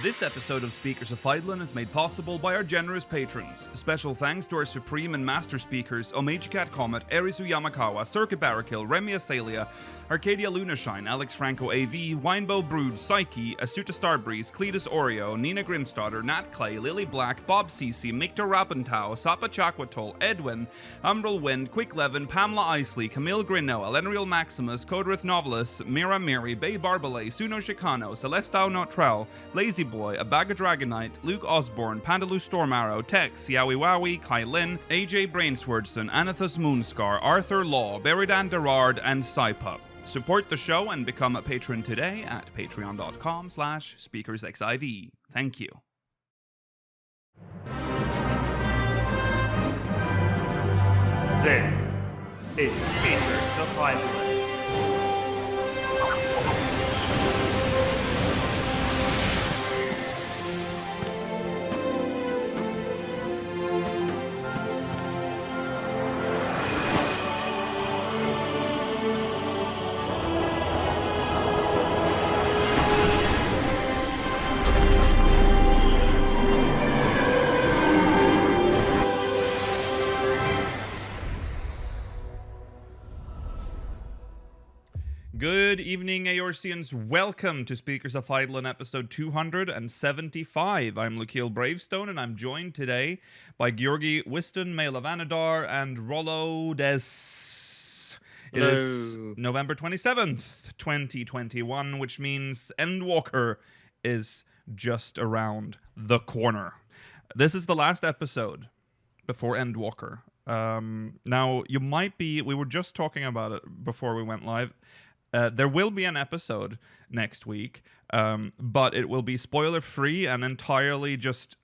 This episode of Speakers of Eidolon is made possible by our generous patrons. Special thanks to our supreme and master speakers, Omejicat Comet, Erisu Yamakawa, Circuit Barrakill, Remy Asalia, Arcadia Lunashine, Alex Franco AV, Winebow Brood, Psyche, Asuta Starbreeze, Cletus Oreo, Nina Grimstadter, Nat Clay, Lily Black, Bob Cece, Mikta Rapentau, Sapa Chakwatol, Edwin, Umbral Wind, Quick Levin, Pamela Isley, Camille Grinoa, Lenriel Maximus, Codrith Novelist, Mira Miri, Bay Barbalay, Suno Chicano, Celestao Notrell, Lazy Boy, Abaga Dragonite, Luke Osborne, Pandaloo Stormarrow, Tex, Yowie Wowie, Kai Lin, AJ Brainswordson, Anathus Moonscar, Arthur Law, Beridan Derard, and Cypup. Support the show and become a patron today at patreon.com/speakersxiv. Thank you. This is Speakers of Eidolon. Good evening, Aorcians. Welcome to Speakers of Eidolon, episode 275. I'm Lukiel Bravestone, and I'm joined today by Georgi Wiston, Mail of Anadar, and Rollo Des. It is November 27th, 2021, which means Endwalker is just around the corner. This is the last episode before Endwalker. Now, you might be... We were just talking about it before we went live. There will be an episode next week, but it will be spoiler-free and entirely just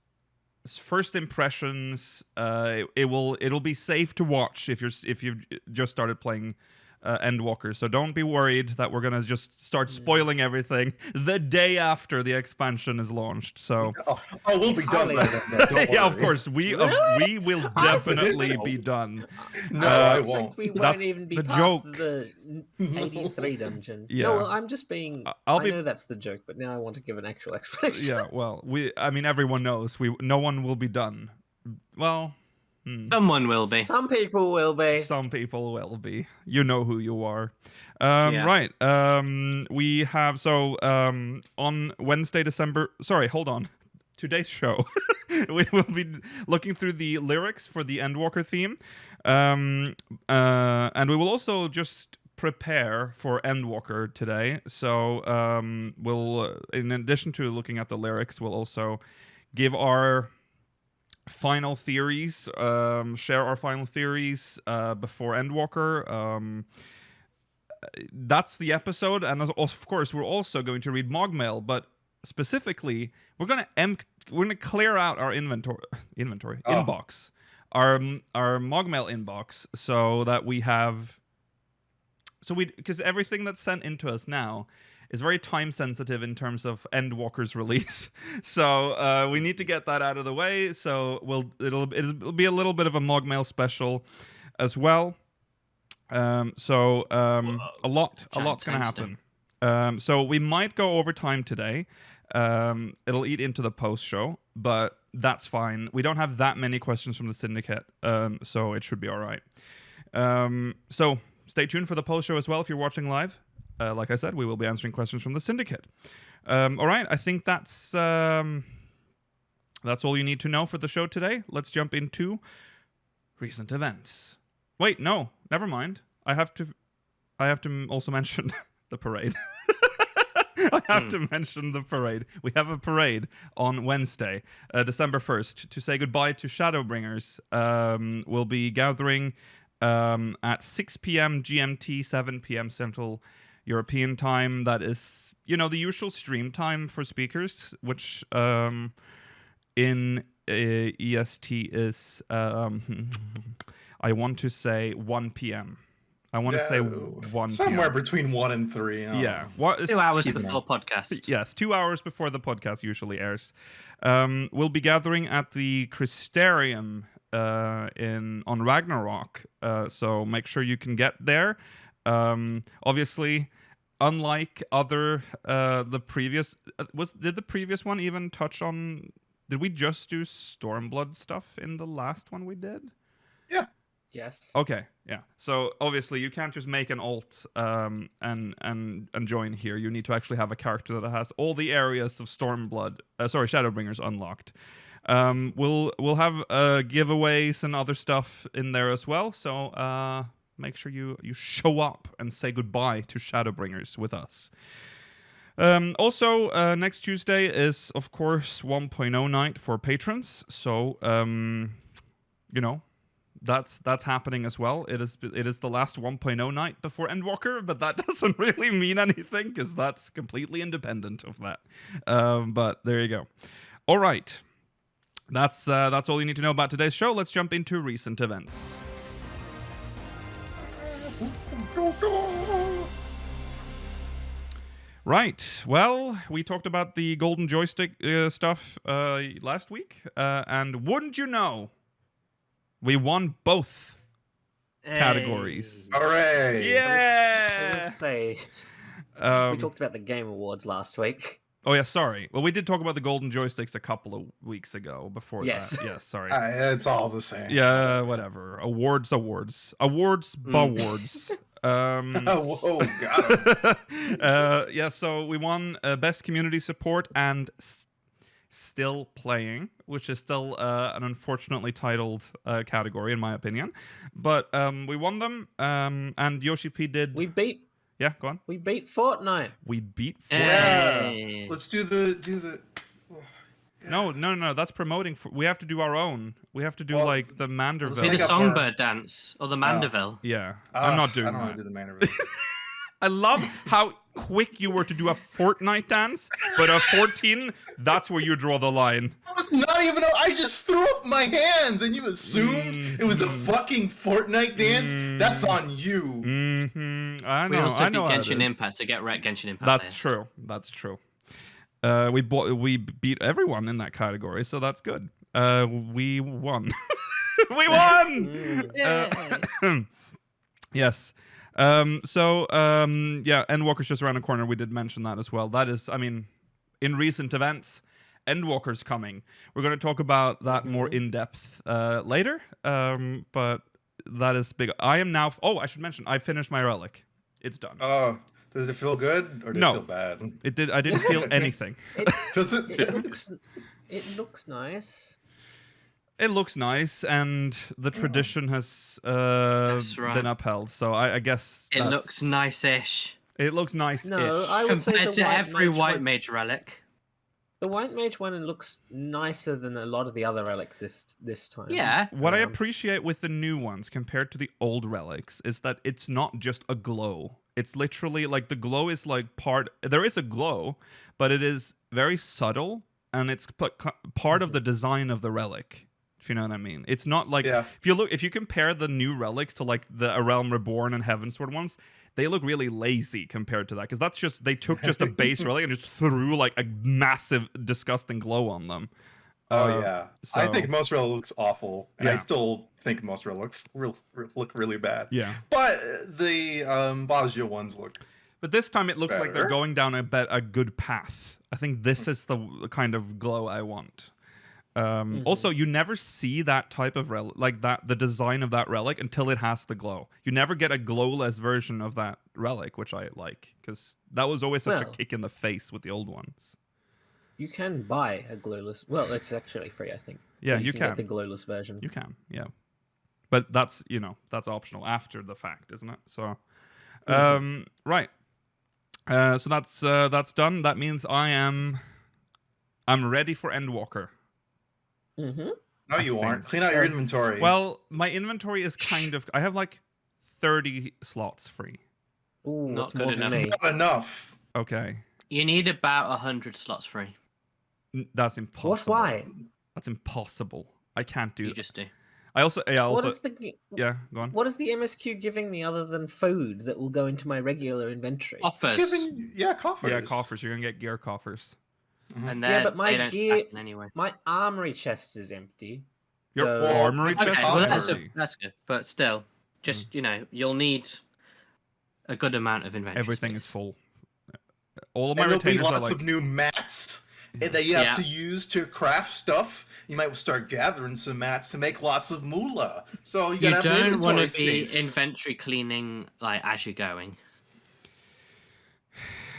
first impressions. It'll be safe to watch if you've just started playing Endwalker. So don't be worried that we're gonna just start spoiling everything the day after the expansion is launched. So we'll be done by then. Don't yeah, of worry. course we will definitely be done. No, I won't. We That's won't even be the past joke. the 83 dungeon. Yeah. No, well, I'm just being... I'll I be- know that's the joke, but now I want to give an actual explanation. Yeah, well, everyone knows no one will be done. Well, Someone will be. Some people will be. some people will be. You know who you are. Yeah. Right. We have on Wednesday, Sorry, hold on. Today's show, we will be looking through the lyrics for the Endwalker theme, and we will also just prepare for Endwalker today. So we'll, in addition to looking at the lyrics, we'll also give our final theories, share our final theories before Endwalker. That's the episode, and of course, we're also going to read MogMail, but specifically, we're gonna clear out our inbox, our MogMail inbox, so that we have, because everything that's sent into us now is very time sensitive in terms of Endwalker's release. So we need to get that out of the way. So it'll be a little bit of a MogMail special as well. A lot's gonna happen. So we might go over time today. It'll eat into the post show, but that's fine. We don't have that many questions from the syndicate, so it should be all right. So stay tuned for the post show as well if you're watching live. Like I said, we will be answering questions from the syndicate. All right, I think that's all you need to know for the show today. Let's jump into recent events. Wait, no, never mind. I have to also mention the parade. I have to mention the parade. We have a parade on Wednesday, December 1st, to say goodbye to Shadowbringers. We'll be gathering at 6 p.m. GMT, 7 p.m. Central European time. That is, the usual stream time for speakers, which in EST is, I want to say 1 p.m. I want to say 1 somewhere p.m. between 1 and 3. Yeah. 2 hours before podcast. Yes, 2 hours before the podcast usually airs. We'll be gathering at the Crystarium on Ragnarok, so make sure you can get there. Obviously, unlike other the previous did the previous one even touch on? Did we just do Stormblood stuff in the last one we did? Yeah. Yes. Okay, yeah. So obviously you can't just make an alt and join here. You need to actually have a character that has all the areas of Stormblood, Shadowbringers unlocked. We'll have giveaways and other stuff in there as well. So make sure you show up and say goodbye to Shadowbringers with us. Also, next Tuesday is of course 1.0 night for patrons. So you know. That's happening as well. It is the last 1.0 night before Endwalker, but that doesn't really mean anything because that's completely independent of that. But there you go. All right, that's all you need to know about today's show. Let's jump into recent events. Right. Well, we talked about the golden joystick stuff last week, and wouldn't you know? We won both categories. Hooray! Yeah! I would say we talked about the Game Awards last week. Oh yeah, sorry. Well, we did talk about the golden joysticks a couple of weeks ago. Before Yes. that, yes. Sorry. It's all the same. Yeah, whatever. Awards. Bawards. Whoa, got him. Yeah. So we won best community support and still playing, which is still an unfortunately titled category in my opinion, but we won them. And Yoshi P did. Yeah, go on. We beat Fortnite. We beat Fortnite. Hey. Let's do the. No. That's promoting. We have to do our own. We have to do like the Manderville. See the Make up Songbird dance or the Mandeville. Yeah, I'm not doing I don't that. want to do the Manderville. I love how quick you were to do a Fortnite dance, but a 14, that's where you draw the line. I was not even. I just threw up my hands, and you assumed it was a fucking Fortnite dance. That's on you. Mm-hmm. I We know. also I know beat how it Genshin is. Impact to get wrecked Genshin Impact. That's players. true. That's true. We beat everyone in that category, so that's good. We won. We won. Yes. Yeah, Endwalker's just around the corner. We did mention that as well. That is, I mean, in recent events, Endwalker's coming. We're going to talk about that more in depth later. But that is big. I am now. Oh, I should mention, I finished my relic. It's done. Does it feel good or does No. it feel bad? It did. I didn't feel anything. Does it? It looks nice. It looks nice, and the tradition has That's right. been upheld. So I guess It looks nice-ish It looks nice-ish. No, I would say compared the to White every Mage White one- Mage relic. The White Mage one looks nicer than a lot of the other relics this time. Yeah. What I appreciate with the new ones compared to the old relics is that it's not just a glow. It's literally like the glow is like there is a glow, but it is very subtle, and it's part of the design of the relic. If you know what I mean. It's not like if you compare the new relics to like the A Realm Reborn and Heavensward ones, they look really lazy compared to that, because that's just they took just a base relic and just threw like a massive disgusting glow on them. Yeah. I so- think most relic looks awful, and I Yeah. still think most relics look really bad. Yeah. But the Bajia ones look. But this time it looks like they're Better. going down a good path. I think this is the kind of glow I want. Also, you never see that type of relic, like that, the design of that relic, until it has the glow. You never get a glowless version of that relic, which I like, because that was always such a Well- kick in the face with the old ones. You can buy a glowless. Well, it's actually free, I think. Yeah, But you get can. the glowless version. You can, yeah. But that's optional after the fact, isn't it? So, right. So that's done. That means I'm ready for Endwalker. No, you aren't. Clean out your inventory. Well, my inventory is kind of. I have like 30 slots free. Ooh, Not that's good more than enough. me. not enough. Okay, You need about 100 slots free. that's impossible. Why? That's impossible. I can't do You that. just do. I also. What is the Yeah, go on. What is the MSQ giving me other than food that will go into my regular inventory? Offers. Coffers. Yeah, coffers. You're gonna get gear coffers. And Yeah, they but my they don't gear- stack in anyway. My armory chest is empty. Your So- armory Okay, chest. Okay, well is that's, empty. that's good. But still, just, you'll need a good amount of inventory Everything space. is full all of my And there'll be retainers are lots like of new mats that you have to use to craft stuff. You might start gathering some mats to make lots of moolah. So you You gotta have the don't want inventory to be space. inventory cleaning like as you're going.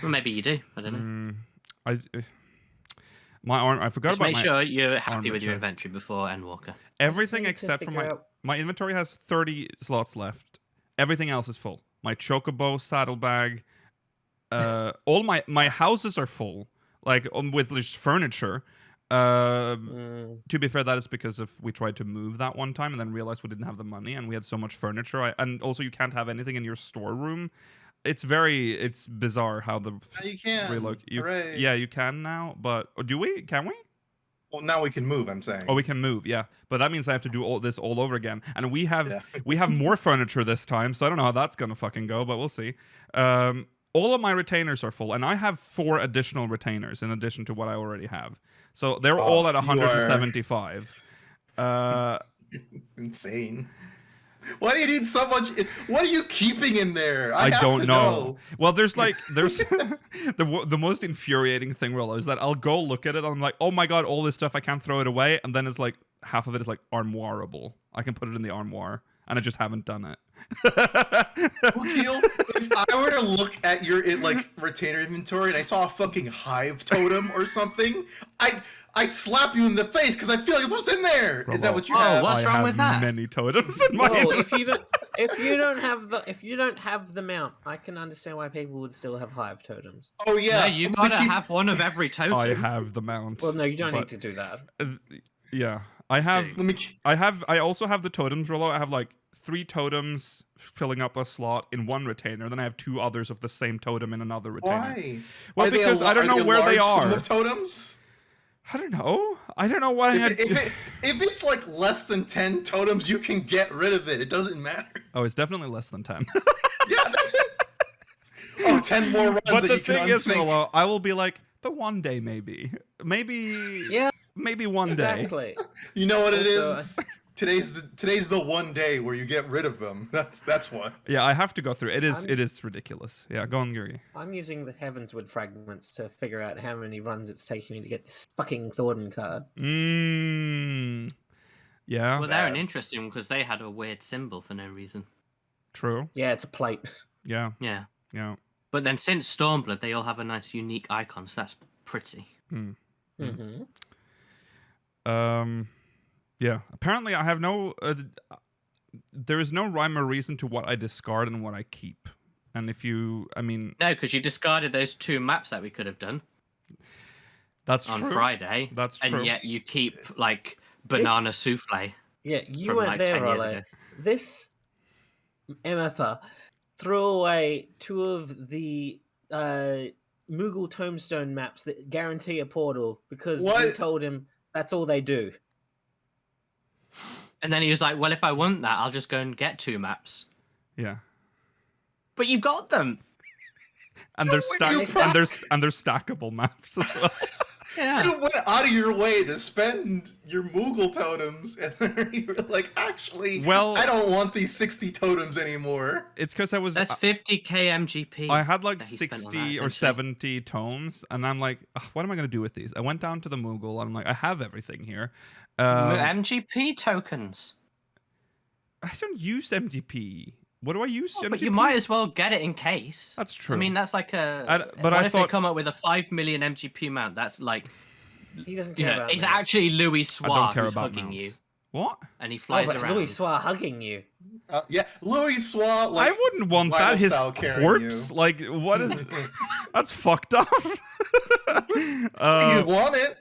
Well, maybe you do. I don't know. I my arm. I forgot Just about make my sure you're happy armor with your chest. inventory before Endwalker. Everything need to except for figure out- my inventory has 30 slots left. Everything else is full. My chocobo saddlebag, all my houses are full, like with just furniture. To be fair, that is because we tried to move that one time and then realized we didn't have the money and we had so much furniture. And also you can't have anything in your storeroom. It's bizarre how the Now you can. Hooray. yeah, you can now, but do we? Can we? Well, now we can move. I'm saying. Oh, we can move, yeah. But that means I have to do all this all over again. And we have Yeah. more furniture this time, so I don't know how that's gonna fucking go, but we'll see. All of my retainers are full, and I have 4 additional retainers in addition to what I already have. So they're all at you are- 175. Insane. Why do you need so much? What are you keeping in there? I have don't to know. Well, there's the most infuriating thing, Willow, is that I'll go look at it and I'm like, oh my god, all this stuff, I can't throw it away, and then it's like half of it is like armoireable. I can put it in the armoire, and I just haven't done it. Lukiel, if I were to look at your retainer inventory and I saw a fucking hive totem or something, I'd slap you in the face because I feel like it's what's in there. Is that what you Oh, have? what's I wrong have with that? many totems in my Well, inventory. if you don't have the mount, I can understand why people would still have hive totems. Oh yeah. No, you I'm gonna gotta keep- have one of every totem. I have the mount. Well, no, you don't but, need to do that. Yeah, I have. Dude. Let me. keep- I also have the totems, Rollo. I have like 3 totems filling up a slot in one retainer, then I have 2 others of the same totem in another retainer. Why? Well, Are they because I don't know a where they large sum are. of totems? I don't know. I don't know what I had. If it's like less than 10 totems, you can get rid of it. It doesn't matter. Oh, it's definitely less than 10. Yeah. That's it. Oh, 10 more runs But that the you can thing is, unsync. Rollo, I will be like, but one day maybe, Yeah, maybe one day. exactly. You know what it Also, is? Today's the one day where you get rid of them. That's what. Yeah, I have to go through. It I'm- is ridiculous. Yeah, go on, Yuri. I'm using the Heavenswood fragments to figure out how many runs it's taking me to get this fucking Thornton card. Yeah, Well, they're an Sad. interesting one because they had a weird symbol for no reason. true. Yeah, it's a plate. Yeah, Yeah. yeah. But then since Stormblood, they all have a nice unique icon, so that's pretty. Mm-hmm. Yeah. Apparently, I have no. There is no rhyme or reason to what I discard and what I keep. And if you, I mean, No, because you discarded those 2 maps that we could have done that's on true. Friday. That's true. And yet you keep, like, Banana Souffle. Yeah, you From, weren't like, there, 10 years Raleigh. ago. This MFR threw away 2 of the Moogle Tombstone maps that guarantee a portal because we What? told him that's all they do. And then he was like, well, if I want that, I'll just go and get 2 maps. Yeah. But you got them. And they're you stacked. And they're stackable maps as well. Yeah. You went out of your way to spend your Moogle totems, and then you were like, actually, Well- I don't want these 60 totems anymore. It's because I was. That's 50k MGP. I had like that he spent on 60 that, or essentially. 70 tomes, and I'm like, "Ugh, what am I going to do with these? I went down to the Moogle, and I'm like, I have everything here. MGP tokens. I don't use MGP. What do I use? Oh, MGP? but you might as well get it in case. That's true. I mean, that's like a. but what I if thought- they come up with a 5 million MGP mount? That's like, He doesn't you care know, about it's that. actually Louis I Soir don't care who's about hugging mounts. you, What? and he Oh, flies but around. Louis Soir hugging you. Yeah, Louis Swa, like, I wouldn't want Lionel that. His style carrying corpse. you. Like, what is? That's fucked up. you want it.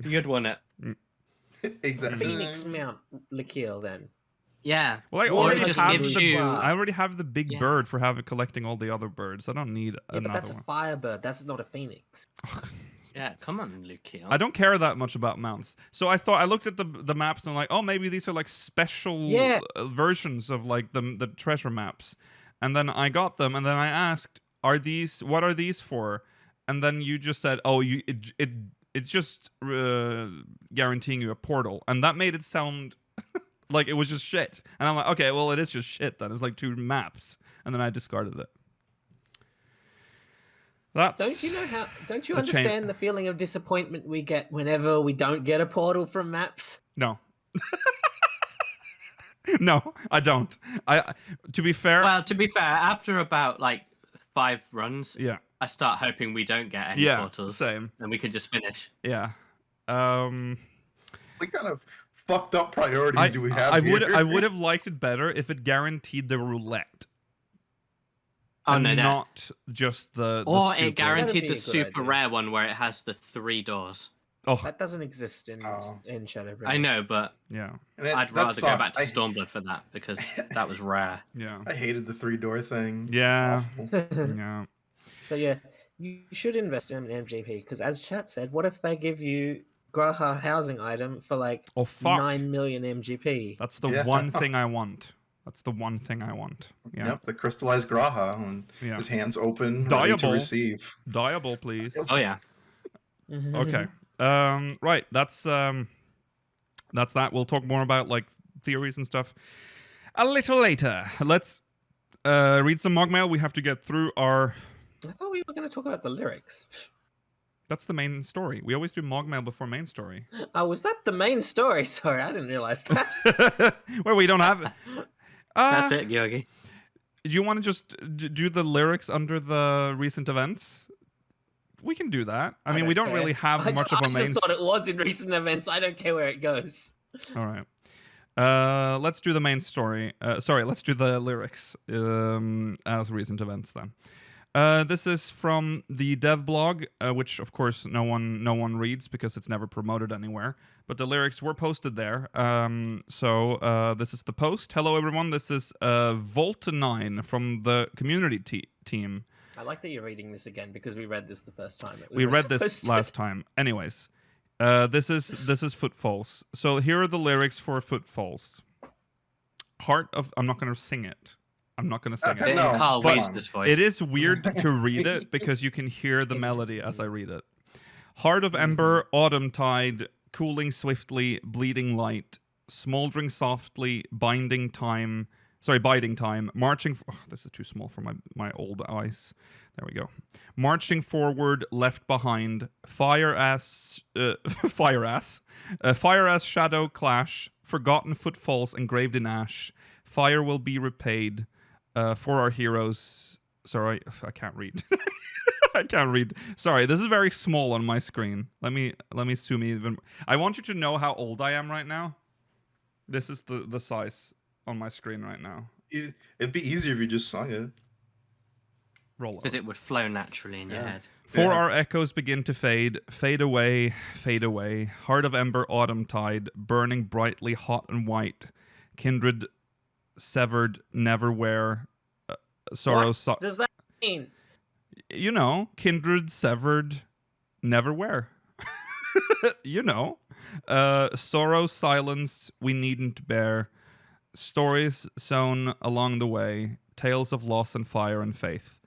You'd want it. Exactly. Phoenix Mount Lakil then. Yeah. Well, I Or already it just have gives the. you. I already have the big Yeah. bird for collecting all the other birds. I don't need Yeah, but another that's a one. firebird. That's not a phoenix. Yeah, come on, Luke. I don't care that much about mounts. So I looked at the maps and I'm like, oh, maybe these are like special Yeah. versions of like the treasure maps. And then I got them, and then I asked, what are these for? And then you just said, oh, it's just guaranteeing you a portal, and that made it sound like it was just shit. And I'm like, okay, well, it is just shit then. It's like 2 maps, and then I discarded it. That's Don't you know how? Don't you a chain- understand the feeling of disappointment we get whenever we don't get a portal from maps? No. No, I don't. To be fair, Well, to be fair, after about like 5 runs, yeah, I start hoping we don't get any yeah, portals, same. and we can just finish. Yeah. What kind of fucked up priorities do we have I here? would have liked it better if it guaranteed the roulette. Oh and no, that. not just the Or stupid... it guaranteed That'd be the a good super idea. rare one where it has the 3 doors. Oh, That doesn't exist in Oh. Shadowbringers. I know, but yeah, And I'd that rather go sucked. back to Stormblood for that because that was rare. yeah, I hated the 3-door thing. It was Yeah. awful. yeah. But yeah, you should invest in an MGP because, as chat said, what if they give you Graha housing item for like Oh fuck! 9 million MGP? That's the Yeah. one thing I want. That's the one thing I want. Yeah, Yep, the crystallized Graha, and yeah. his hands open, ready to Dyeable. receive. Dyeable, please. Oh yeah. Okay. Right. That's that. We'll talk more about like theories and stuff a little later. Let's read some MogMail. We have to get through our... I thought we were going to talk about the lyrics. That's the main story. We always do MogMail before main story. Oh, was that the main story? Sorry, I didn't realize that. Where we don't have it. That's it, Yogi. Do you want to just do the lyrics under the recent events? We can do that. I mean, we don't care. really have I much ju- of a I main... just thought it was in recent events. I don't care where it goes. All right. Let's do the main story. Sorry, let's do the lyrics as recent events then. This is from the dev blog, which of course no one reads because it's never promoted anywhere. But the lyrics were posted there. So this is the post. Hello everyone. This is Volt9 from the community team. I like that you're reading this again because we read this the first time. We were read this supposed to- last time. Anyways, this is Footfalls. So here are the lyrics for Footfalls. Heart of... I'm not going to sing it. I'm not going to sing Okay, it. no, Carl but- Weisner's voice. It is weird to read it because you can hear the melody as I read it. Heart of ember, autumn tide, cooling swiftly, bleeding light, smoldering softly, biding time, marching... Oh, this is too small for my old eyes. There we go. Marching forward, left behind, fire ass shadow clash, forgotten footfalls engraved in ash, fire will be repaid for our heroes. Sorry, I can't read. I can't read. Sorry, this is very small on my screen. Let me zoom even. I want you to know how old I am right now. This is the size on my screen right now. It'd be easier if you just sung it. Roll up. Because it would flow naturally in your Yeah. head. For Yeah. our echoes begin to fade, fade away, fade away. Heart of ember, autumn tide, burning brightly hot and white. Kindred severed, never wear. Sorrow, What does that mean? you know, kindred severed, never wear. You know. Sorrow silenced, we needn't bear. Stories sown along the way, tales of loss and fire and faith.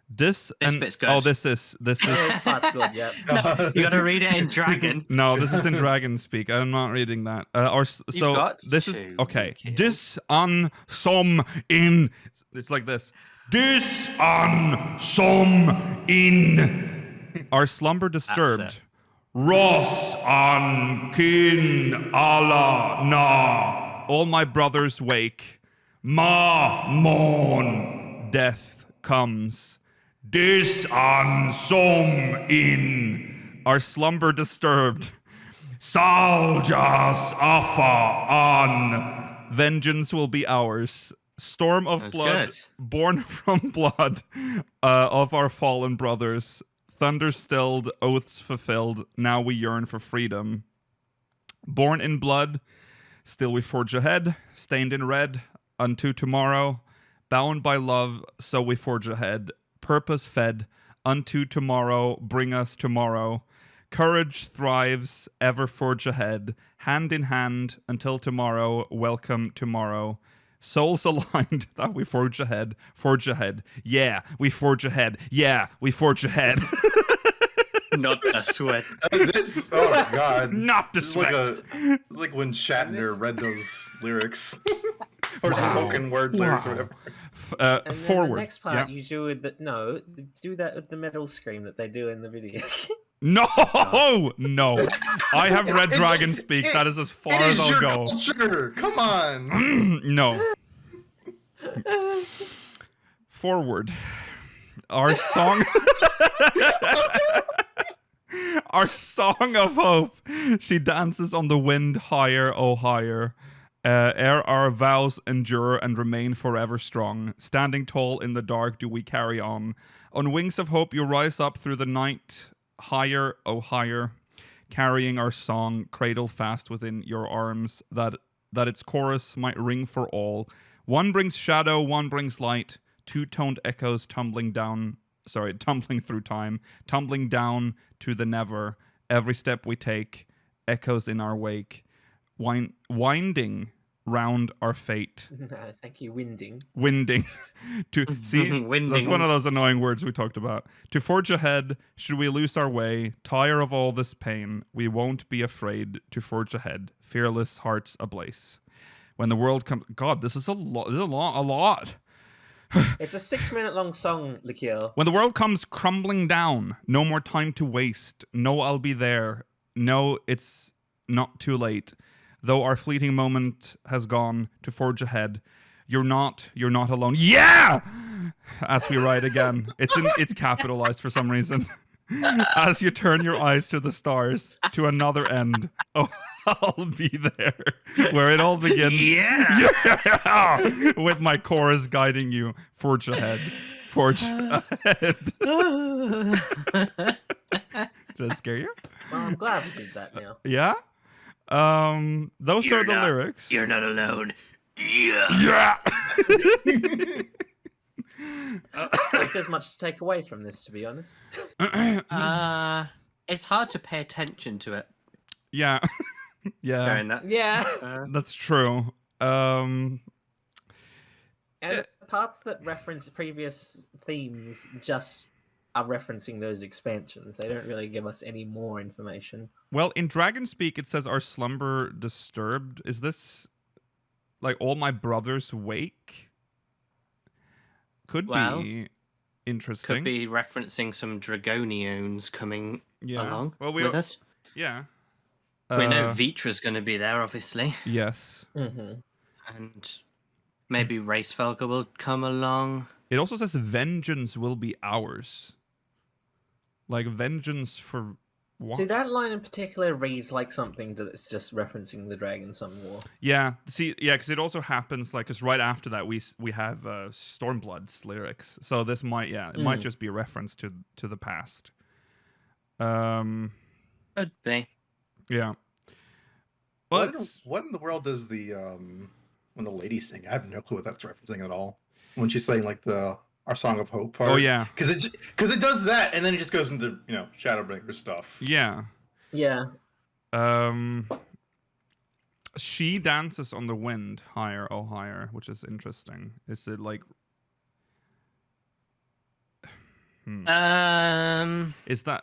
This bit's good. Oh, this is This part's good, yep. You gotta read it in Dragon. no, this is in Dragon speak. I'm not reading that. So got this is to, okay. Mikhail. Dis an som in. It's like this. Dis an som in. Our slumber disturbed. it. Ross an kin ala na. All my brothers wake. Ma mon. Death comes. Dis an som in. Our slumber disturbed. Saljas afa an. Vengeance will be ours. Storm of That's blood, good. born from blood of our fallen brothers. Thunder stilled, oaths fulfilled. Now we yearn for freedom. Born in blood, still we forge ahead. Stained in red, unto tomorrow. Bound by love, so we forge ahead. Purpose fed, unto tomorrow, bring us tomorrow. Courage thrives, ever forge ahead. Hand in hand, until tomorrow, welcome tomorrow. Souls aligned, that we forge ahead. Forge ahead. Yeah, we forge ahead. Yeah, we forge ahead. Not a sweat. Oh god. Not the This is like sweat. it's like when Shatner read those lyrics. Or spoken word lyrics or whatever. And then forward. the next part Yeah. you do with do that with the metal scream that they do in the video. No, no. I have read It's- Dragon Speak. That is as far It as is I'll your go. culture. Come on. No. Forward. Our song. Our song of hope. She dances on the wind higher, oh higher. Ere our vows endure and remain forever strong. Standing tall in the dark, do we carry on. On wings of hope, you rise up through the night. Higher, oh higher. Carrying our song, cradle fast within your arms, that its chorus might ring for all. One brings shadow, one brings light. Two-toned echoes tumbling through time, tumbling down to the never. Every step we take, echoes in our wake, winding round our fate. Thank you, winding. Winding. To see, that's one of those annoying words we talked about. To forge ahead, should we lose our way, tire of all this pain, we won't be afraid to forge ahead, fearless hearts ablaze. When the world comes, God, this is a lot. This is a lot. It's a 6-minute long song, Likiel. When the world comes crumbling down, no more time to waste. No, I'll be there. No, it's not too late. Though our fleeting moment has gone, to forge ahead. You're not alone. Yeah! As we write again. It's capitalized for some reason. As you turn your eyes to the stars, to another end. Oh, I'll be there. Where it all begins. Yeah! Yeah! With my chorus guiding you. Forge ahead. Forge ahead. Did I scare you? Well, I'm glad we did that now. Yeah? Those are the lyrics. You're not alone. Yeah! Yeah! It's like there's much to take away from this, to be honest. It's hard to pay attention to it Yeah. Yeah. during that. Yeah. That's true. And the parts that reference previous themes just are referencing those expansions. They don't really give us any more information. Well, in Dragon Speak, it says, our slumber disturbed. Is this like all my brothers wake? Could Well, be interesting. Could be referencing some Dragonians coming along with us. Yeah. We know Vitra's going to be there, obviously. Yes. Mm-hmm. And maybe Racefelger will come along. It also says vengeance will be ours. Like vengeance for what? See, that line in particular reads like something that's just referencing the Dragon Song War. Yeah. See, yeah, because it also happens like, because right after that we have Stormblood's lyrics. So this might, it might just be a reference to the past. Could be. Yeah. Well, What in the world does the when the lady sing? I have no clue what that's referencing at all. When she's saying like our Song of Hope part. Oh yeah. Because it does that, and then it just goes into Shadowbreaker stuff. Yeah. Yeah. She dances on the wind, higher, oh higher, which is interesting. Is it like? Is that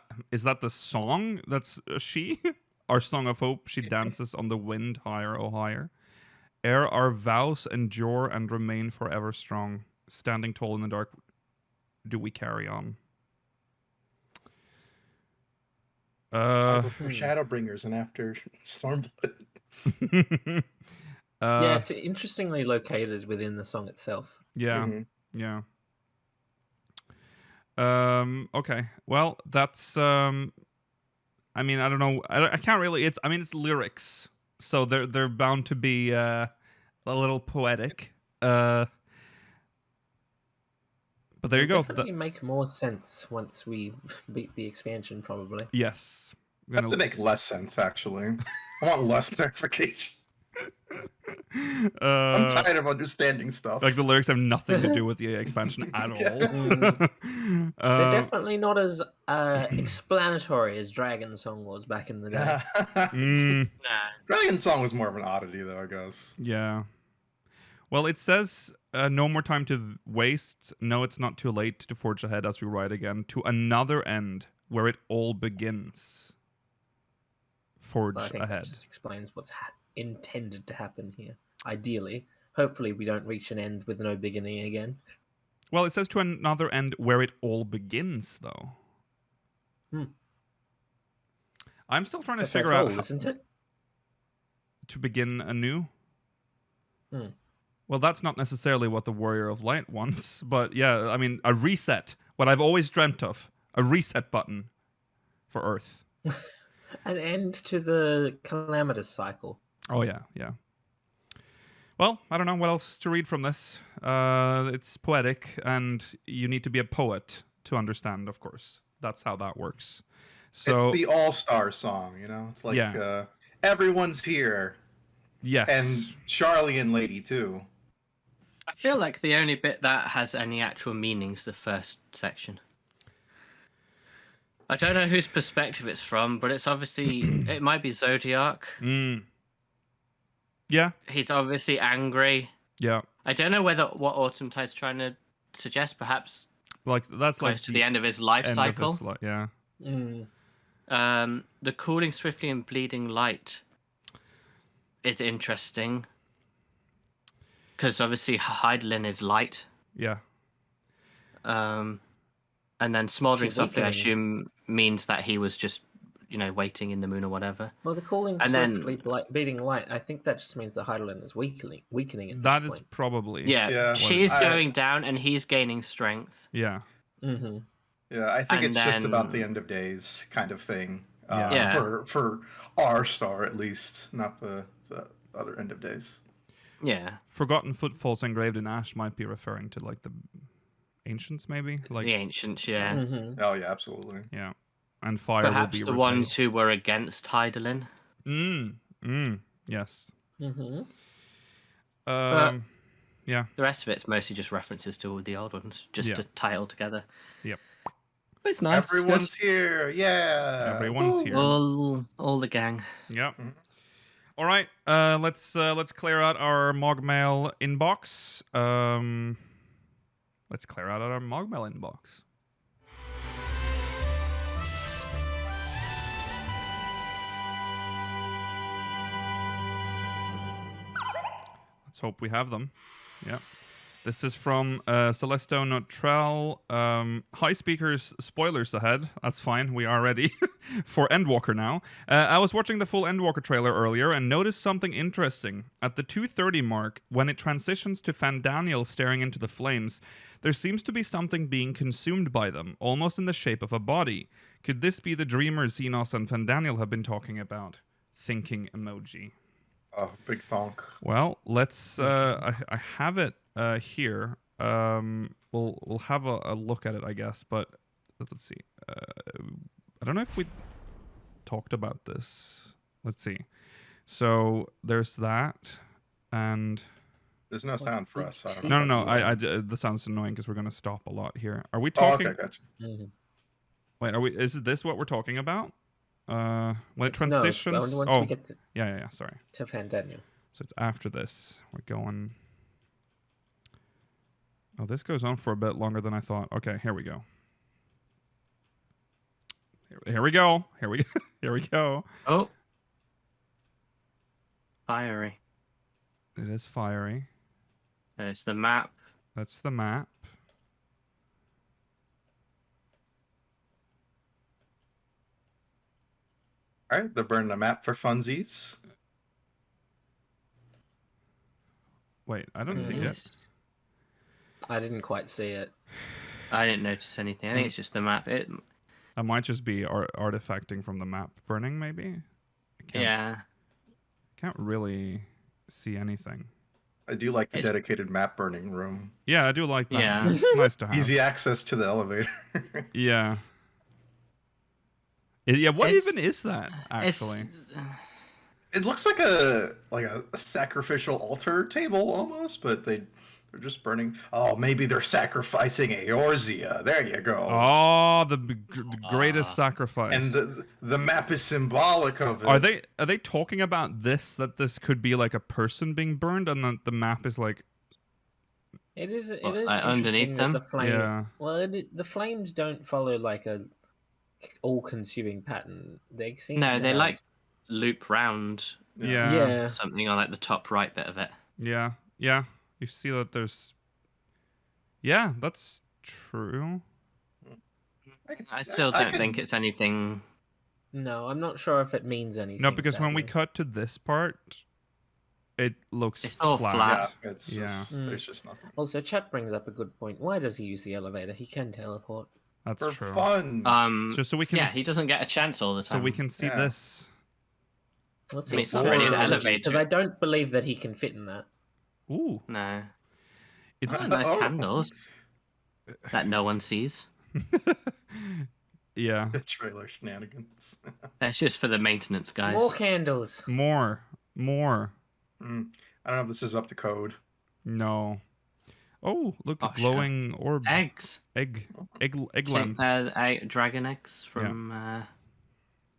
the song? That's she? Our Song of Hope. She dances on the wind, higher, oh higher. Ere our vows endure and remain forever strong. Standing tall in the dark, do we carry on? Before Shadowbringers and after Stormblood. Yeah, it's interestingly located within the song itself. Yeah. Mhm. Yeah. Okay. Well, that's I mean, I don't know. I can't really. It's lyrics, so they're bound to be a little poetic. But there you go. Definitely make more sense once we beat the expansion, probably. Yes. That would make less sense, actually. I want less clarification. I'm tired of understanding stuff. Like the lyrics have nothing to do with the expansion at all. They're definitely not as explanatory as Dragon Song was back in the day. Nah. Dragon Song was more of an oddity, though, I guess. Yeah. Well, it says no more time to waste. No, it's not too late to forge ahead as we ride again to another end where it all begins. Forge I think ahead. that just explains what's intended to happen here. Ideally, hopefully we don't reach an end with no beginning again. Well, it says to another end where it all begins, though. I'm still trying to That's figure our out goal, how isn't it? to begin anew. Hmm. Well, that's not necessarily what the Warrior of Light wants, but yeah, I mean, a reset. What I've always dreamt of. A reset button for Earth. An end to the calamitous cycle. Oh, yeah, yeah. Well, I don't know what else to read from this. It's poetic, and you need to be a poet to understand, of course. That's how that works. So, It's the all-star song, you know? It's like everyone's here. yes. And Charlie and Lady too. I feel like the only bit that has any actual meaning is the first section. I don't know whose perspective it's from, but it's obviously it might be Zodiac. Yeah. He's obviously angry. Yeah. I don't know what Autumn Tide's trying to suggest. Perhaps like that's close like to the end of his life cycle. Yeah. The cooling swiftly and bleeding light is interesting because obviously Heidelin is light. Yeah. And then smoldering She's softly, I weakening. assume, means that he was just, waiting in the moon or whatever. Well, the cooling And then- swiftly bleeding light, I think that just means that Heidelin is weakening at That this is point. probably. Yeah. She's going down and he's gaining strength. Yeah. Mm-hmm. Yeah, I think And it's just about the then- end of days kind of thing. Yeah. For our star at least, not the other end of days. Yeah. Forgotten footfalls engraved in ash might be referring to like the ancients, maybe. Like The ancients, yeah. Mm-hmm. Oh yeah, absolutely. yeah. And fire Perhaps will the be ones who were against Heidelin. Yes. Mm-hmm. Yeah. The rest of it's mostly just references to all the old ones, just Yeah. to tie it all together. Yep. But it's nice. Everyone's here. Yeah. Everyone's good. here. All the gang. Yep. Mhm. All right. Let's clear out our MogMail inbox. Let's clear out our MogMail inbox. Let's hope we have them. Yeah. This is from Celesto Notrell. Hi, speakers. Spoilers ahead. That's fine. We are ready for Endwalker now. I was watching the full Endwalker trailer earlier and noticed something interesting. At the 2:30 mark, when it transitions to Fandaniel staring into the flames, there seems to be something being consumed by them, almost in the shape of a body. Could this be the dreamer Xenos and Fandaniel have been talking about? Thinking emoji. Oh, big thonk. Well, let's. I have it here. We'll have a look at it, I guess. But let's see. I don't know if we talked about this. Let's see. So there's that, and There's no sound for us. So I don't no. know. I the sound's annoying because we're gonna stop a lot here. Are we Oh, talking? okay, gotcha. Mm-hmm. Wait, are we? Is this what we're talking about? When it It's no, it's transitions. only once Oh, we get yeah. Sorry. to Fandaniel. So it's after this. We're going. Oh, this goes on for a bit longer than I thought. Okay, here we go. Here we go. Here we go. Here we go. Oh. Fiery. It is fiery. There's the map. That's the map. All right, they're burning a map for funsies. Wait, I don't see it. Nice. I didn't quite see it. I didn't notice anything. I think it's just the map. That might just be artifacting from the map burning, maybe. Yeah. Can't really see anything. I do like the It's- dedicated map burning room. Yeah, I do like that. Yeah. It's nice to have. Easy access to the elevator. Yeah. Yeah, what It's- even is that, actually? It looks like a sacrificial altar table almost, but they're just burning. Oh, maybe they're sacrificing Eorzea. There you go. Oh, the greatest Ah. sacrifice. And the map is symbolic of it. Are they talking about this, that this could be like a person being burned, and that the map is like It is. It Well, is underneath interesting that them? the flame. Yeah. Well, the flames don't follow like a all-consuming pattern. They seem. No, to they have- like loop round Yeah. Yeah. something on like the top right bit of it. Yeah. Yeah, you see that there's. Yeah, that's true. I still don't think it's anything. No, I'm not sure if it means anything. No, because when we sadly. cut to this part, it looks It's all flat. Yeah, it's Yeah. just, there's just nothing. Also, Chet brings up a good point. Why does he use the elevator? He can teleport. That's For true. fun. It's just so we can. Yeah, he doesn't get a chance all the So time. we can see Yeah. this. Let's I mean, see. it's already the Or- elevator. Because I don't believe that he can fit in that. Ooh, No. it's Oh, nice Oh. candles that no one sees. yeah. Trailer shenanigans. That's just for the maintenance guys. More candles. More. I don't know if this is up to code. No. Oh, look, Oh, a glowing orb. Eggs. Eggland. Dragon eggs from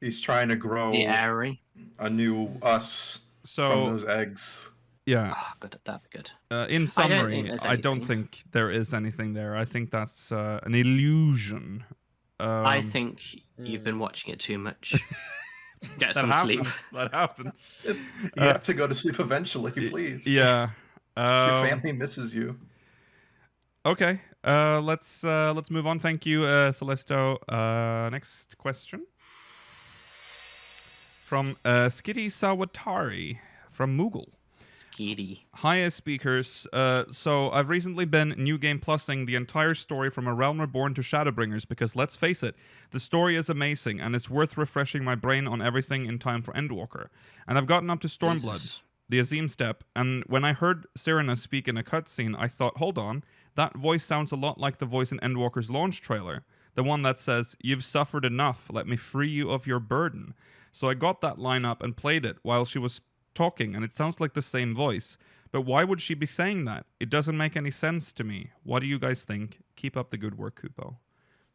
He's trying to grow the Airy. a new us from So those eggs. yeah. Oh, good. That'd be good. In summary, there's I don't anything. think there is anything there. I think that's an illusion. I think you've been watching it too much. Get that some happens. sleep. That happens. You have to go to sleep eventually, please. Yeah. Your family misses you. Okay. Let's move on. Thank you, Celesto. Next question from Skitty Sawatari from Moogle. Giddy. Hi, speakers. So I've recently been New Game Plusing the entire story from A Realm Reborn to Shadowbringers because let's face it, the story is amazing and it's worth refreshing my brain on everything in time for Endwalker. And I've gotten up to Stormblood, Jesus. the Azim step, and when I heard Serena speak in a cutscene, I thought, hold on, that voice sounds a lot like the voice in Endwalker's launch trailer. The one that says, "You've suffered enough, let me free you of your burden." So I got that line up and played it while she was talking, and it sounds like the same voice. But why would she be saying that? It doesn't make any sense to me. What do you guys think? Keep up the good work, Kupo.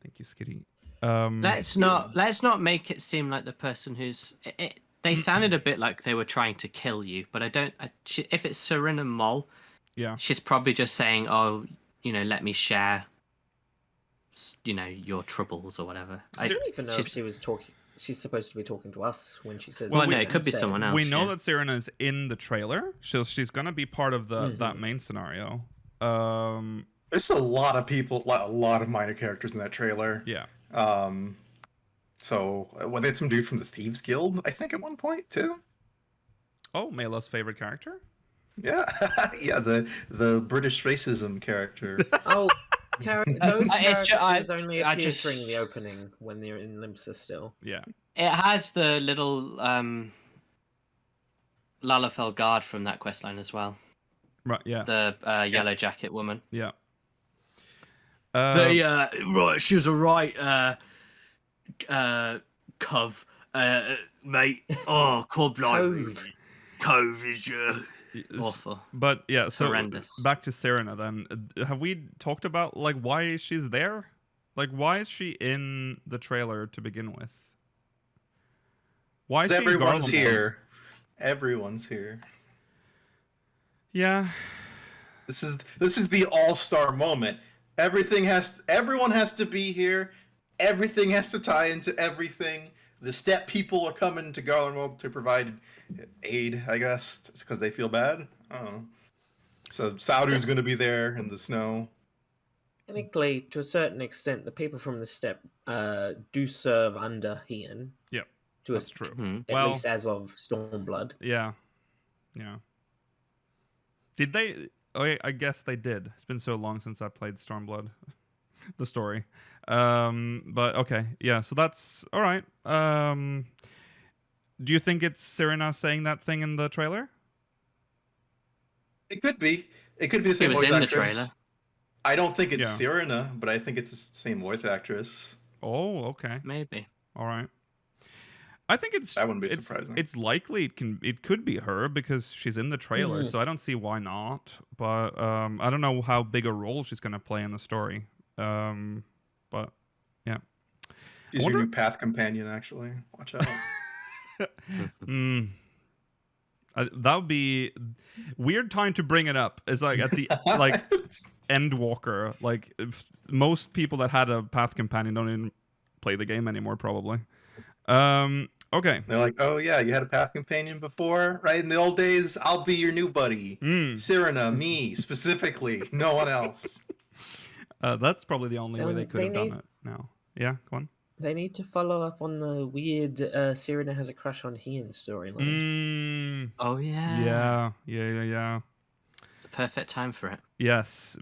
Thank you, Skitty. Let's not make it seem like the person who's. They sounded a bit like they were trying to kill you, but I don't. If it's Serena Moll, Yeah. she's probably just saying, "Oh, let me share, your troubles or whatever." I don't even know if she's- she was talking. She's supposed to be talking to us when she says. Well, that no, and it could be say- someone else. We know yeah. that Serena is in the trailer. She's gonna be part of that main scenario. There's a lot of people, a lot of minor characters in that trailer. Yeah. So well, they had some dude from the Thieves Guild, I think, at one point too. Oh, Mela's favorite character? Yeah, yeah, the British racism character. Oh, those It's characters ju- only I appear just- during the opening when they're in Limsa still. Yeah. It has the little Lalafell guard from that questline as well. Right, yeah. The yellow jacket woman. Yeah. Right, she was a right cove, mate. Oh, Cove. Cove is s- awful. But yeah, so Horrendous. back to Serena then. Have we talked about why she's there? Why is she in the trailer to begin with? Why is she in Everyone's Garlemald? here. Everyone's here. Yeah. This is the all-star moment. Everyone has to be here. Everything has to tie into everything. The step people are coming to Garlemald to provide aid, I guess, because they feel bad. I don't know. So Saudu's going to be there in the snow. Technically, to a certain extent, the people from the steppe do serve under Heian. Yep. To That's a, true. Mhm. At Well- least as of Stormblood. Yeah. Yeah. Did they? Oh, yeah, I guess they did. It's been so long since I played Stormblood, the story. But okay, yeah. So that's all right. Do you think it's Serena saying that thing in the trailer? It could be. It could be the same was voice in the actress. trailer. I don't think it's Yeah. Serena, but I think it's the same voice actress. Oh, okay. Maybe. All right. I think it's That wouldn't be it's- surprising. It's likely it could be her because she's in the trailer, Mhm. so I don't see why not. But I don't know how big a role she's gonna play in the story. But yeah. She's wonder- your new path companion, actually. Watch out. Mm. That would be weird time to bring it up. It's like at the Endwalker. If most people that had a path companion don't even play the game anymore, probably. Okay. They're like, oh yeah, you had a path companion before, right? In the old days, I'll be your new buddy. Cyrena, me specifically, no one else. That's probably the only way they could They have done need- it now. Yeah, go on. They need to follow up on the weird Serena has a crush on Hian storyline. Oh Yeah. the perfect time for it. Yes.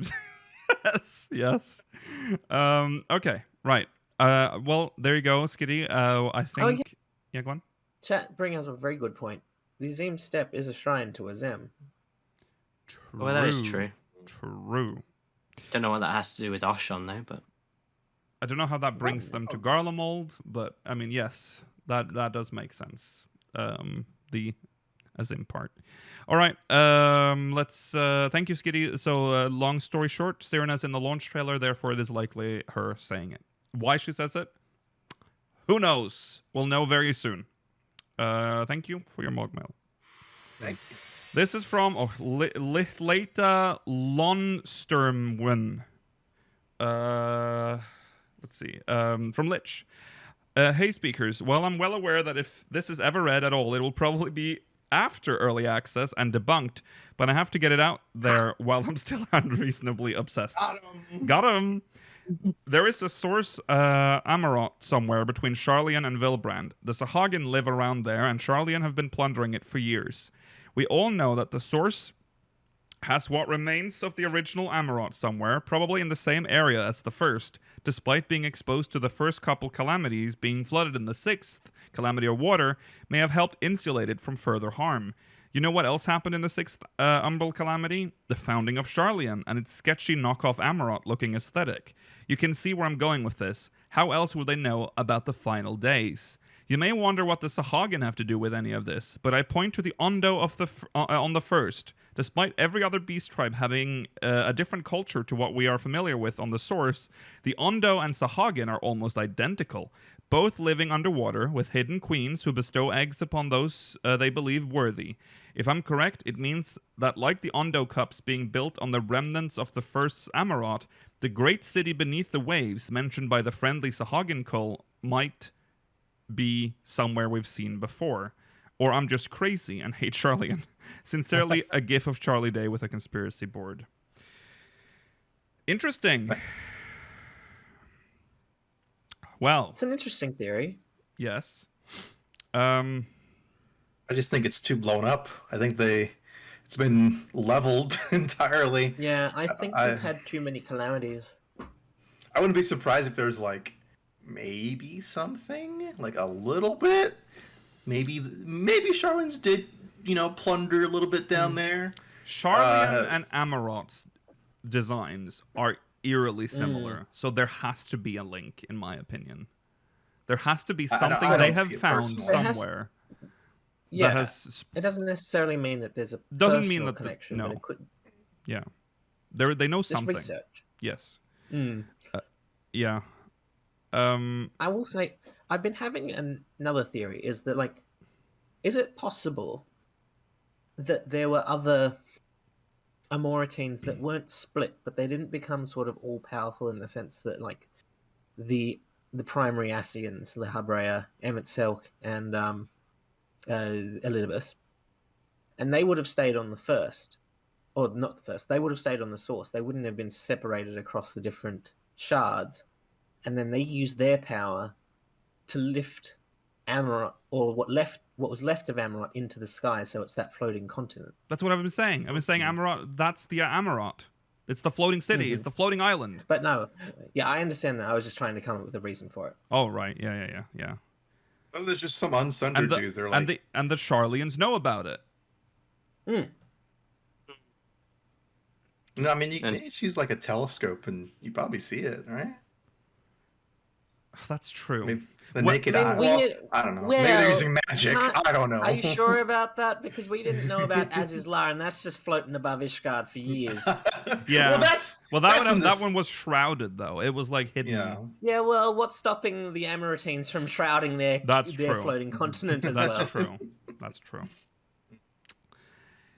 yes. Okay, right. Well, there you go, Skitty. I think... Yeah, go on. Chat bring up a very good point. The Zem step is a shrine to a Zem. True. Well, that is true. True. Don't know what that has to do with Oshon though, but I don't know how that brings them to Garlemald, but I mean, yes, that does make sense. The Azim part. All right. Let's thank you, Skitty. So, long story short, Serena's in the launch trailer, therefore it is likely her saying it. Why she says it? Who knows? We'll know very soon. Thank you for your MogMail. Thank you. This is from Leta Lonsturmwin. Let's see. From Lich. Hey, speakers. Well, I'm well aware that if this is ever read at all, it will probably be after early access and debunked, but I have to get it out there while I'm still unreasonably obsessed. Got him. There is a source Amarot somewhere between Sharlayan and Vilbrand. The Sahagin live around there, and Sharlayan have been plundering it for years. We all know that the source has what remains of the original Amarot somewhere, probably in the same area as the first, despite being exposed to the first couple calamities. Being flooded in the sixth, Calamity of Water, may have helped insulate it from further harm. You know what else happened in the sixth Umbral Calamity? The founding of Sharlayan and its sketchy knockoff Amarot looking aesthetic. You can see where I'm going with this. How else would they know about the final days? You may wonder what the Sahagin have to do with any of this, but I point to the Ondo of on the first. Despite every other beast tribe having a different culture to what we are familiar with on the source, the Ondo and Sahagin are almost identical, both living underwater with hidden queens who bestow eggs upon those they believe worthy. If I'm correct, it means that like the Ondo cups being built on the remnants of the first Amarot, the great city beneath the waves mentioned by the friendly Sahagin cult might be somewhere we've seen before. Or I'm just crazy and hate Sharlayan. Sincerely, a gif of Charlie Day with a conspiracy board. Interesting. Well, It's an interesting theory. yes. I just think it's too blown up. I think it's been leveled entirely. Yeah, I think we've had too many calamities. I wouldn't be surprised if there's like maybe something, like a little bit. Maybe Charlans did, plunder a little bit down there. Sharlayan and Amarot's designs are eerily similar, so there has to be a link, in my opinion. There has to be something I they don't have see it found personally. somewhere. Yeah, that has it doesn't necessarily mean that there's a Doesn't mean personal that the- connection, no. but it could. yeah. They know Just something. research. Yes. Mm. Yeah. I will say, I've been having another theory, is that, like, is it possible that there were other Amoritines that weren't split, but they didn't become sort of all-powerful in the sense that, like, the primary Asians, Le Habrea, Emmett Selk, and Elidibus, and they would have stayed on the first, or not the first, they would have stayed on the source. They wouldn't have been separated across the different shards, and then they used their power to lift Amarot, or what was left of Amarot, into the sky, so it's that floating continent. That's what I've been saying. I've been saying Amarot. That's the Amarot. It's the floating city. It's the floating island. But no, yeah, I understand that. I was just trying to come up with a reason for it. Oh right. Yeah. Oh, there's just some unsundered dudes. They're like, and the Sharlayans know about it. no, I mean, you she's like a telescope, and you probably see it, right? That's true. Maybe the What- naked I mean, eye. we Well, did- I don't know. well, Maybe they're using magic. I don't know. Are you sure about that? Because we didn't know about Azizlar, and that's just floating above Ishgard for years. Yeah. Well, that that's one was shrouded though. It was like hidden. Yeah. Yeah, well, what's stopping the Amoritines from shrouding their That's their true. floating continent as That's well? true. That's true.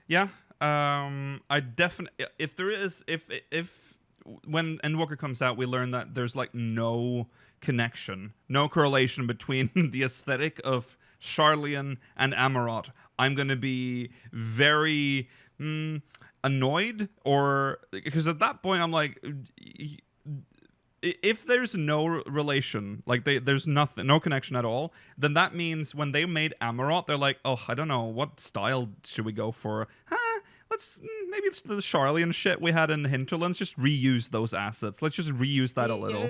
Yeah. I definitely. If there is, if when Endwalker comes out, we learn that there's like no connection, no correlation between the aesthetic of Charlian and Amarot, I'm gonna be very annoyed, or because at that point I'm like, if there's no relation, like there's nothing, no connection at all, then that means when they made Amarot, they're like, oh, I don't know, what style should we go for? Let's maybe it's the Charlian shit we had in Hinterlands. Just reuse those assets. Let's just reuse that a little.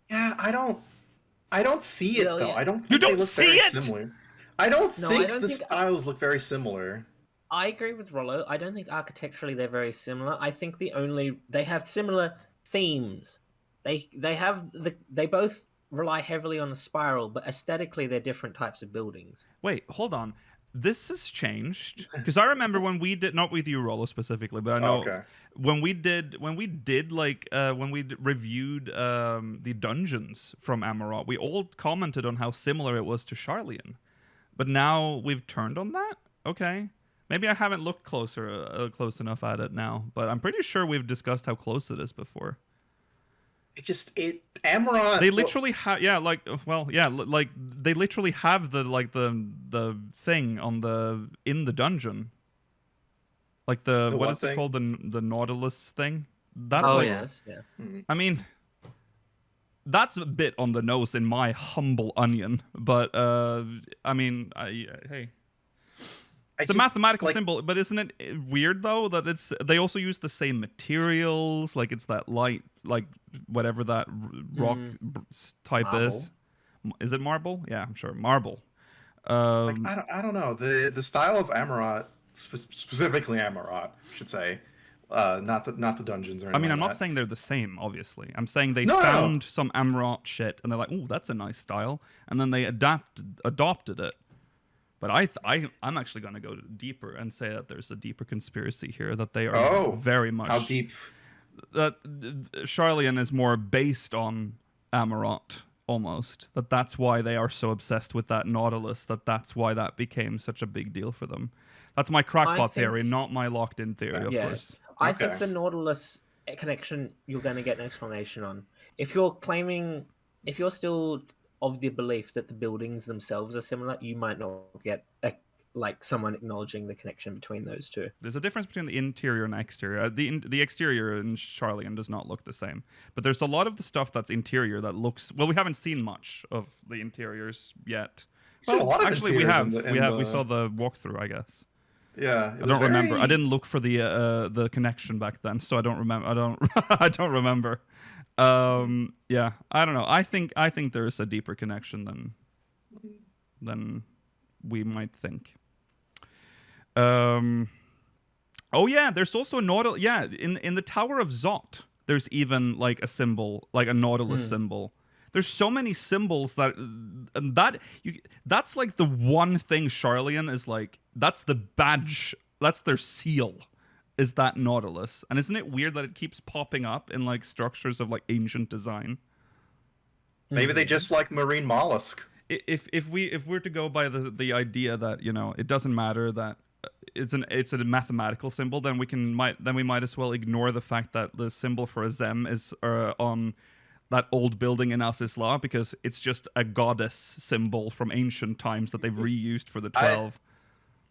Yeah, I don't see it though. Yeah. I don't think You don't they look see very it? similar. I don't think don't the think- styles look very similar. I agree with Rollo. I don't think architecturally they're very similar. I think they have similar themes. They both rely heavily on the spiral, but aesthetically they're different types of buildings. Wait, hold on. This has changed because I remember when we did, not with you, Rollo, specifically, but I know when we reviewed the dungeons from Amarot, we all commented on how similar it was to Charlian, but now we've turned on that. Okay, maybe I haven't looked close enough at it now, but I'm pretty sure we've discussed how close it is before. Amarot. They literally have, they literally have the thing on in the dungeon, like the what is it called, the Nautilus thing. That's yes, yeah. I mean, that's a bit on the nose in my humble onion, but I mean, hey. It's a mathematical symbol, but isn't it weird though that they also use the same materials? Like it's that light, like whatever that rock type marble. is. Is it marble? Yeah, I'm sure marble. I don't know the style of Amarot, specifically Amarot, I should say, not the dungeons or anything. I mean, I'm like not that. saying they're the same. Obviously, I'm saying they found some Amarot shit and they're like, "Ooh, that's a nice style," and then they adopted it. But I'm actually going to go deeper and say that there's a deeper conspiracy here, that they are very much... How deep? That Charlian is more based on Amarot, almost. That's why they are so obsessed with that Nautilus, that's why that became such a big deal for them. That's my crackpot theory, not my locked-in theory, of course. I think the Nautilus connection, you're going to get an explanation on. If you're still of the belief that the buildings themselves are similar, you might not get someone acknowledging the connection between those two. There's a difference between the interior and exterior. The exterior in Charlian does not look the same, but there's a lot of the stuff that's interior that looks... Well, we haven't seen much of the interiors yet. Actually, we have. We saw the walkthrough, I guess. Yeah, I don't remember. I didn't look for the connection back then, so I don't remember. I don't remember. Yeah, I don't know. I think there is a deeper connection than we might think. Oh yeah, there's also a Nautilus. Yeah, in the Tower of Zot, there's even like a symbol, like a Nautilus symbol. There's so many symbols that's like the one thing Charlian is like. That's the badge. That's their seal. Is that Nautilus? And isn't it weird that it keeps popping up in like structures of like ancient design? Maybe they just like marine mollusk. If we're to go by the idea that, you know, it doesn't matter that it's a mathematical symbol, then we might as well ignore the fact that the symbol for a Zem is on that old building in Asisla, because it's just a goddess symbol from ancient times that they've reused for the 12.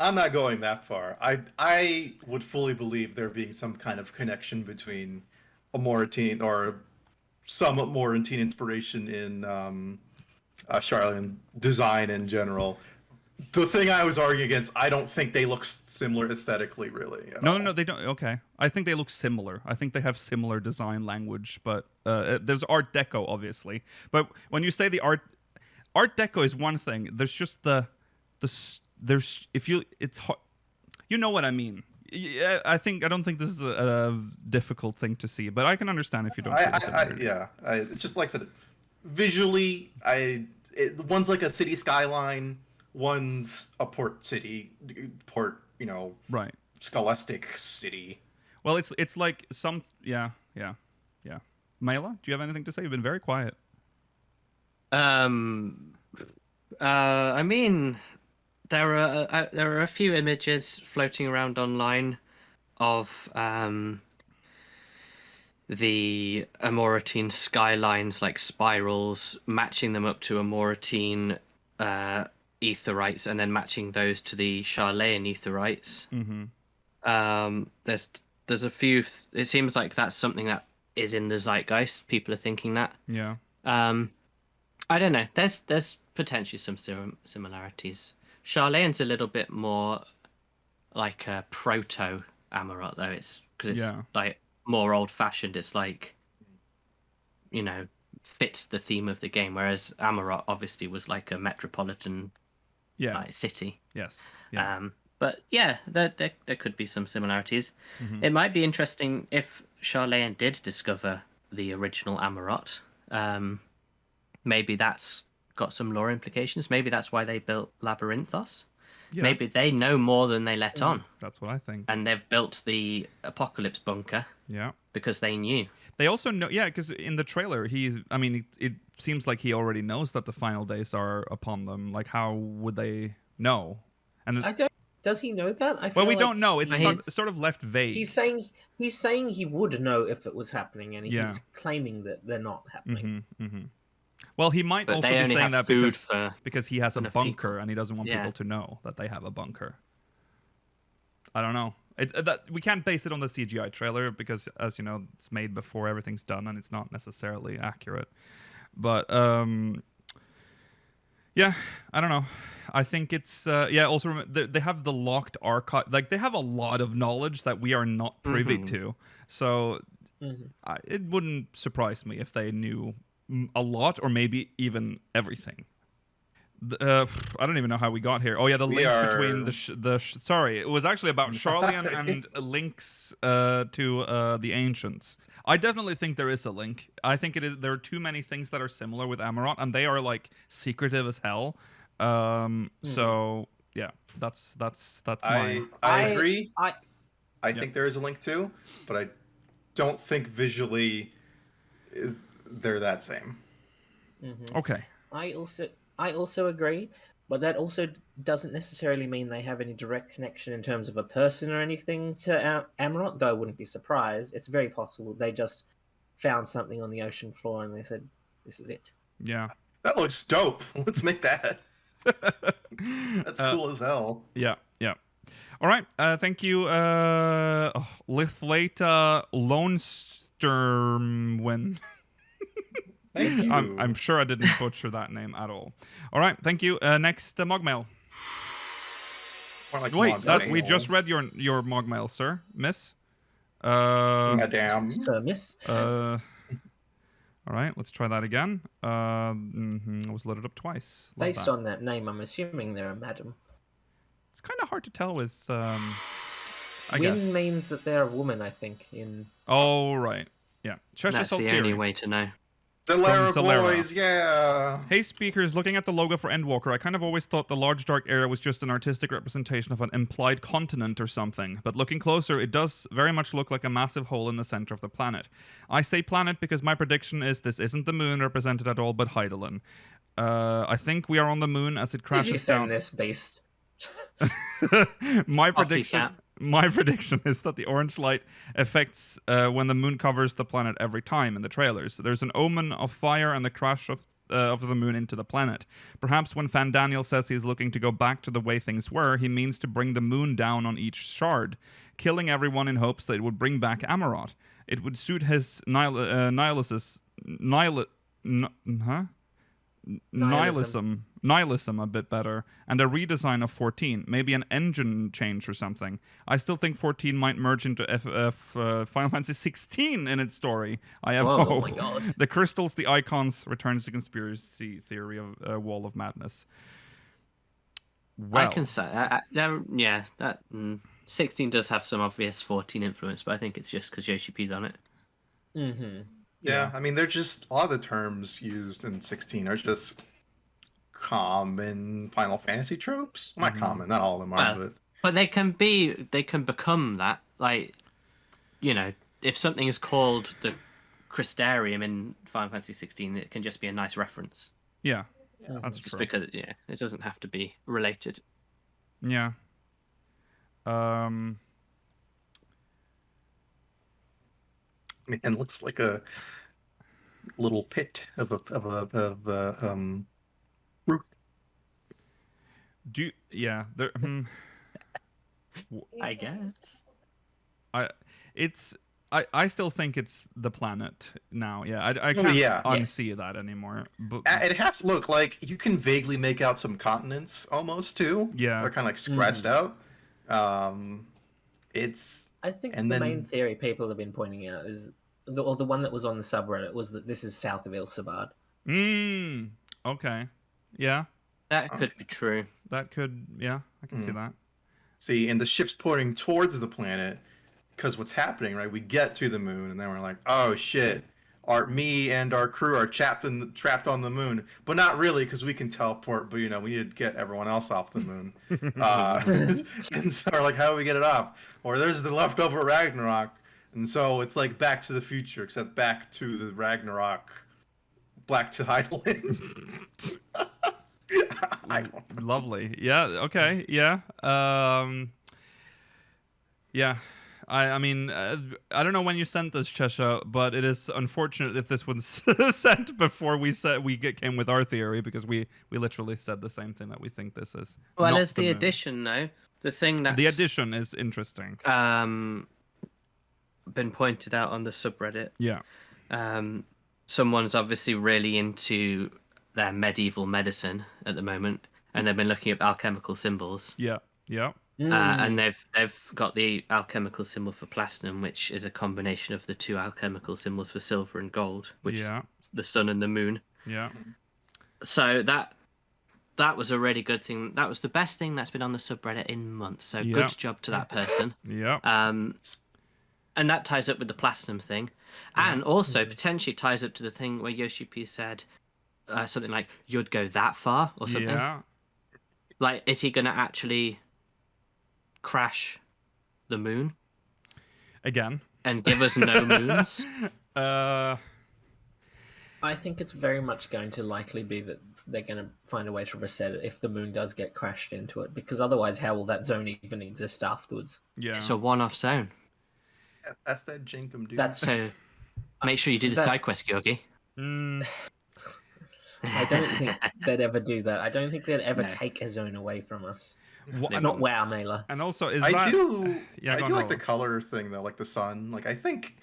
I'm not going that far. I would fully believe there being some kind of connection between Amoritine or some Amoritine inspiration in Charlian design in general. The thing I was arguing against, I don't think they look similar aesthetically, really. No, they don't. Okay, I think they look similar. I think they have similar design language, but there's Art Deco, obviously. But when you say the Art Deco is one thing, there's just it's hard, you know what I mean. Yeah, I don't think this is a difficult thing to see, but I can understand if you don't. It's just like I said, visually, one's like a city skyline, one's a port, you know, right, scholastic city. Well, it's like some, yeah. Mayla, do you have anything to say? You've been very quiet. I mean, there are a few images floating around online of the Amoritine skylines, like spirals, matching them up to Amoritine aetherites and then matching those to the Charlayan aetherites. There's a few. It seems like that's something that is in the zeitgeist. People are thinking that. Yeah. I don't know. There's potentially some similarities. Charlayan's a little bit more like a proto Amarot, though. It's because it's like more old fashioned. It's like, you know, fits the theme of the game. Whereas Amarot obviously was like a metropolitan, like, city. Yes. Yeah. But yeah, there could be some similarities. It might be interesting if Charlayan did discover the original Amarot. Maybe that's got some lore implications. Maybe that's why they built Labyrinthos. Yeah. Maybe they know more than they let on. That's what I think. And they've built the Apocalypse bunker. Yeah. Because they knew. They also know, because in the trailer, it seems like he already knows that the final days are upon them. Like, how would they know? And does he know that? We don't know. It's sort of left vague. He's saying he would know if it was happening, and he's claiming that they're not happening. Well, he might also be saying that because he has a bunker and he doesn't want people to know that they have a bunker. I don't know. We can't base it on the CGI trailer because, as you know, it's made before everything's done and it's not necessarily accurate. But yeah, I don't know. I think it's also remember, they have the locked archive. Like, they have a lot of knowledge that we are not privy to. So it wouldn't surprise me if they knew a lot or maybe even everything. I don't even know how we got here. Oh yeah, the link between sorry, it was actually about Charlayan and links to the ancients. I definitely think there is a link. I think it is. There are too many things that are similar with Amarot, and they are like secretive as hell. So yeah, that's I agree. I think there is a link too, but I don't think visually they're that same. Okay. I also agree, but that also doesn't necessarily mean they have any direct connection in terms of a person or anything to Amarot, though I wouldn't be surprised. It's very possible they just found something on the ocean floor and they said, this is it. Yeah. That looks dope. Let's make that. That's cool as hell. Yeah. All right. Thank you, Lithlata Lonestermwin. Thank you. I'm sure I didn't butcher that name at all. All right, thank you. Next, MogMail. We just read your MogMail, sir, miss. Madam. Sir, miss. All right, let's try that again. It was loaded up twice. Based on that name, I'm assuming they're a madam. It's kind of hard to tell with. I guess. Win means that they're a woman, I think. Oh right, yeah. That's the only way to know. Solera boys, yeah. Hey speakers, looking at the logo for Endwalker, I kind of always thought the large dark area was just an artistic representation of an implied continent or something, but looking closer, it does very much look like a massive hole in the center of the planet. I say planet because my prediction is this isn't the moon represented at all, but Hydaelyn. I think we are on the moon as it crashes Did you send down. This based? My prediction is that the orange light affects when the moon covers the planet every time in the trailers. There's an omen of fire and the crash of the moon into the planet. Perhaps when Fan Daniel says he's looking to go back to the way things were, he means to bring the moon down on each shard, killing everyone in hopes that it would bring back Amarot. It would suit his nihilism a bit better, and a redesign of 14, maybe an engine change or something. I still think 14 might merge into Final Fantasy 16 in its story. I have hope. Oh my god. The crystals, the icons, returns to conspiracy theory of Wall of Madness. Well, I can say, that 16 does have some obvious 14 influence, but I think it's just because Yoshi P's on it. Yeah, I mean, they're just, a lot of the terms used in 16 are just common Final Fantasy tropes. Not common, not all of them are, but they can become that. Like, you know, if something is called the Crystarium in Final Fantasy 16, it can just be a nice reference. Yeah, that's just true. Because, it doesn't have to be related. Yeah. Man, looks like a little pit of root. Yeah. There. I guess. I still think it's the planet now. Yeah, I Oh, can't yeah. unsee that anymore. But It has to look like you can vaguely make out some continents almost too. Yeah. They're kind of like scratched out. It's I think and the then main theory people have been pointing out is, or the one that was on the subreddit, was that this is south of Ilsabad. Okay. Yeah. That could be true. That could. Yeah, I can see that. see, and the ship's pointing towards the planet because what's happening, right? We get to the moon, and then we're like, oh shit. Me and our crew are trapped on the moon, but not really because we can teleport. But we need to get everyone else off the moon. And so we're like, how do we get it off? Or there's the leftover Ragnarok, and so it's like Back to the Future, except back to the Ragnarok, back to Heidelin. Lovely. Yeah. Okay. Yeah. Yeah. I mean, I don't know when you sent this, Cheshire, but it is unfortunate if this was sent before we came with our theory, because we literally said the same thing, that we think this is. Well, not there's the moon. addition, though. The thing that's The addition is interesting. been pointed out on the subreddit. Yeah. Someone's obviously really into their medieval medicine at the moment, and they've been looking at alchemical symbols. Yeah. Yeah. And they've got the alchemical symbol for platinum, which is a combination of the two alchemical symbols for silver and gold, which is the sun and the moon. Yeah. So that was a really good thing. That was the best thing that's been on the subreddit in months. So good job to that person. Yeah. And that ties up with the platinum thing, and also potentially ties up to the thing where Yoshi P said something like, "You'd go that far" or something. Yeah. Like, is he going to actually crash the moon Again and give us no moons? I think it's very much going to likely be that they're going to find a way to reset it if the moon does get crashed into it, because otherwise how will that zone even exist afterwards? Yeah. It's a one-off zone. Yeah, that's that Jinkum dude. So make sure you do the side quest, Georgie. I don't think they'd ever do that. I don't think they'd ever take a zone away from us. It's not WoW Mailer. And also, is I that... do Yeah, go like on, the color thing though, like the sun. Like I think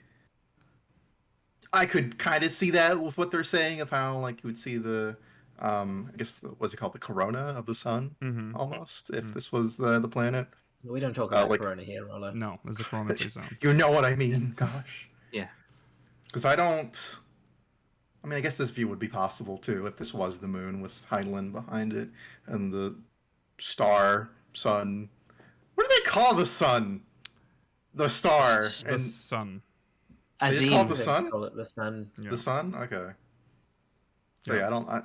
I could kind of see that with what they're saying of how like you would see the I guess what's it called, the corona of the sun almost, if this was the planet. We don't talk about Corona here, Rollo. No, there's a corona free zone. You know what I mean? Gosh. Yeah. Because I guess this view would be possible too if this was the moon with Heidelin behind it and the sun. What do they call the sun? The star. The sun. They just call it the They sun? just call it the sun. Yeah. The sun? Okay. So yeah, I don't know.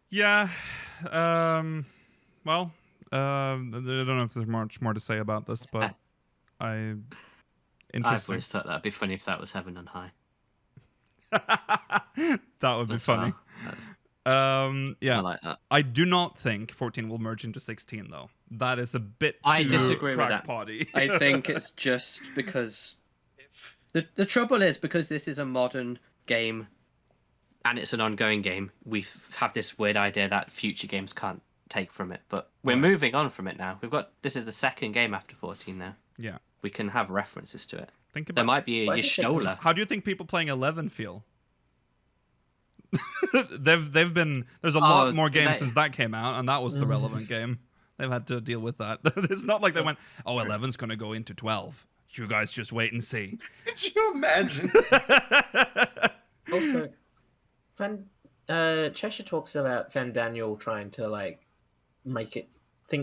Yeah. Well, I don't know if there's much more to say about this, but I've interesting. always thought that'd be funny if that was heaven on high. That would be That's funny. Yeah. I like that. I do not think 14 will merge into 16 though. That is a bit too I disagree with that. crackpotty. I think it's just because the trouble is, because this is a modern game and it's an ongoing game, we have this weird idea that future games can't take from it. But we're moving on from it now. This is the second game after 14 now. Yeah. We can have references to it. Think about There might be a Y'shtola. How do you think people playing 11 feel? they've been there's a lot more games since that came out, and that was the relevant game. They've had to deal with that. It's not like they went, 11's going to go into 12. You guys just wait and see. Could you imagine? Also, Cheshire talks about Van Daniel trying to like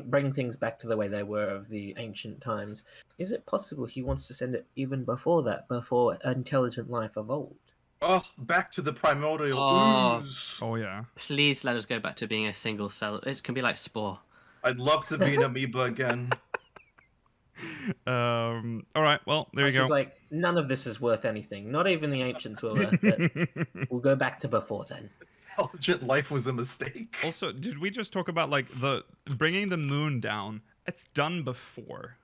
bring things back to the way they were of the ancient times. Is it possible he wants to send it even before that, before intelligent life evolved? Oh, back to the primordial ooze. Oh yeah. Please let us go back to being a single cell. It can be like Spore. I'd love to be an amoeba again. All right. Well, there you go. It's like none of this is worth anything. Not even the ancients were worth it. We'll go back to before then. Intelligent life was a mistake. Also, did we just talk about like the bringing the moon down? It's done before.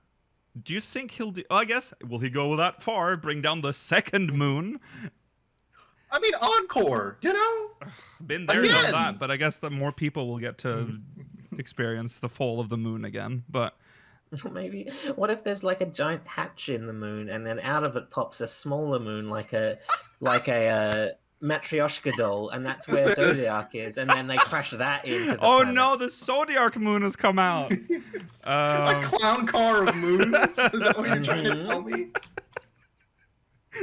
Do you think he'll do? I guess will he go that far? Bring down the second moon? I mean, encore, you know? Been there, done Again. that, but I guess that more people will get to experience the fall of the moon again. But Maybe. What if there's like a giant hatch in the moon, and then out of it pops a smaller moon, like a Matryoshka doll, and that's where Zodiac is, and then they crash that into the planet. no, the Zodiac moon has come out. A clown car of moons? Is that what you're trying to tell me?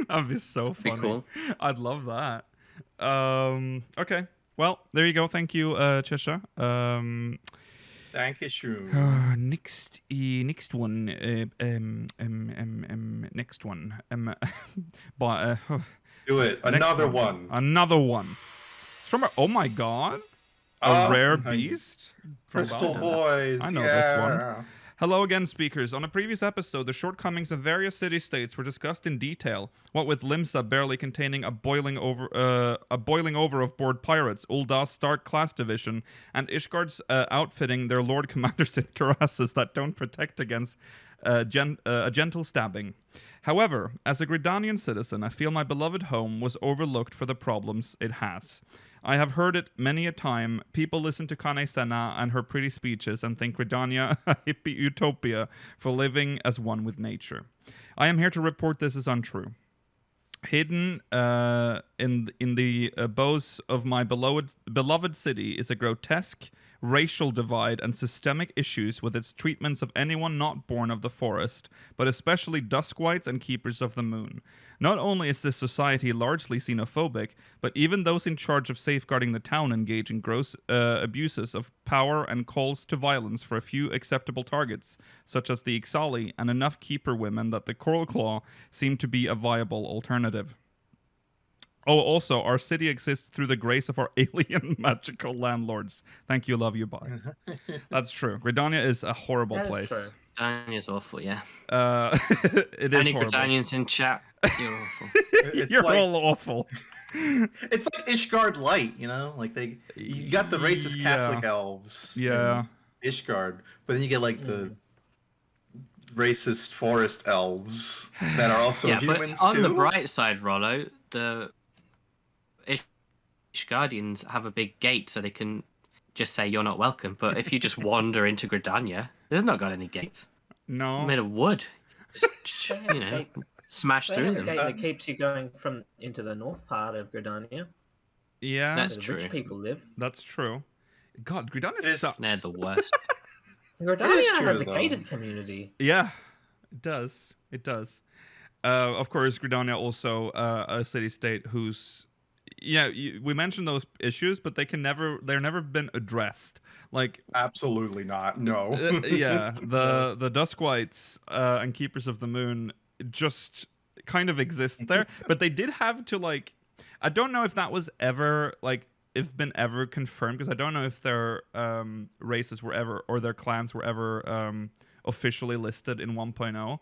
That'd be so funny. Be cool. I'd love that. Okay. Well, there you go. Thank you, Chesha. Thank you, Shroom. Next one. Next one. But Do it. Another one. Another one. It's from oh my god. A rare nice. beast. From Crystal Valhalla. Boys. I know this one. Hello again, speakers. On a previous episode, the shortcomings of various city-states were discussed in detail. What with Limsa barely containing a boiling over of bored pirates, Ulda's Stark class division, and Ishgard's outfitting their lord commanders in cuirasses that don't protect against a gentle stabbing. However, as a Gridanian citizen, I feel my beloved home was overlooked for the problems it has. I have heard it many a time. People listen to Kane Senna and her pretty speeches and think Gridania a hippie utopia for living as one with nature. I am here to report this is untrue. Hidden in the bows of my beloved city is a grotesque racial divide and systemic issues with its treatments of anyone not born of the forest, but especially Duskwights and Keepers of the Moon. Not only is this society largely xenophobic, but even those in charge of safeguarding the town engage in gross abuses of power and calls to violence for a few acceptable targets, such as the Ixali and enough keeper women that the Coral Claw seem to be a viable alternative. Oh, also, our city exists through the grace of our alien magical landlords. Thank you, love you, bye. That's true. Gridania is a horrible place. True. Gridania's awful, yeah. It is Any horrible. Gridanians in chat, you're awful. You're like, all awful. It's like Ishgard Light, you know? Like you got the racist Catholic elves. Yeah. Ishgard, but then you get like the racist forest elves that are also Yeah, humans but on too. the bright side, Rollo, the Ishgardians have a big gate so they can just say you're not welcome. But if you just wander into Gridania, they've not got any gates. No. They're made of wood. Just, you know, smash They through have a them. gate that keeps you going into the north part of Gridania, Yeah, That's where the true. rich people live. that's true. God, Gridania It's- sucks. They're the worst. Gridania true, has a though. gated community. Yeah, it does. It does. Of course, Gridania also a city-state whose... Yeah, we mentioned those issues, but they're never been addressed. Like, Absolutely not. No. yeah, the Duskwights and Keepers of the Moon just kind of exist there, but they did have to, like, I don't know if that was ever, like, if been ever confirmed, because I don't know if their races were ever, or their clans were ever officially listed in 1.0,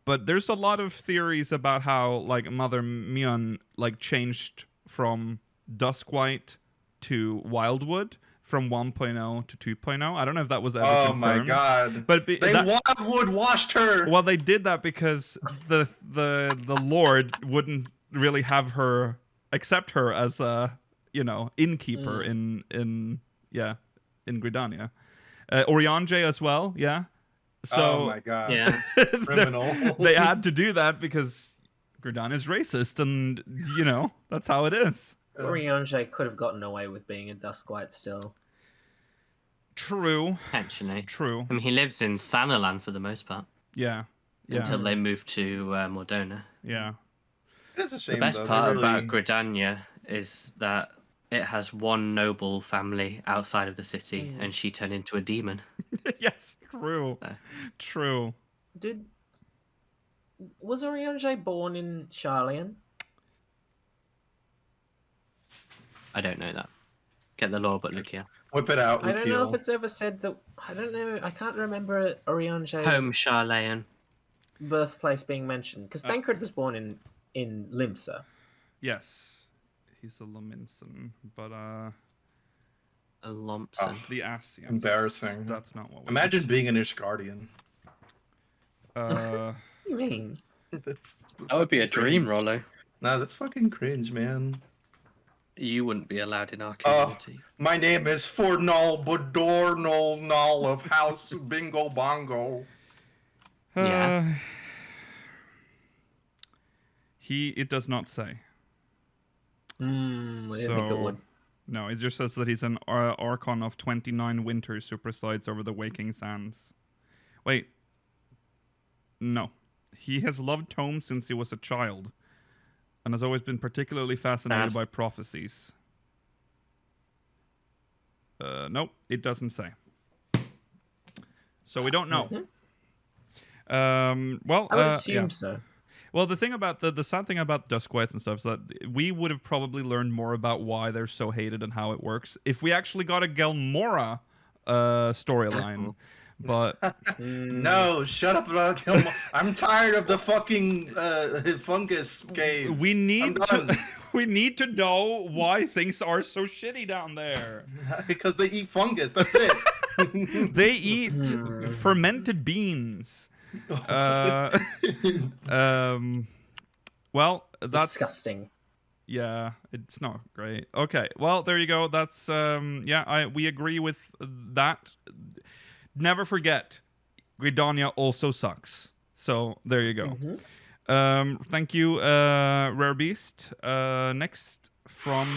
but there's a lot of theories about how, like, Mother Mion, like, changed from Duskwhite to Wildwood from 1.0 to 2.0. I don't know if that was ever Oh confirmed. my god. But Wildwood washed her. well, they did that because the Lord wouldn't really have her accept her as a, you know, innkeeper in Gridania. Oriange as well, yeah. So Oh my god. Yeah. Criminal. they had to do that because Gridania is racist, and you know that's how it is. Oriange could have gotten away with being a Duskwhite still. True. Potentially. True. I mean, he lives in Thanalan for the most part Yeah. Yeah. until they move to Mordona. Yeah. It's a shame. The best though. part They about really- Gridania is that it has one noble family outside of the city, and she turned into a demon. Yes. True. No. True. Was Oriange born in Charlian? I don't know that. Get the law, but look here. Whip it out. I don't know if Lucio. it's ever said that. I don't know. I can't remember Oriange's Home Charlayan. birthplace being mentioned because Thancred was born in Limsa. Yes. He's a Lominson, but A Lompson. the Asians. Embarrassing. That's not what we Imagine being an Ishgardian. What do you mean? That's That would be a dream, Rollo. Nah, that's fucking cringe, man. You wouldn't be allowed in our community. My name is Fornal Bodornal Null of House Bingo Bongo. Yeah. It does not say. I didn't think it would. No, it just says that he's an Archon of 29 winters who presides over the waking sands. Wait. No. He has loved Tome since he was a child, and has always been particularly fascinated by prophecies. Nope, it doesn't say. So we don't know. Well, I would assume so. Well, the thing about the sad thing about Duskwights and stuff is that we would have probably learned more about why they're so hated and how it works if we actually got a Gelmora storyline. But no, shut up about Gelmora. I'm tired of the fucking fungus caves. We need to know why things are so shitty down there. Because they eat fungus. That's it. They eat fermented beans. Well, that's disgusting. Yeah, it's not great. Okay, well, there you go. That's we agree with that. Never forget, Gridania also sucks. So there you go. Thank you, Rare Beast. Next from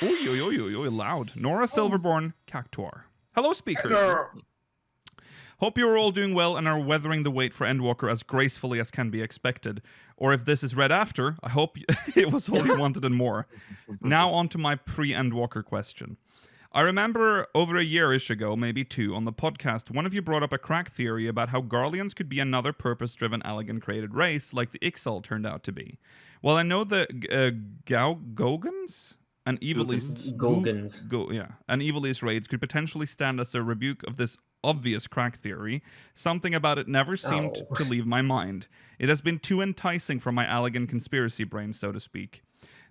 loud Nora Silverborn Cactuar. Hello, speakers. Hello. Hope you're all doing well and are weathering the wait for Endwalker as gracefully as can be expected. Or if this is read after, I hope it was all you wanted and more. Now on to my pre-Endwalker question. I remember over a year-ish ago, maybe two, on the podcast, one of you brought up a crack theory about how Garleans could be another purpose-driven Allegan-created race like the Ixal turned out to be. Well, I know the Gogans? And Gorgons. And Evilise raids could potentially stand as a rebuke of this obvious crack theory. Something about it never seemed to leave my mind. It has been too enticing for my Allegan conspiracy brain, so to speak.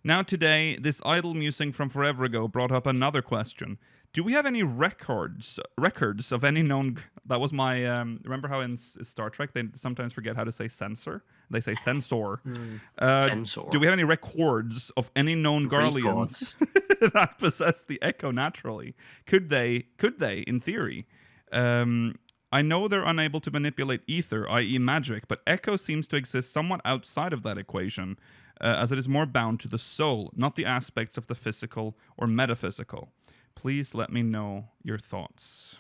Now today, this idle musing from forever ago brought up another question. Do we have any records of any known... That was my... remember how in Star Trek they sometimes forget how to say censor? They say censor. Censor. Do we have any records of any known Garleans that possess the Echo naturally? Could they, in theory? I know they're unable to manipulate ether, i.e. magic, but Echo seems to exist somewhat outside of that equation, as it is more bound to the soul, not the aspects of the physical or metaphysical. Please let me know your thoughts.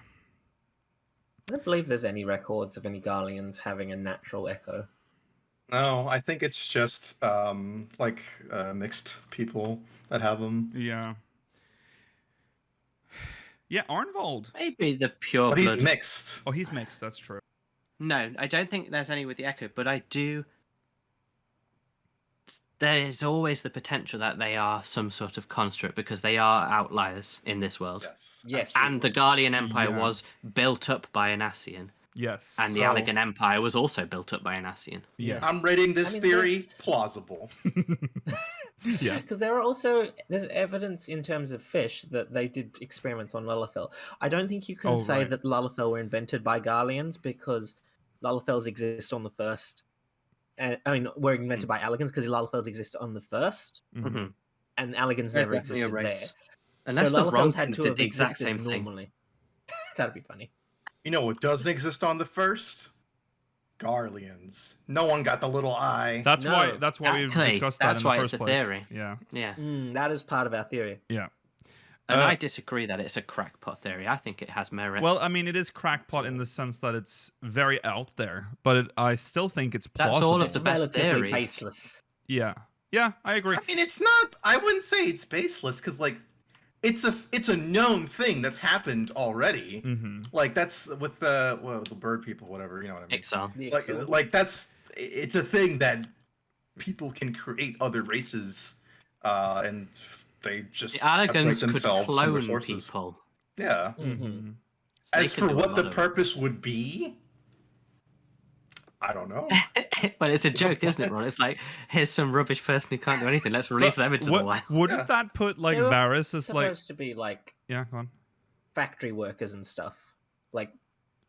I don't believe there's any records of any Garleans having a natural echo. No, I think it's just mixed people that have them. Yeah. Yeah, Arnvald. Maybe the pure But blood. he's mixed. Oh, he's mixed, that's true. No, I don't think there's any with the Echo, but I do... There is always the potential that they are some sort of construct because they are outliers in this world. Yes. And the Garlean Empire was built up by an Ascian. Yes. And the Allegan Empire was also built up by an Ascian. Yes. I'm rating this theory plausible. Yeah. Because there's evidence in terms of fish that they did experiments on Lullafell. I don't think you can say that Lullafell were invented by Garleans because Lullafells exist on the first. Were invented by Allegans because Lullafells exist on the first, and Allegans never existed there. Unless so the Ronkins did the exact same thing. Normally. That'd be funny. You know what doesn't exist on the first? Garleans. No one got the little eye. That's why we discussed that in the first place. Theory. Yeah. Yeah. That is part of our theory. Yeah. And I disagree that it's a crackpot theory. I think it has merit. Well, I mean, it is crackpot in the sense that it's very out there, but I still think it's plausible. That's all of the It's best relatively theories. baseless. Yeah. Yeah, I agree. I mean, it's not. I wouldn't say it's baseless because, it's a known thing that's happened already. Like that's with the bird people, whatever. You know what I mean? Exile. It's a thing that people can create other races, and they just The separate Allegans could themselves from clone resources. people. Yeah. They As can for do a what lot the of it. purpose would be, I don't know. Well, it's a joke, isn't it, Ron? It's like, here's some rubbish person who can't do anything. Let's release them into the wild. Wouldn't that put They were Varys as supposed to be Yeah, go on. factory workers and stuff, people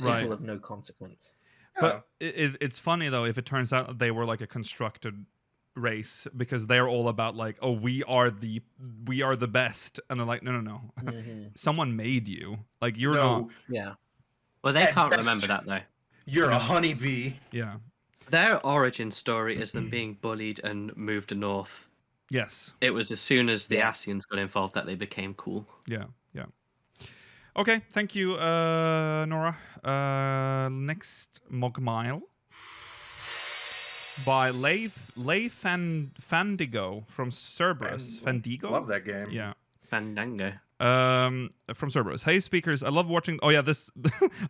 Right. of no consequence. But it's funny though if it turns out that they were a constructed race because they're all about like, oh, we are the best, and they're like, no. Someone made you. Like you're not. Yeah. Well, they At can't best, remember that though. You're a honeybee. Yeah. Their origin story is them being bullied and moved north. Yes. It was as soon as the Asians got involved that they became cool. Yeah. Okay, thank you, Nora. Next MogMail by Fandigo from Cerberus. Fandigo? Love that game. Yeah. Fandango. From Cerberus. Hey speakers, I love watching I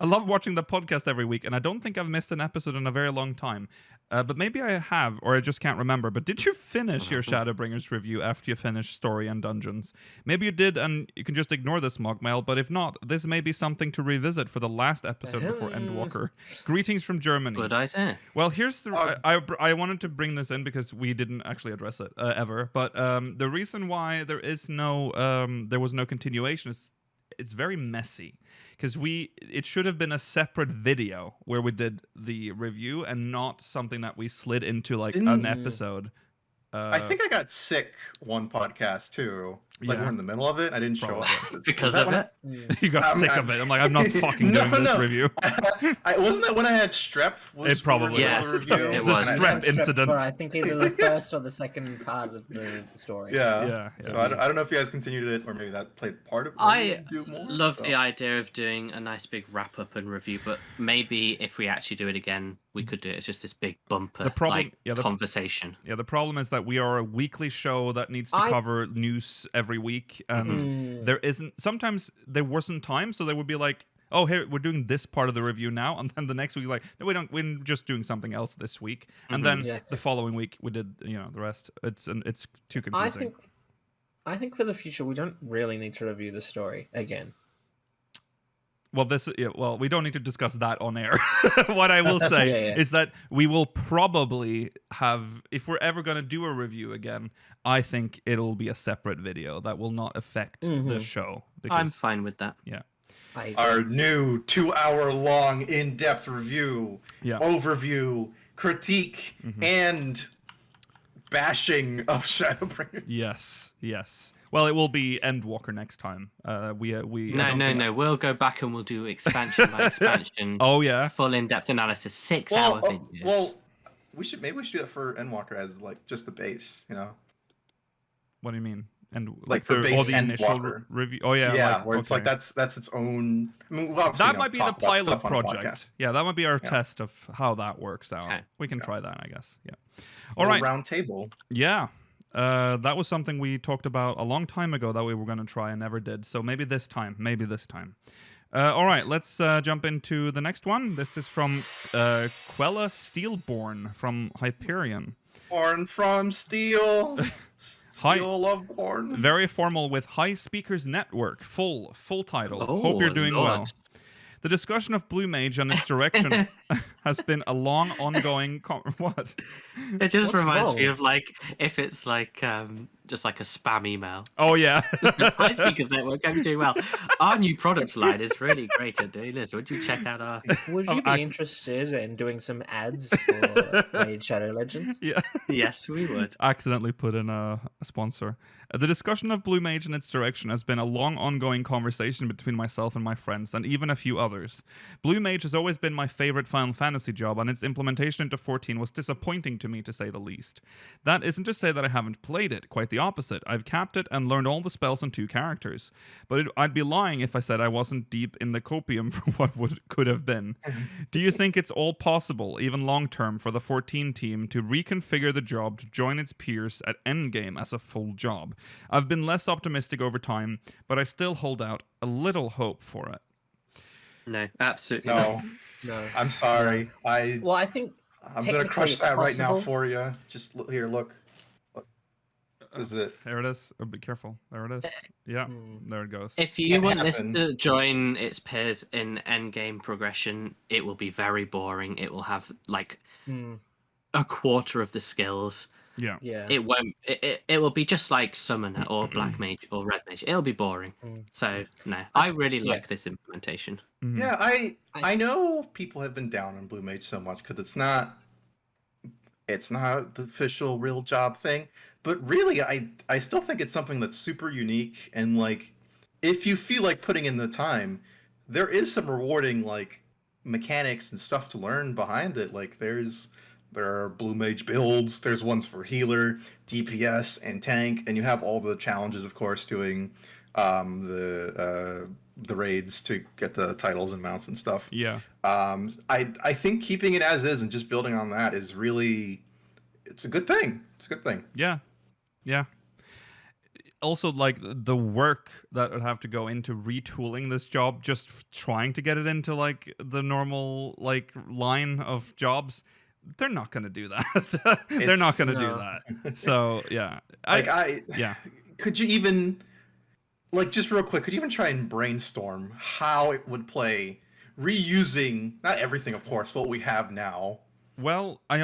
love watching the podcast every week, and I don't think I've missed an episode in a very long time. But maybe I have, or I just can't remember. But did you finish your Shadowbringers review after you finished Story and Dungeons? Maybe you did, and you can just ignore this MogMail, but if not, this may be something to revisit for the last episode before Endwalker. Greetings from Germany. Good idea. Well, here's the... I wanted to bring this in because we didn't actually address it ever, but the reason why there was no continuation is it's very messy. Because it should have been a separate video where we did the review and not something that we slid into like an episode. I think I got sick one podcast too. Like we're in the middle of it. I didn't show up because of it. You got sick of it. I'm like, I'm not fucking doing this review. Wasn't that when I had strep? It probably was. The strep incident. I think either the first or the second part of the story. Yeah. So I don't know if you guys continued it or maybe that played part of it. I love the idea of doing a nice big wrap up and review, but maybe if we actually do it again, we could do it as just this big bumper conversation. Yeah, the problem is that we are a weekly show that needs to cover news every week, and there isn't. Sometimes there wasn't time, so they would be like, "Oh, hey, we're doing this part of the review now," and then the next week, like, "No, we don't. We're just doing something else this week," and then the following week we did, the rest. It's too confusing. I think for the future we don't really need to review the story again. Well, we don't need to discuss that on air. What I will say is that we will probably have, if we're ever going to do a review again, I think it'll be a separate video that will not affect the show. Because, I'm fine with that. Yeah. Our new 2-hour-long in-depth review, overview, critique, and bashing of Shadowbringers. Yes. Well, it will be Endwalker next time. No. We'll go back and we'll do expansion by expansion. Oh yeah. Full in-depth analysis, 6-hour videos. Well, maybe we should do that for Endwalker as like just the base. What do you mean? And like for base all the initial review. Oh yeah. Yeah, where it's like that's its own. I mean, that might be the pilot project. Yeah, that might be our test of how that works out. Okay. We can try that, I guess. Yeah. All right. Round table. Yeah. That was something we talked about a long time ago that we were going to try and never did. So maybe this time. All right, let's jump into the next one. This is from Quella Steelborn from Hyperion. Born from steel. Steel of born. Very formal with High Speakers Network. Full title. Hope you're doing well. The discussion of Blue Mage and its direction has been a long, ongoing... What? It just reminds me of, like, if it's, like, just like a spam email. Oh, yeah. High Speakers Network, I'm doing well. Our new product line is really great at doing this. Would you check out our... Would you be interested in doing some ads for Raid Shadow Legends? Yeah. Yes, we would. Accidentally put in a sponsor. The discussion of Blue Mage and its direction has been a long, ongoing conversation between myself and my friends, and even a few others. Blue Mage has always been my favorite Final Fantasy job, and its implementation into 14 was disappointing to me, to say the least. That isn't to say that I haven't played it, quite the opposite. I've capped it and learned all the spells and 2 characters. But I'd be lying if I said I wasn't deep in the copium for what could have been. Do you think it's all possible, even long-term, for the 14 team to reconfigure the job to join its peers at endgame as a full job? I've been less optimistic over time, but I still hold out a little hope for it. No, absolutely not. No. I'm sorry. I think I'm gonna crush that right now for you. Just look. This is it. There it is. Oh, be careful. There it is. Yeah, there it goes. If you want this to join its peers in endgame progression, it will be very boring. It will have like a quarter of the skills. Yeah. It won't. It will be just like Summoner or Black Mage or Red Mage. It'll be boring. So no, I really like this implementation. Yeah, I know people have been down on Blue Mage so much because it's not It's not the official real job thing, but really, I still think it's something that's super unique. And like, if you feel like putting in the time, there is some rewarding like mechanics and stuff to learn behind it. Like, there are blue mage builds. There's ones for healer, DPS, and tank, and you have all the challenges, of course, doing the raids to get the titles and mounts and stuff. Yeah. I think keeping it as is and just building on that is really, it's a good thing. It's a good thing. Yeah. Yeah. Also, like the work that would have to go into retooling this job, just trying to get it into like the normal like line of jobs, they're not going to do that. They're not going to do that. So yeah, yeah. Could you even, like, just real quick, could you even try and brainstorm how it would play reusing, not everything, of course, but what we have now? Well, I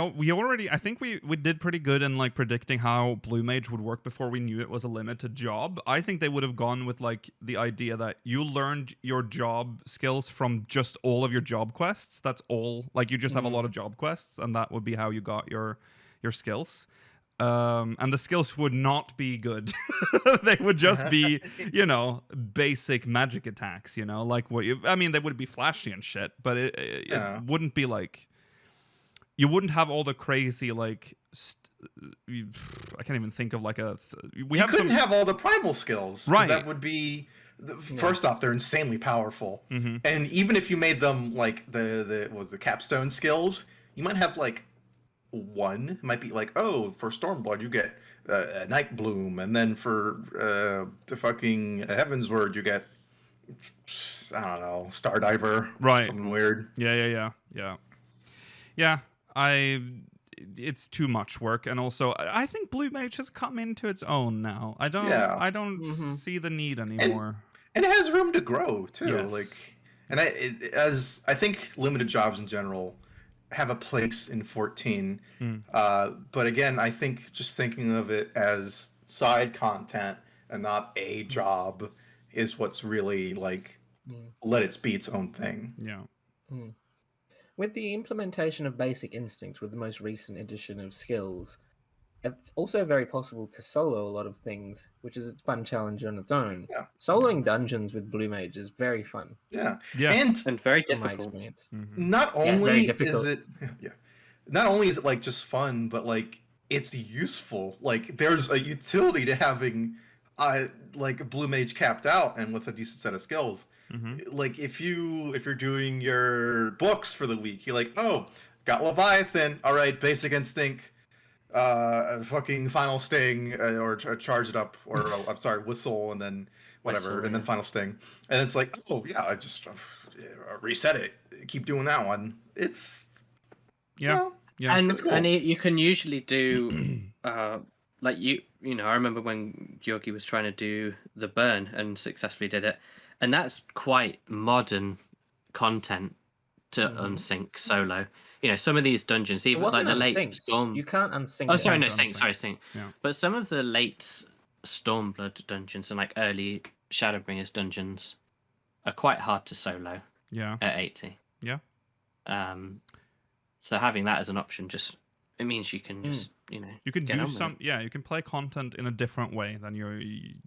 think we did pretty good in like predicting how Blue Mage would work before we knew it was a limited job. I think they would have gone with like the idea that you learned your job skills from just all of your job quests. That's all. Like you just have a lot of job quests, and that would be how you got your skills. And the skills would not be good. They would just be, you know, basic magic attacks. You know, like I mean, they would be flashy and shit, but it wouldn't be like. You wouldn't have all the crazy like. I can't even think of like a. You couldn't have all the primal skills, right? That would be. First off, they're insanely powerful, and even if you made them like the capstone skills, you might have like one. It might be like, oh, for Stormblood you get Night Bloom, and then for the fucking Heaven's Word you get, I don't know, Stardiver, right? Something weird. Yeah. It's too much work, and also I think Blue Mage has come into its own now. I don't see the need anymore. And it has room to grow too. Yes. Like, and I think limited jobs in general have a place in 14. But again, I think just thinking of it as side content and not a job is what's really like let it be its own thing. Yeah. With the implementation of Basic Instinct with the most recent edition of skills, it's also very possible to solo a lot of things, which is a fun challenge on its own. Yeah. Soloing dungeons with Blue Mage is very fun. Yeah. And very in my difficult. experience. Not only difficult. not only is it like just fun, but like it's useful. Like there's a utility to having like a Blue Mage capped out and with a decent set of skills. Like if you're doing your books for the week, you're like, oh, got Leviathan, all right, Basic Instinct, fucking Final Sting, or charge it up, or I'm sorry, Whistle, and then whatever, Whistle, and then Final Sting, and it's like, oh yeah, I just reset it, keep doing that one. It's yeah. And cool. and you can usually do like you know, I remember when Yogi was trying to do the burn and successfully did it. And that's quite modern content to unsync solo. You know, some of these dungeons, even like the late Storm. You can't unsync. Oh, sorry, no, sync. Yeah. But some of the late Stormblood dungeons and like early Shadowbringers dungeons are quite hard to solo. Yeah. At 80. Yeah. So having that as an option it means you can just you can do some. Yeah, you can play content in a different way than you're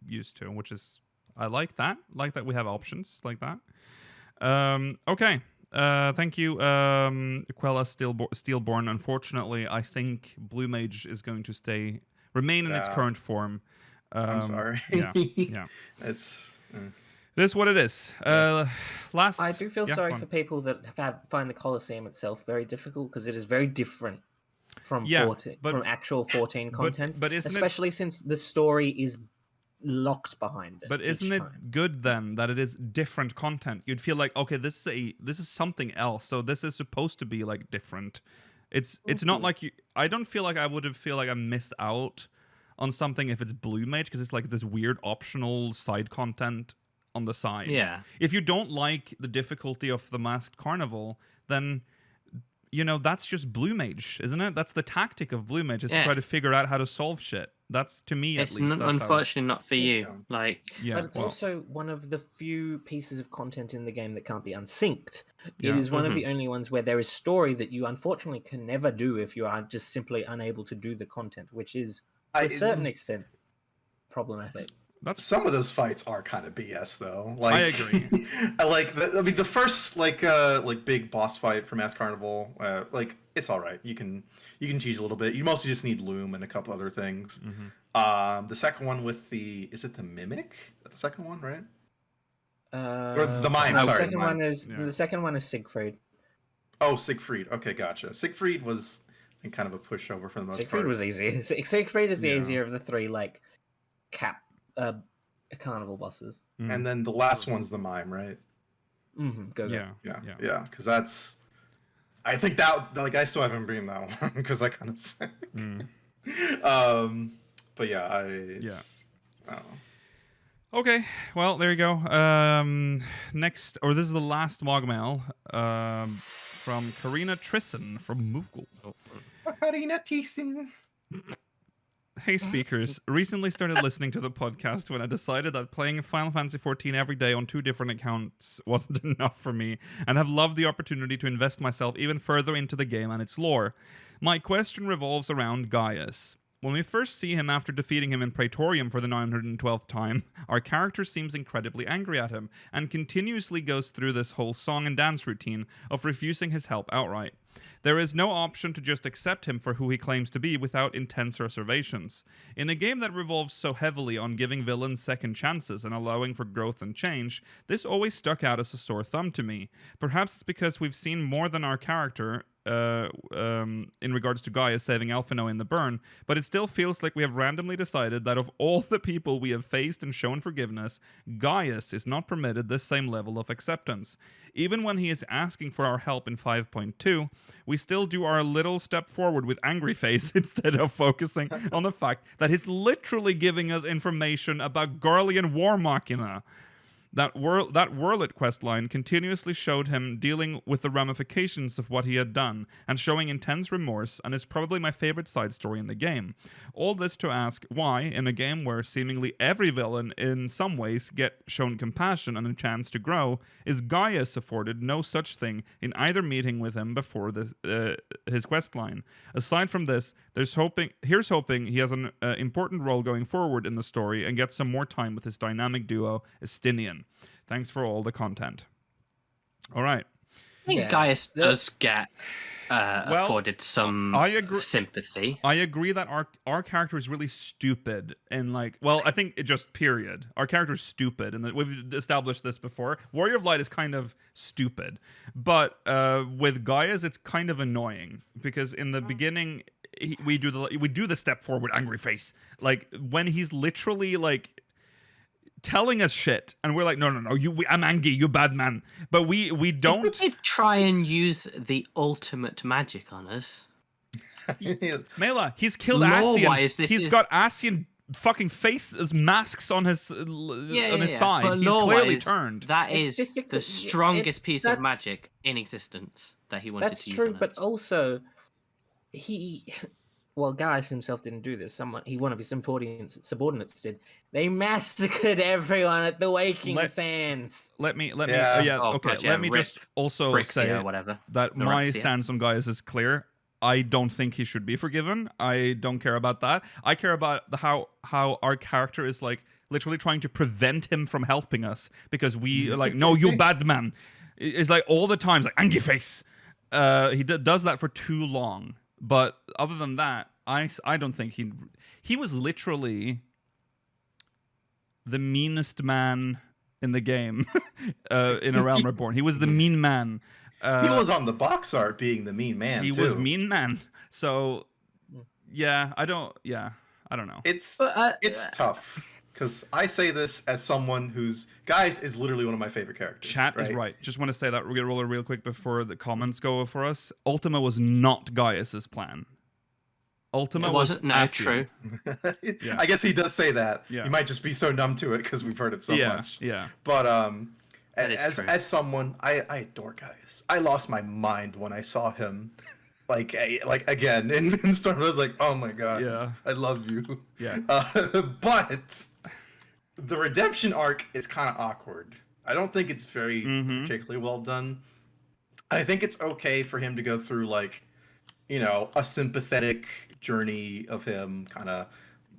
used to, which is. I like that. Like that we have options like that. Okay. Thank you, Quella Steelborn. Unfortunately, I think Blue Mage is going to remain in its current form. I'm sorry. Yeah. It's... It is what it is. Yes. I do feel sorry for people that find the Colosseum itself very difficult because it is very different from from actual 14 content. But especially since the story is locked behind it. But isn't it good then that it is different content? You'd feel like, okay, this is something else. So this is supposed to be like different. It's not like I don't feel like I missed out on something if it's Blue Mage because it's like this weird optional side content on the side. Yeah. If you don't like the difficulty of the Masked Carnival, then that's just Blue Mage, isn't it? That's the tactic of Blue Mage is to try to figure out how to solve shit. That's to me at It's least. That's unfortunately not for you. Yeah. Like, Yeah, but it's well, also one of the few pieces of content in the game that can't be unsynced. Yeah. It is one of the only ones where there is story that you unfortunately can never do if you are just simply unable to do the content, which is to a certain extent problematic. Some of those fights are kind of BS though. Like, I agree. I mean, the first like big boss fight for Mass Carnival, like it's all right. You can tease a little bit. You mostly just need Loom and a couple other things. The second one with is it the Mimic? The second one, right? Or the Mime. No, Sorry, the second one is Siegfried. Oh, Siegfried. Okay, gotcha. Siegfried was kind of a pushover for the most Siegfried part. was easy. Siegfried is the easier of the three, like carnival bosses. And then the last one's the Mime, right? Go. Yeah. Because that's. I think that like I still haven't beaten that one because I kind of suck. But yeah, I don't know. Okay, well, there you go. Next, or this is the last MogMail from Karina Trisson from Moogle. Karina Trisson. Hey, speakers. Recently started listening to the podcast when I decided that playing Final Fantasy XIV every day on 2 different accounts wasn't enough for me, and have loved the opportunity to invest myself even further into the game and its lore. My question revolves around Gaius. When we first see him after defeating him in Praetorium for the 912th time, our character seems incredibly angry at him, and continuously goes through this whole song and dance routine of refusing his help outright. There is no option to just accept him for who he claims to be without intense reservations. In a game that revolves so heavily on giving villains second chances and allowing for growth and change, this always stuck out as a sore thumb to me. Perhaps it's because we've seen more than our character in regards to Gaius saving Alphino in the burn, but it still feels like we have randomly decided that of all the people we have faced and shown forgiveness, Gaius is not permitted this same level of acceptance. Even when he is asking for our help in 5.2, we still do our little step forward with angry face instead of focusing on the fact that he's literally giving us information about Garlean War Machina. That Whirlit questline continuously showed him dealing with the ramifications of what he had done, and showing intense remorse, and is probably my favorite side story in the game. All this to ask why, in a game where seemingly every villain in some ways get shown compassion and a chance to grow, is Gaius afforded no such thing in either meeting with him before his questline. Aside from this, here's hoping he has an important role going forward in the story and gets some more time with his dynamic duo, Estinian. Thanks for all the content. All right. I think Gaius does get afforded some sympathy. I agree that our character is really stupid and I think it just period. Our character is stupid, and we've established this before. Warrior of Light is kind of stupid, but with Gaius, it's kind of annoying because in the beginning we do the step forward angry face, like when he's literally like telling us shit, and we're like, no, I'm angry, you bad man. But we don't try and use the ultimate magic on us. Mela, he's killed Asians. He's got Asian fucking faces, masks on his side. But he's clearly turned. That is the strongest piece of magic in existence that he wanted to use. That's true, but also Gaius himself didn't do this. One of his subordinates did. They massacred everyone at the Waking Sands. Let me just also Brixia, say whatever. that my stance on Gaius is clear. I don't think he should be forgiven. I don't care about that. I care about how our character is like literally trying to prevent him from helping us because we are like, no, you bad man. It's like all the time, like angry face. He does that for too long. But other than that, I don't think he was literally the meanest man in the game in A Realm Reborn. He was the mean man. He was on the box art being the mean man. He was mean man. So I don't know. It's tough. Because I say this as someone whose Gaius is literally one of my favorite characters. Chat is right. Just want to say that real quick before the comments go for us. Ultima was not Gaius's plan. Ultima wasn't true. Yeah. I guess he does say that. Yeah. You might just be so numb to it because we've heard it so much. Yeah. But as someone, I adore Gaius. I lost my mind when I saw him like again in Storm, I was like, oh my god, Yeah. I love you. Yeah. But the redemption arc is kind of awkward. I don't think it's very particularly well done. I think it's okay for him to go through like, you know, a sympathetic journey of him kind of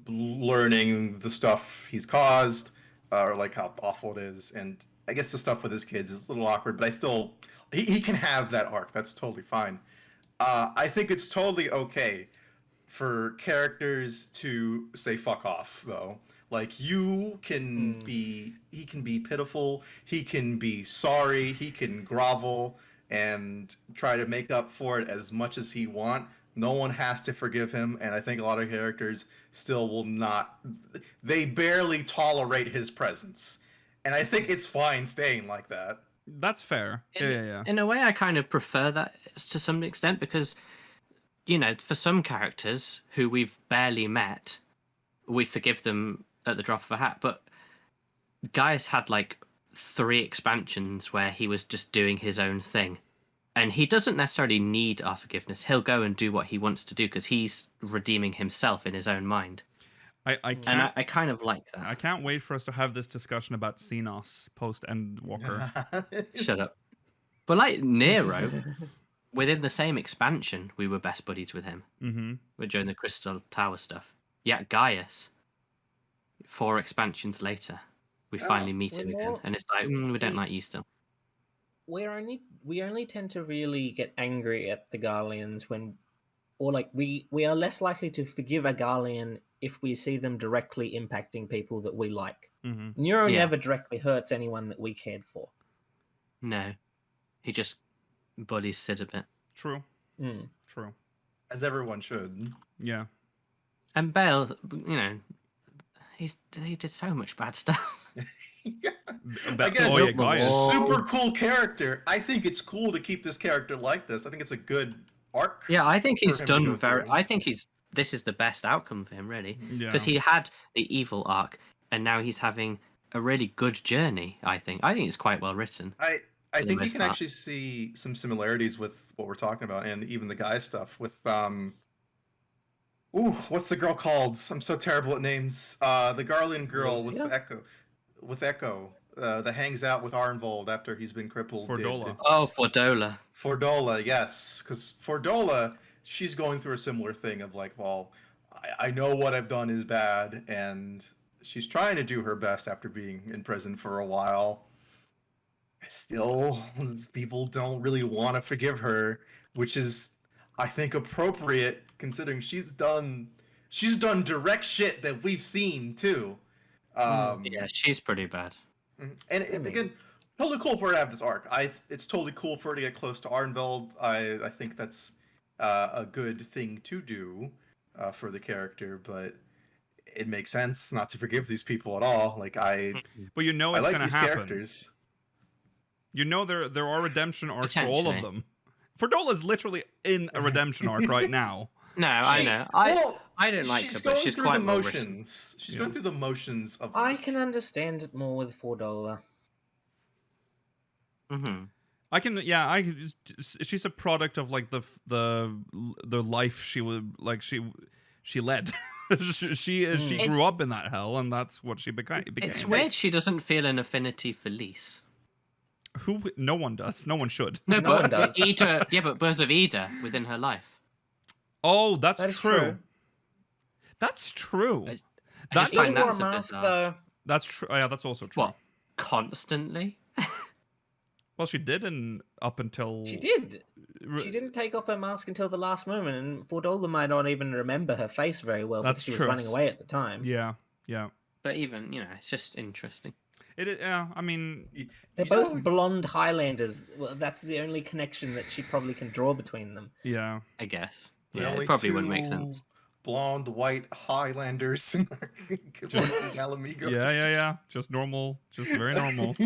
learning the stuff he's caused, or like how awful it is. And I guess the stuff with his kids is a little awkward, but I still, he can have that arc. That's totally fine. I think it's totally okay for characters to say fuck off, though. Like, you can be, he can be pitiful, he can be sorry, he can grovel and try to make up for it as much as he want. No one has to forgive him, and I think a lot of characters still will not. They barely tolerate his presence, and I think it's fine staying like that. That's fair. Yeah. In a way, I kind of prefer that to some extent because, you know, for some characters who we've barely met, we forgive them at the drop of a hat. But Gaius had like 3 expansions where he was just doing his own thing. And he doesn't necessarily need our forgiveness. He'll go and do what he wants to do because he's redeeming himself in his own mind. I kind of like that. I can't wait for us to have this discussion about Xenos post-Endwalker. Shut up. But like Nero, within the same expansion, we were best buddies with him. We're during the Crystal Tower stuff. Yeah, Gaius, 4 expansions later, we finally meet him again. And it's like, we don't like you still. We only tend to really get angry at the Garleans when, or like we are less likely to forgive a Garlean if we see them directly impacting people that we like. Nero never directly hurts anyone that we cared for. No, he just bullies Sid a bit. True. True. As everyone should. Yeah. And Bale, you know, he did so much bad stuff. Yeah. Again, super cool character. I think it's cool to keep this character like this. I think it's a good arc. Yeah, I think he's done very. I think this is the best outcome for him, really, because he had the evil arc, and now he's having a really good journey. I think it's quite well written. I think you can actually see some similarities with what we're talking about, and even the guy stuff with what's the girl called? I'm so terrible at names. The Garland girl with Echo. That hangs out with Arnvold after he's been crippled. Fordola. Oh, Fordola. Fordola, yes. Because Fordola, she's going through a similar thing of like, well, I know what I've done is bad, and she's trying to do her best after being in prison for a while. Still, people don't really want to forgive her, which is, I think, appropriate considering she's done direct shit that we've seen too. Yeah, she's pretty bad. And again, totally cool for her to have this arc. It's totally cool for her to get close to Arnveld. I think that's a good thing to do for the character, but it makes sense not to forgive these people at all. Like but you know it's I like gonna these happen. Characters. You know there are redemption arcs for all of them. Fordola's literally in a redemption arc right now. No, I know. I don't like her, but she's quite well written. She's going through the motions of. I can understand it more with Fordola. I can, she's a product of like the life she would like she led. she grew up in that hell, and that's what she became. It's weird she doesn't feel an affinity for Lise. No one does. No one should. No, no one does. Ida, yeah, but because of Ida within her life. Oh, that's true. That's true. I just find that bizarre. Though. That's true. Yeah, that's also true. What? Constantly? Well, she did, up until she did. She didn't take off her mask until the last moment, and Fordola might not even remember her face very well because she was running away at the time. Yeah. But even it's just interesting. I mean, they're both blonde Highlanders. Well, that's the only connection that she probably can draw between them. Yeah, I guess. Yeah, it probably wouldn't make sense. Blonde, white Highlanders. Alamigo. Yeah. Just normal. Just very normal.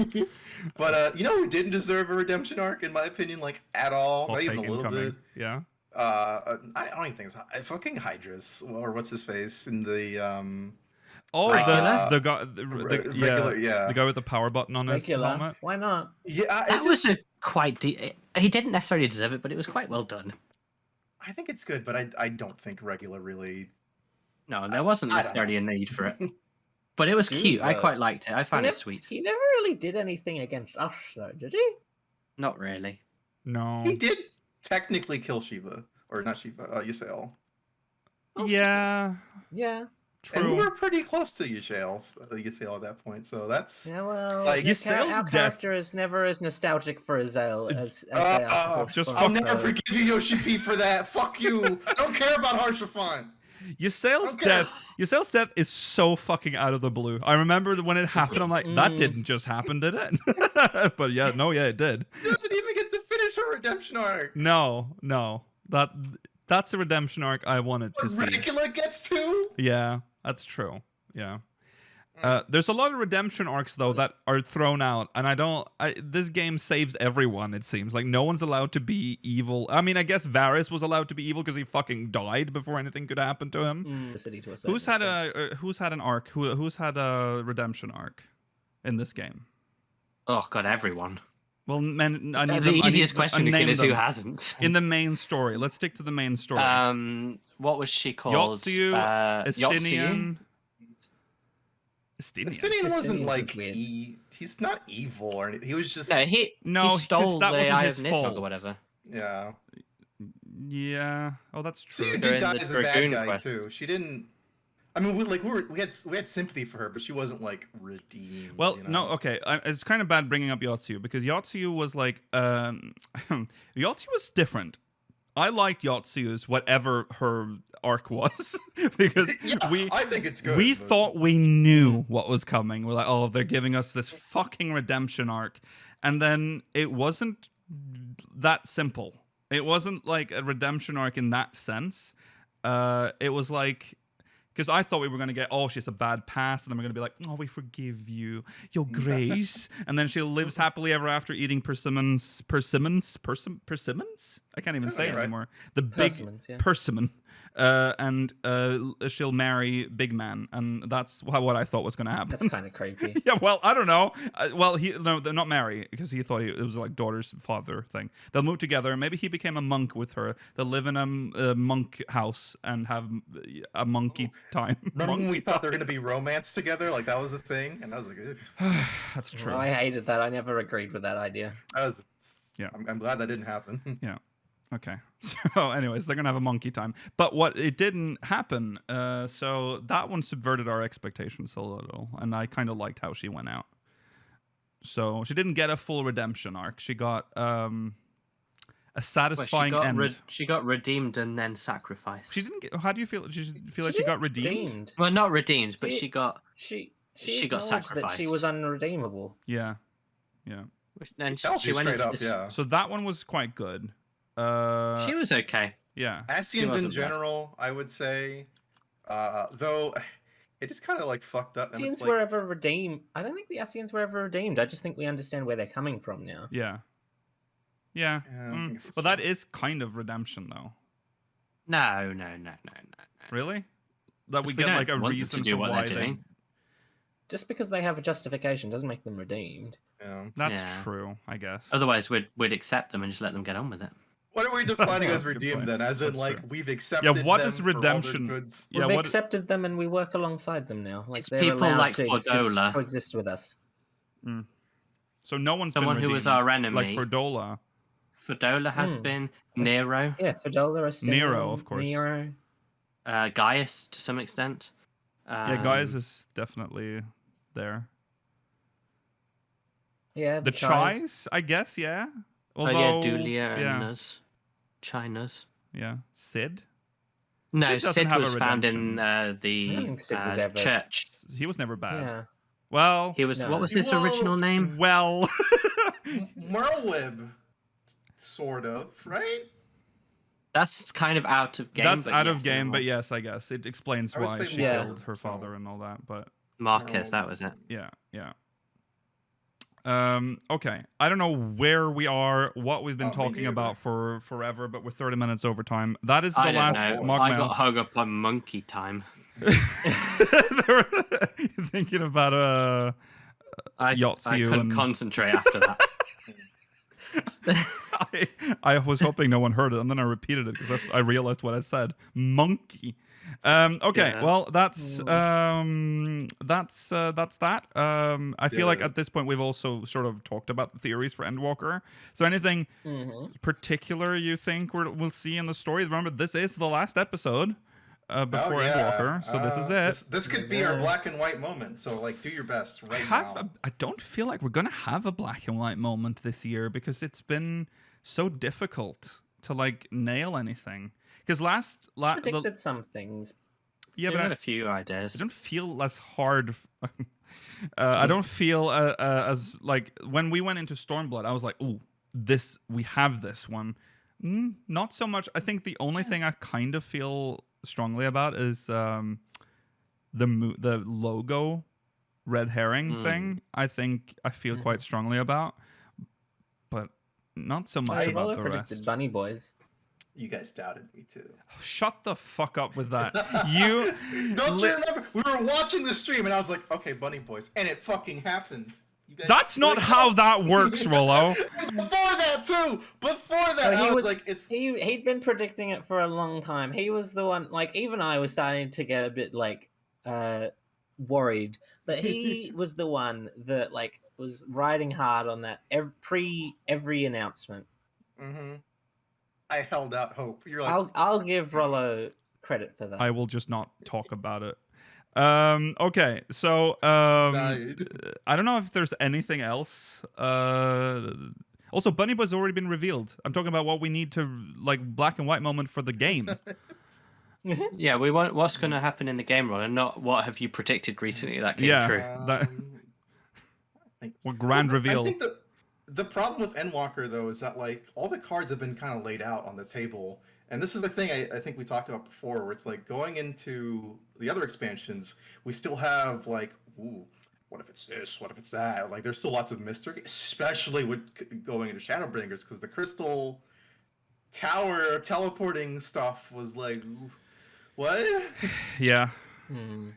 But you know who didn't deserve a redemption arc, in my opinion, like at all? Not even a little bit. Yeah. I don't even think it's fucking Hydra's, or what's his face in the the guy, the guy with the power button on his helmet. Why not? Yeah, that was a quite. He didn't necessarily deserve it, but it was quite well done. I think it's good, but I don't think regular really. No, there wasn't I don't necessarily a need for it. But it was Dude, cute. I though. quite liked it. I found He it nev- sweet. He never really did anything against us, though, did he? Not really. No. He did technically kill Shiva, or not Shiva, Ysael. Yeah. Yeah. And we True. were pretty close to Ysael at that point, so that's. Yeah, well, Like, Ysael's our death- character is never as nostalgic for Ysael as they are for just I'll fuck never forgive you, Yoshi P, for that. Fuck you. I don't care about Harshaphon. Ysael's Okay. Ysael's death is so fucking out of the blue. I remember when it happened, I'm like, that didn't just happen, did it? But yeah, it did. She doesn't even get to finish her redemption arc. No. That's a redemption arc I wanted to see. Regula gets to. Yeah, that's true. Yeah. There's a lot of redemption arcs though that are thrown out, and this game saves everyone. It seems like no one's allowed to be evil. I mean, I guess Varys was allowed to be evil because he fucking died before anything could happen to him. the city to a certain Who's had extent. who's had an arc? Who's had a redemption arc in this game? Oh god, everyone. Well, men, I need The them, I easiest need, question to name kill is who them. hasn't. In the main story. Let's stick to the main story. What was she called? Yotsu, Estinian. Estinian. Estinian wasn't Estinian's like is weird. he's not evil or anything. He was just No, he stole that the wasn't Eye his of Nidhogg fault. or whatever. yeah. Yeah. Oh, that's She true. did in die the as a bad Dragoon guy quest. too. She didn't. I mean, we had sympathy for her, but she wasn't like redeemed. Well, you know? no, okay. It's kind of bad bringing up Yotsu because Yotsu was like, Yotsu was different. I liked Yotsu's whatever her arc was because Yeah, I think it's good. we but- thought we knew what was coming. We're like, oh, they're giving us this fucking redemption arc, and then it wasn't that simple. It wasn't like a redemption arc in that sense. It was like. Because I thought we were going to get, oh, she has a bad past, and then we're going to be like, oh, we forgive you, your grace. And then she lives happily ever after eating persimmons? I can't even say it right. anymore. The big Persimmons, yeah. persimmon. And she'll marry Big Man. And that's what I thought was going to happen. That's kind of creepy. Yeah, well, I don't know. They're not marry because he thought it was like daughter's father thing. They'll move together. Maybe he became a monk with her. They'll live in a monk house and have a monkey time. Remember when we Monkey thought they were time. gonna be romance together? Like that was the thing, and I was like, "Ugh." That's true. I hated that. I never agreed with that idea. Yeah. I'm glad that didn't happen. Yeah. Okay. So, anyways, they're gonna have a monkey time. But what it didn't happen. So that one subverted our expectations a little, and I kind of liked how she went out. So she didn't get a full redemption arc. She got a satisfying end. She got redeemed and then sacrificed. She didn't get. How do you feel? Did you feel like she got redeemed? Well, not redeemed, but She- she got. She got acknowledged that she sacrificed. was unredeemable. Yeah. Yeah. Then Tells she you went straight into up, this. yeah. So that one was quite good. She was okay. Yeah. Asians in wasn't bad. general, I would say, though, it is kind of like fucked up. And Asians it's like, were ever redeemed. I don't think the Asians were ever redeemed. I just think we understand where they're coming from now. Yeah. Yeah. Yeah, I guess that's Well, that fair. is kind of redemption, though. No. Really? That we We get don't like a want them reason to do for what why they're they. doing. Just because they have a justification doesn't make them redeemed. Yeah. That's Yeah. true, I guess. Otherwise, we'd accept them and just let them get on with it. What are we defining That's as a good redeemed point. then? As in, That's like, true. we've accepted what them is for all their redemption? goods? Yeah. We've What? accepted them and we work alongside them now. Like It's they're people allowed like to Fordola. coexist with us. So no one's Someone been who redeemed. was our Like enemy. Fordola. Fordola has been. Nero. Yeah, Fordola, Estinian, Nero, of course. Nero. Gaius, to some extent. Yeah, Gaius is definitely there. Yeah, The Chais. Chais, I guess, yeah. Oh yeah, Although, Dulia and yeah, us. Chinas. yeah. Sid. No, Sid doesn't Sid have a was found in I don't the think Sid was ever- church. He was never bad. Yeah. Well, He was. No. What was his Well, original name? well. Merlwib, sort of, right? That's kind of out of game. That's but out yes, of game, in a but way. yes, I guess it explains I would why say she yeah. killed her So- father and all that. But Marcus, that was it. yeah. Okay. I don't know where we are, what we've been Oh, me talking neither. about for forever, but we're 30 minutes over time. That is the I don't last know. I MogMail. got hung up on monkey time. Thinking about I Yotsu couldn't and- concentrate after that. I was hoping no one heard it, and then I repeated it because I realized what I said. Monkey. Okay, Yeah. well that's that. I feel like Yeah. at this point we've also sort of talked about the theories for Endwalker. So anything particular you think we'll see in the story? Remember, this is the last episode before Endwalker, so this is it. This could be our black and white moment. So like, do your best right now. I don't feel like we're gonna have a black and white moment this year because it's been so difficult to like nail anything. Because predicted some things. Yeah, but but I had a few ideas. I don't feel as hard. I don't feel as like when we went into Stormblood. I was like, "Ooh, we have this one." Not so much. I think the only thing I kind of feel strongly about is the logo red herring thing. I think I feel quite strongly about, but not so much about the predicted rest. Bunny Boys. You guys doubted me too. Shut the fuck up with that. You don't you remember? We were watching the stream and I was like, okay, Bunny Boys, and it fucking happened. You guys That's not how that works, Rollo. Before that too. Before that, I was like, he'd been predicting it for a long time. He was the one. Like even I was starting to get a bit like worried, but he was the one that like was riding hard on that every announcement. Mm-hmm. I held out hope. You're like, I'll give Rollo credit for that. I will just not talk about it. Okay, so I don't know if there's anything else. Also, Bunny Boy's already been revealed. I'm talking about what we need to like black and white moment for the game. Yeah, we want what's going to happen in the game, Ron, and not what have you predicted recently that came true. What grand reveal. I think the problem with Endwalker though is that like all the cards have been kind of laid out on the table, and this is the thing I think we talked about before, where it's like going into the other expansions, we still have like, ooh, what if it's this? What if it's that? Like, there's still lots of mystery, especially with going into Shadowbringers, because the Crystal Tower teleporting stuff was like, what? Yeah.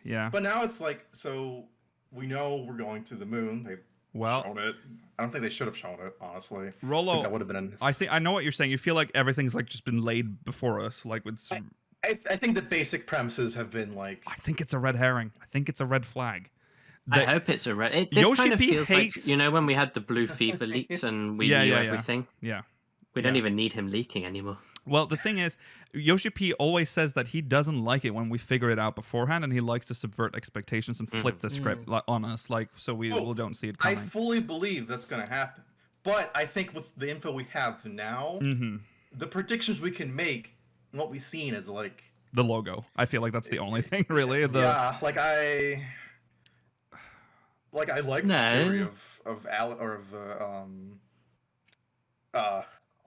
Yeah. But now it's like, so we know we're going to the moon. They've shown it. I don't think they should have shown it, honestly. Rollo, that would have been. I know what you're saying. You feel like everything's like just been laid before us, like with. I think the basic premises have been like. I think it's a red herring. I think it's a red flag. I hope it's a red. This kind of feels like, you know, when we had the Blue Fever leaks and we knew everything. Yeah. We don't even need him leaking anymore. Well, the thing is, Yoshi P always says that he doesn't like it when we figure it out beforehand, and he likes to subvert expectations and flip the script on us, like so we don't see it coming. I fully believe that's going to happen, but I think with the info we have now, the predictions we can make, and what we've seen is like the logo. I feel like that's the only thing, really. Yeah, like I like the theory of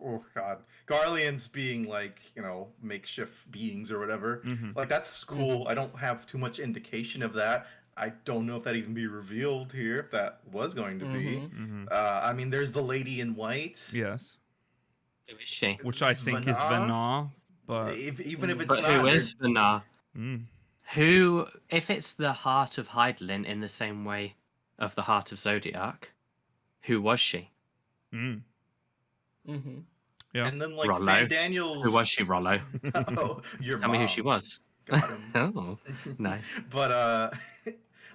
oh god, Garleans being like, you know, makeshift beings or whatever. Like, that's cool. I don't have too much indication of that. I don't know if that even be revealed here, if that was going to be. I mean, there's the lady in white. Yes. Who is she? Which I think is Venar, but even if it's but not, who is Venar? Who, if it's the heart of Hydaelyn in the same way of the heart of Zodiac, who was she? Yeah. And then like Rollo. Van Daniels. Who was she, Rollo? Oh, your Tell me who she was. Got him. Oh, nice. But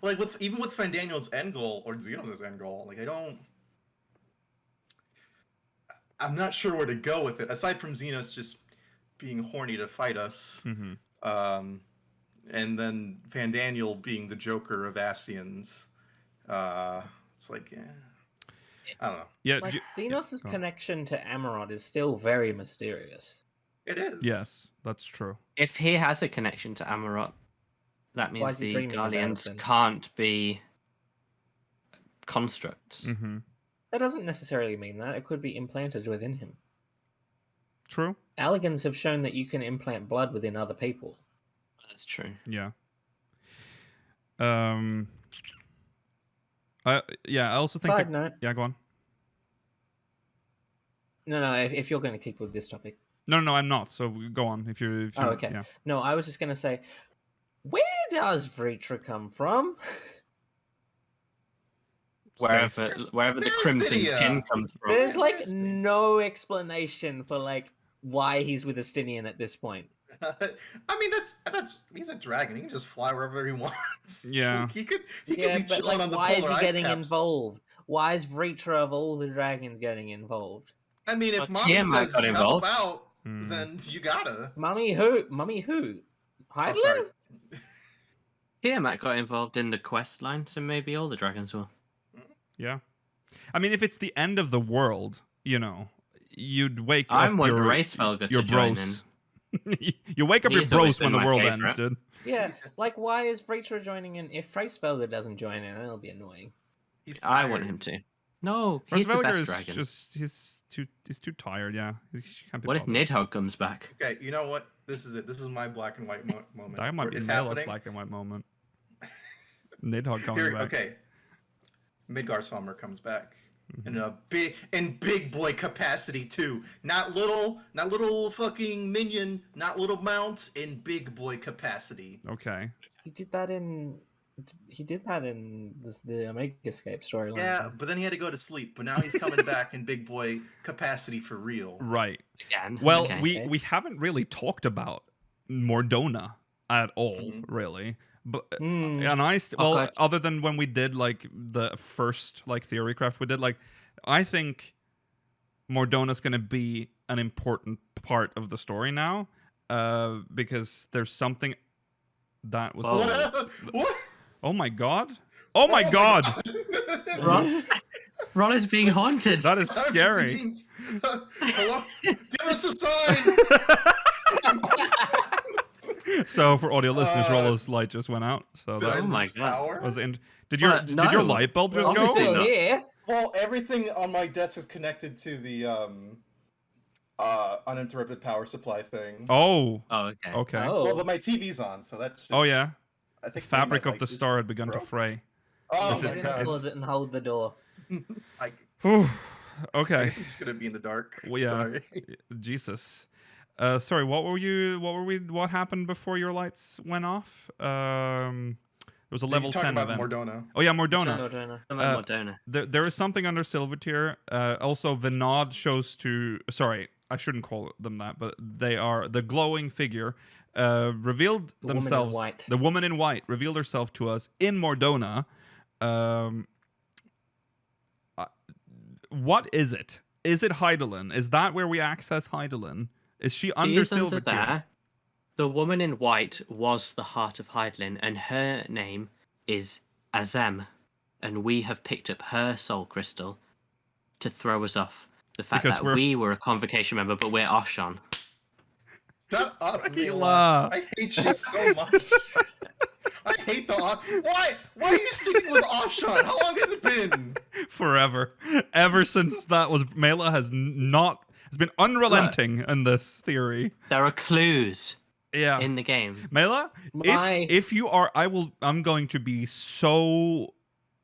like even with Van Daniel's end goal or Xenos' end goal, like I'm not sure where to go with it. Aside from Xenos just being horny to fight us, and then Van Daniel being the Joker of Ascians, it's like, I don't know. Yeah, like Xenos' connection to Amarot is still very mysterious. It is. Yes, that's true. If he has a connection to Amarot, that means the Guardians can't be constructs. That doesn't necessarily mean that. It could be implanted within him. True. Alligans have shown that you can implant blood within other people. That's true. Yeah. I also think. Side note. Yeah, go on. No. If you're going to keep with this topic. No, I'm not. So go on. If you oh, okay. Yeah. No, I was just going to say, where does Vritra come from? wherever the crimson Cynthia. kin comes from. There's like no explanation for like why he's with Estinian at this point. I mean, that's he's a dragon. He can just fly wherever he wants. Yeah. he could be But chilling like, on the why is polar he ice getting caps. involved? Why is Vritra of all the dragons getting involved? I mean, if Well, Mommy Tiamat says got help involved. out, Hmm. then you gotta. Mummy who? Mummy who? Oh, Hydralin? sorry. Tiamat got involved in the quest line, so maybe all the dragons will. Yeah. I mean, if it's the end of the world, you'd wake I'm up wanting your Racefelger your to join in. bros. You wake up He's your always bros when been the my world favourite. ends, dude. Yeah, like why is Vritra joining in? If Racefelger doesn't join in, it'll be annoying. He's I tired. want him to. No, he's the Rosvelger best is dragon. he's too tired. Yeah. He can't be What if bothered. Nidhogg comes back? Okay, you know what? This is it. This is my black and white moment. That might be It's Mela's happening. black and white moment. Nidhogg coming Here, back. okay. Midgar Summer comes back Mhm. in big boy capacity too. Not little fucking minion, not little mounts. In big boy capacity. Okay. He did that in the Omega Escape storyline. Yeah, but then he had to go to sleep. But now he's coming back in big boy capacity for real. Right. Again. Well, okay. we haven't really talked about Mordona at all, Mhm. really. But Hmm. and Oh, God. other than when we did like the first like theory craft we did, like I think Mordona's going to be an important part of the story now, because there's something that was. Oh. What? Oh my god! Oh my god! Ron, Ron is being haunted. That is scary. Hello? Give us a sign. So for audio listeners, Uh, Rollo's light just went out. So Did I that Oh my lose God. power? was did But your did your no. light bulb just I'm go? still no. here. Well, everything on my desk is connected to the uninterrupted power supply thing. Oh, Oh, okay. okay. Oh. Well, but my TV's on, so that should, Oh yeah. I The think fabric my of the light is star had begun to broke. fray. Oh Is my it- god. Close it and hold the door. I Whew. I Okay. guess I'm just gonna be in the dark. Well, yeah. Sorry. Jesus. Sorry. What happened before your lights went off? There was a level You're talking 10 about event. Mordona. Oh yeah, Mordona. Mordona. Some Uh, Mordona. There is something under Silvertier. Also, Vinod shows to. Sorry, I shouldn't call them that, but they are the glowing figure. Revealed The woman in themselves. white. The woman in white revealed herself to us in Mordona. What is it? Is it Hydaelyn? Is that where we access Hydaelyn? Is she She under is under Silvertier? there. The woman in white was the heart of Hydaelyn, and her name is Azem, and we have picked up her soul crystal to throw us off the fact Because that we're- we were a convocation member, but we're Oshan. Shut up, Dracula. Mila. I hate you so much. I hate the Why are you sticking with Offshot? How long has it been? Forever. Ever since that was Mela has been unrelenting in this theory. There are clues Yeah. in the game. Mela, My- if you are, I'm going to be so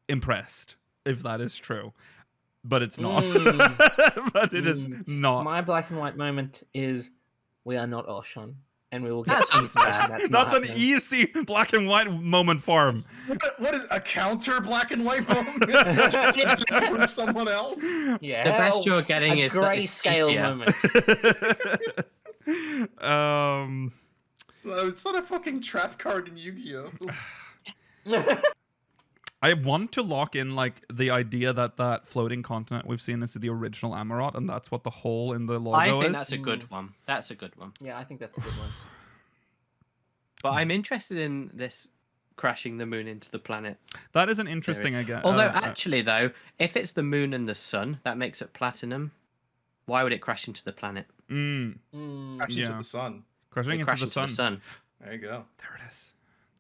impressed if that is true. But it's not. But it is not. My black and white moment is we are not Oshan, and we will get That's information unfair. that's not That's an happening. easy black and white moment farm. What is a counter black and white moment? Just to disprove someone else? Yeah, The best you're getting a is that it's grayscale sepia. moment. It's not a fucking trap card in Yu-Gi-Oh. I want to lock in like the idea that floating continent we've seen is the original Amarot, and that's what the hole in the logo I think is. that's a good one. That's a good one. Yeah, I think that's a good one. But I'm interested in this crashing the moon into the planet. That is an interesting again. Although, actually, though, if it's the moon and the sun, that makes it platinum. Why would it crash into the planet? Mm. Actually, Yeah. to the sun. crashing It into crash the into sun. There you go. There it is.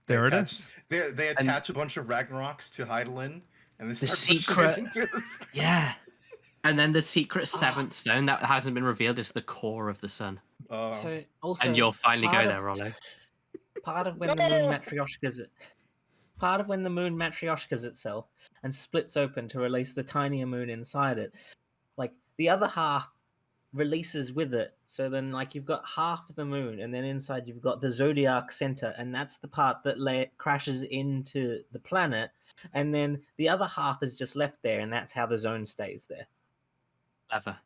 There it attach, is. They attach a bunch of Ragnaroks to Hydaelyn, and they The start pushing secret- it into the sun. Yeah. And then the secret seventh stone that hasn't been revealed is the core of the sun. So also, And you'll finally go part there, of- Rollo. part of when the moon matryoshkas itself and splits open to release the tinier moon inside it, like the other half releases with it. So then, like, you've got half of the moon, and then inside you've got the zodiac center, and that's the part that crashes into the planet. and then the other half is just left there, and that's how the zone stays there. Clever.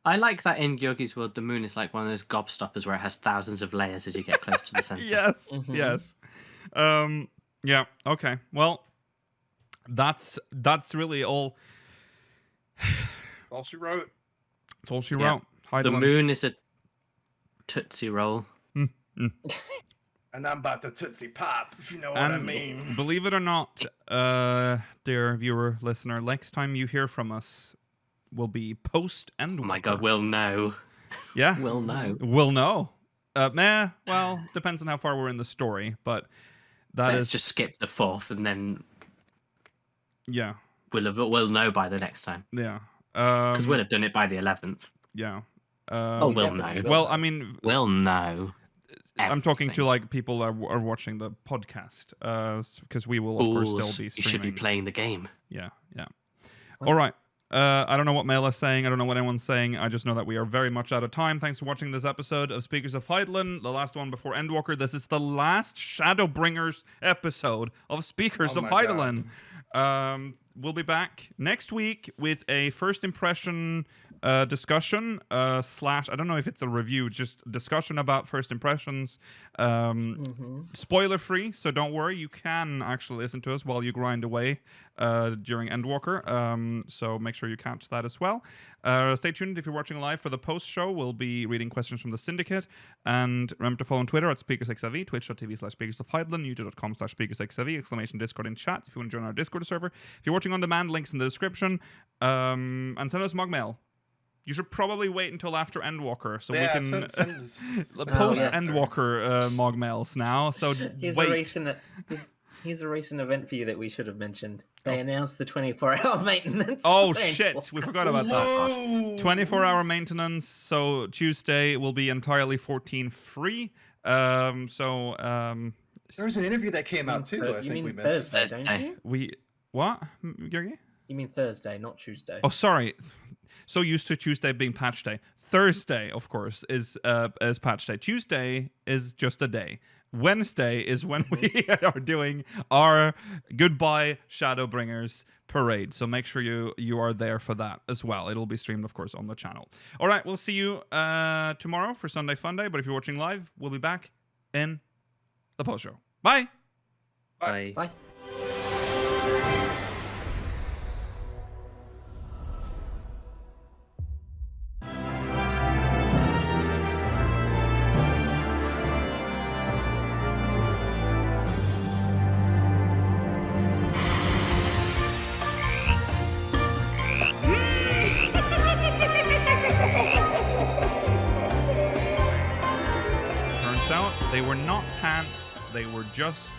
I like that in Yogi's world, the moon is like one of those gobstoppers where it has thousands of layers as you get close to the center. Yes, yes. Yeah. Okay. Well, that's really all. All she wrote. That's all she wrote. The moon is a Tootsie Roll. And I'm about to Tootsie Pop, if you know what I mean. Believe it or not, dear viewer, listener, next time you hear from us will be post-Endwalker. Oh my god, we'll know. Yeah. We'll know. We'll know. Well, depends on how far we're in the story, but Let's just skip the 4th and then... Yeah. We'll know by the next time. Yeah. Because we'll have done it by the 11th. Yeah. We'll know. Well, I mean... We'll know. I'm talking to like people that are watching the podcast, because we will of course still be streaming. You should be playing the game. Yeah. All right. I don't know what Mail is saying. I don't know what anyone's saying. I just know that we are very much out of time. Thanks for watching this episode of Speakers of Hydaelyn, the last one before Endwalker. This is the last Shadowbringers epised of Speakers of Hydaelyn. We'll be back next week with a first impression discussion / I don't know if it's a review, just discussion about first impressions. Spoiler free, so don't worry, you can actually listen to us while you grind away during Endwalker, so make sure you catch that as well. Stay tuned if you're watching live for the post show. We'll be reading questions from the syndicate, and remember to follow on Twitter at SpeakersXIV, twitch.tv/SpeakersOfHydaelyn, youtube.com/SpeakersXIV, exclamation Discord in chat if you want to join our Discord server. If you're watching on demand, links in the description, and send us MogMail. You should probably wait until after Endwalker, so we can post Endwalker MogMails now. So here's a recent event for you that we should have mentioned. They announced the 24-hour maintenance. Oh shit, we forgot about that. 24-hour maintenance. So Tuesday will be entirely 14 free. There was an interview that came out too. I think we missed. Thursday, don't you? What, Georgi? You mean Thursday, not Tuesday. Oh, sorry. So used to Tuesday being patch day. Thursday, of course, is patch day. Tuesday is just a day. Wednesday is when we are doing our Goodbye Shadowbringers parade. So make sure you are there for that as well. It'll be streamed, of course, on the channel. All right, we'll see you tomorrow for Sunday Fun Day. But if you're watching live, we'll be back in the post show. Bye. Bye. Bye. They were not pants, they were just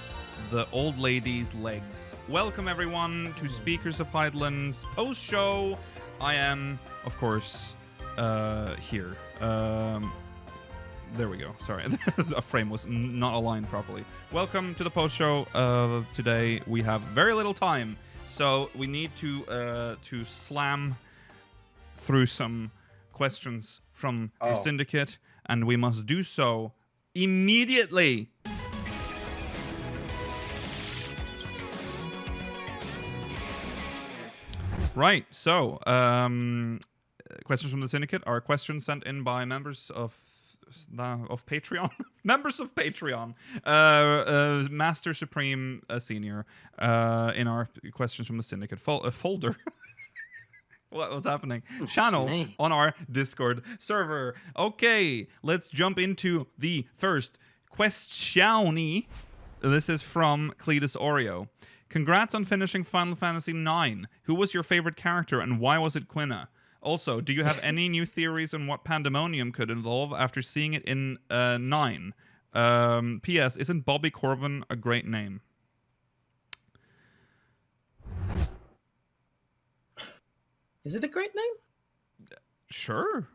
the old lady's legs. Welcome everyone to Speakers of Hydaelyn's post-show. I am, of course, here. There we go. Sorry, a frame was not aligned properly. Welcome to the post-show. Today we have very little time, so we need to slam through some questions from the syndicate, and we must do so immediately. Right, so questions from the syndicate are questions sent in by members of Patreon. Members of Patreon. Master Supreme Senior in our questions from the syndicate folder. What's happening? Channel on our Discord server. Okay, let's jump into the first question. This is from Cletus Oreo. Congrats on finishing Final Fantasy IX. Who was your favorite character and why was it Quina? Also, do you have any new theories on what Pandemonium could involve after seeing it in 9? P.S. Isn't Bobby Corvin a great name? Is it a great name? Sure.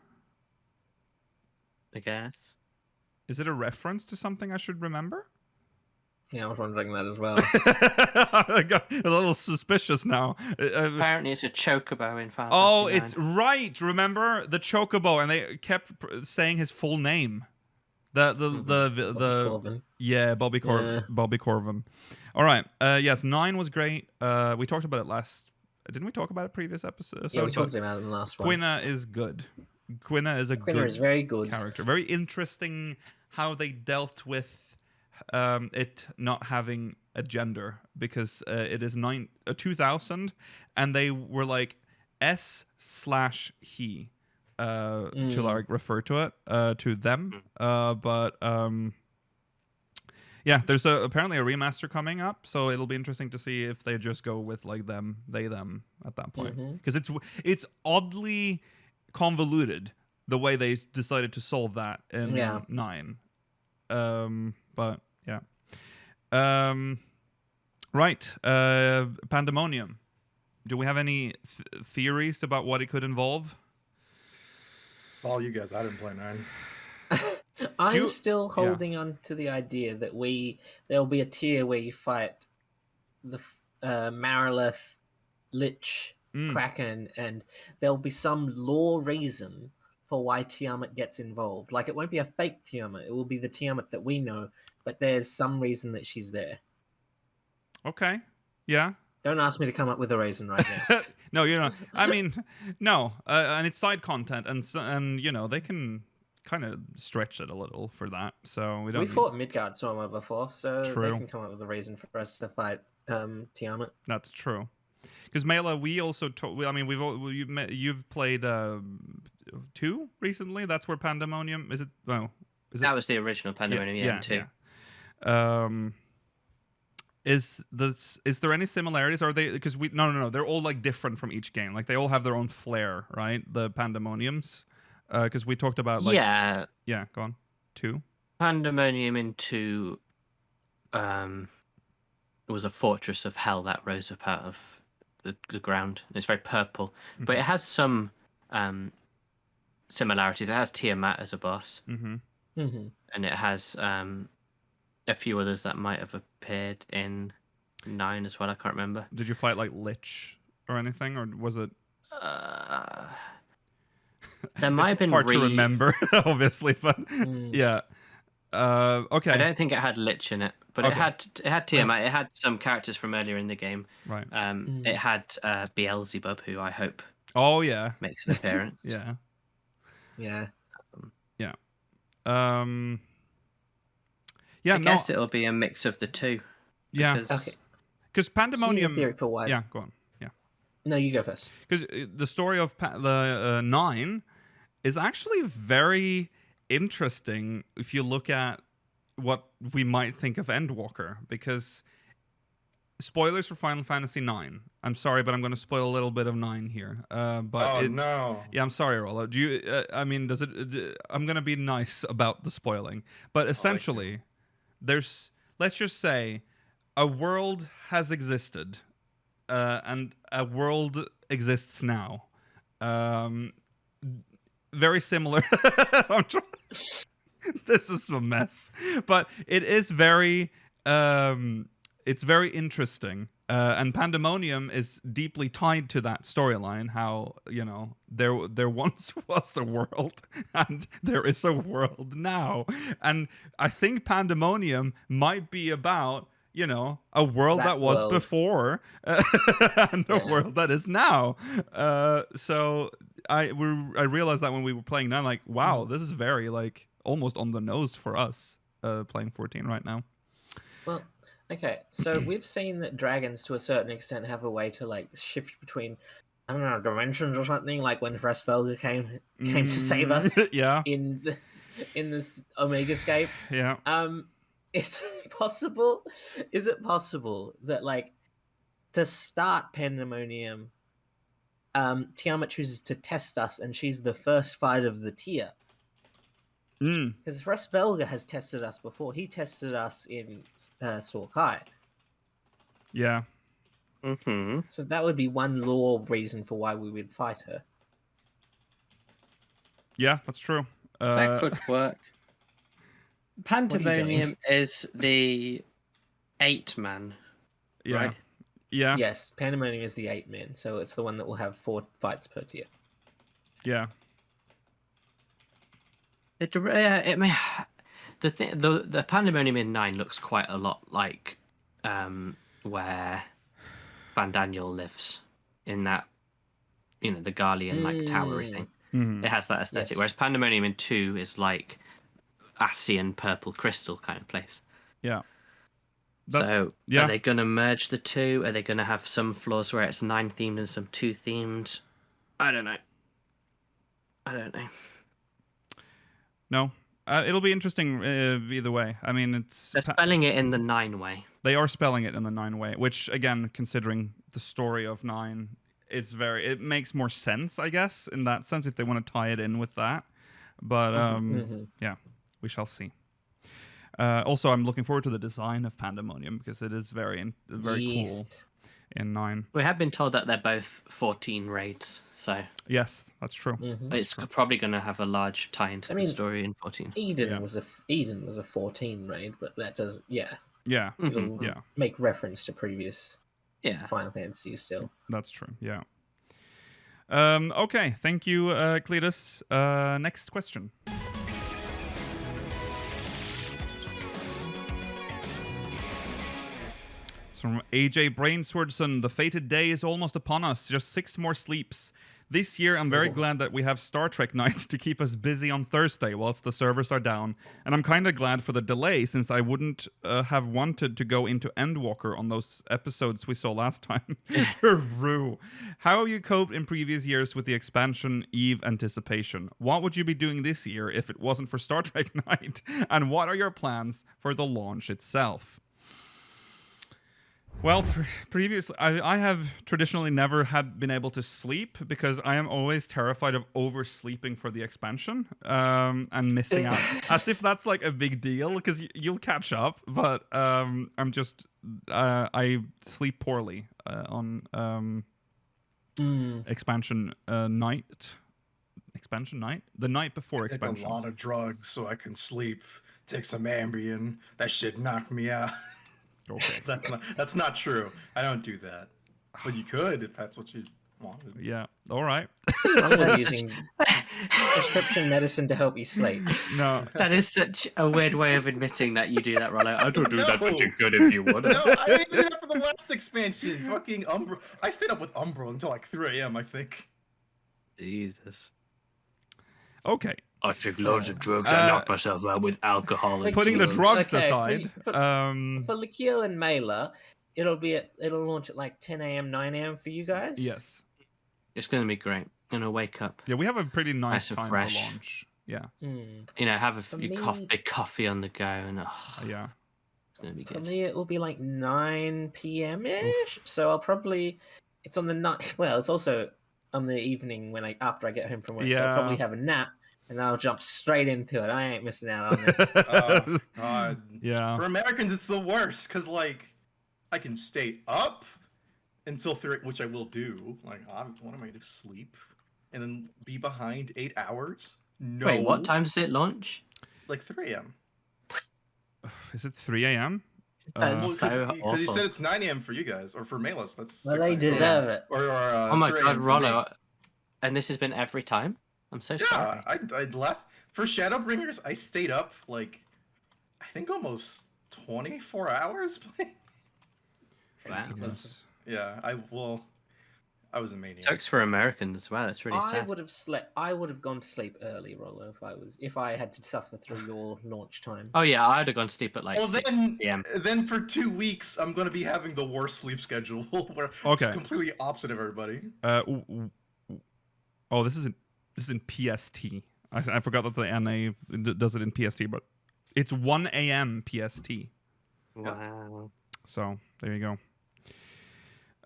I guess. Is it a reference to something I should remember? Yeah, I was wondering that as well. I got a little suspicious now. Apparently it's a chocobo in Final Fantasy Fantasy IX. It's right. Remember the chocobo, and they kept saying his full name. Bobby Corvin. Yeah, Bobby Corvin. Yeah. Bobby Corvin. All right. Yes, 9 was great. We talked about it last. Didn't we talk about it previous episode? Yeah, we talked about it in the last one. Quina is good. Quina is a Quina good is very good character. Very interesting how they dealt with it not having a gender, because it is 2000, and they were like S/he to like refer to it to them. But yeah, there's apparently a remaster coming up, so it'll be interesting to see if they just go with like them, they, them at that point, because it's oddly convoluted the way they decided to solve that in 9. But yeah. Right. Pandemonium. Do we have any theories about what it could involve? It's all you guys. I didn't play 9. I'm still holding on to the idea that there'll be a tier where you fight the Marilith, Lich, Kraken, and there'll be some lore reason for why Tiamat gets involved. Like, it won't be a fake Tiamat, it will be the Tiamat that we know, but there's some reason that she's there. Okay. Yeah. Don't ask me to come up with a reason right now. No, you know, I mean, no, and it's side content, and you know, they can kind of stretch it a little for that, so we don't. We fought Midgard Swarmer before, so True. they can come up with a reason for us to fight Tiamat. That's true. Because Mela, we also I mean, you've played 2 recently. That's where Pandemonium is it? No, is it? That was the original Pandemonium 2. Yeah. Is there any similarities? Are they, because no, they're all like different from each game. Like they all have their own flair, right? The Pandemoniums. Because we talked about like go on 2. Pandemonium in 2 was a fortress of hell that rose up out of the ground. It's very purple, but it has some similarities. It has Tiamat as a boss, and it has a few others that might have appeared in 9 as well. I can't remember. Did you fight like Lich or anything, or was it? There might have been hard to remember, obviously, but yeah. Okay. I don't think it had Lich in it, but it had Tiamat. It had some characters from earlier in the game. Right. It had Beelzebub, who I hope. Oh yeah. Makes an appearance. Yeah. Yeah. Yeah. I guess it'll be a mix of the two. Yeah. Okay. Because Pandemonium. Here's a theory for why. Yeah. Go on. Yeah. No, you go first. Because the story of the 9 is actually very interesting if you look at what we might think of Endwalker, because spoilers for Final Fantasy 9. I'm sorry, but I'm going to spoil a little bit of 9 here. But no. Yeah, I'm sorry, Rollo. Do you? I mean, does it? I'm going to be nice about the spoiling, but essentially, there's. Let's just say, a world has existed, and a world exists now. Very similar. This is a mess, but it is very. It's very interesting, and Pandemonium is deeply tied to that storyline. How, you know, there once was a world, and there is a world now, and I think Pandemonium might be about, you know, a world that was world before and a world that is now. So I realized that when we were playing 9, like, wow, this is very like almost on the nose for us playing 14 right now. Well, okay, so we've seen that dragons, to a certain extent, have a way to like shift between, I don't know, dimensions or something. Like when Frostvelga came to save us, in this Omegascape. Yeah. Is it possible that, like, to start Pandemonium, Tiamat chooses to test us, and she's the first fight of the tier? Because Frostvelga has tested us before. He tested us in SoH. Yeah. So that would be one lore reason for why we would fight her. Yeah, that's true. That could work. Pandemonium is the 8-man, right? Yeah. Yes, Pandemonium is the 8-man, so it's the one that will have 4 fights per tier. Yeah. The Pandemonium in 9 looks quite a lot like where Van Daniel lives in that, the Garlean like towery thing. Mhm. It has that aesthetic. Yes. Whereas Pandemonium in 2 is like Ascian purple crystal kind of place. Yeah. So yeah. are they going to merge the two? Are they going to have some floors where it's 9 themed and some 2 themed? I don't know. No. It'll be interesting either way. I mean, They're spelling it in the 9 way. They are spelling it in the 9 way, which, again, considering the story of 9, it makes more sense, I guess, in that sense, if they want to tie it in with that. But, yeah, we shall see. Also, I'm looking forward to the design of Pandemonium, because it is very cool in 9. We have been told that they're both 14 raids, so... Yes, that's true. It's probably going to have a large tie into the story in 14. Eden was a 14 raid, but that does Yeah. it'll make reference to previous Final Fantasies still. That's true. Yeah. Okay, thank you, Cletus. Next question. It's from AJ Brainswordson. The fated day is almost upon us. Just 6 more sleeps. This year, I'm very glad that we have Star Trek Night to keep us busy on Thursday whilst the servers are down. And I'm kind of glad for the delay, since I wouldn't have wanted to go into Endwalker on those episodes we saw last time. True. How have you coped in previous years with the expansion Eve anticipation? What would you be doing this year if it wasn't for Star Trek Night? And what are your plans for the launch itself? Well, previously, I have traditionally never been able to sleep, because I am always terrified of oversleeping for the expansion and missing out. As if that's like a big deal, because you'll catch up. But I sleep poorly on expansion night. Expansion night? The night before expansion. Take a lot of drugs so I can sleep. Take some Ambien. That shit knocked me out. Okay. That's not true. I don't do that. But you could if that's what you wanted. Yeah. All right. I'm using prescription medicine to help you sleep. No. That is such a weird way of admitting that you do that, Rollo. I don't do that, but you could if you would. No, I didn't do that for the last expansion. Fucking Umbra. I stayed up with Umbra until like 3 a.m., I think. Jesus. Okay. I took loads of drugs. I knocked myself out with alcohol. Putting the drugs aside, for Lakil and Mela, it'll launch at like 10 a.m., 9 a.m. for you guys. Yes. It's going to be great. Gonna wake up. Yeah, we have a pretty nice time fresh. to launch. Yeah. Have a big coffee on the go, and yeah, it's gonna be good. For me, it will be like 9 p.m. ish. So I'll probably it's on the night. Well, it's also on the evening after I get home from work. So I'll probably have a nap. And I'll jump straight into it. I ain't missing out on this. God. Yeah. For Americans, it's the worst, because, like, I can stay up until 3, which I will do. Like, what am I going to sleep? And then be behind 8 hours? No. Wait, what time does it launch? Like 3 a.m. Is it 3 a.m.? That's so Because awful. you said it's 9 a.m. for you guys, or for Melis. That's Well, 6 they a.m. deserve it. Or oh my 3 god, a.m. for me. Rollo. And this has been every time? I'm so sorry. Yeah, for Shadowbringers, I stayed up like I think almost 24 hours playing. Wow. Yeah, I was a maniac. Sucks for Americans as well. That's really I sad. would have slept. I would have gone to sleep early, Rollo, if I had to suffer through your launch time. Oh yeah, I'd have gone to sleep at like 6 p.m. Then for 2 weeks, I'm going to be having the worst sleep schedule where it's completely opposite of everybody. Oh, this is in PST. I forgot that the NA does it in PST, but it's 1 a.m. PST. Wow. So there you go.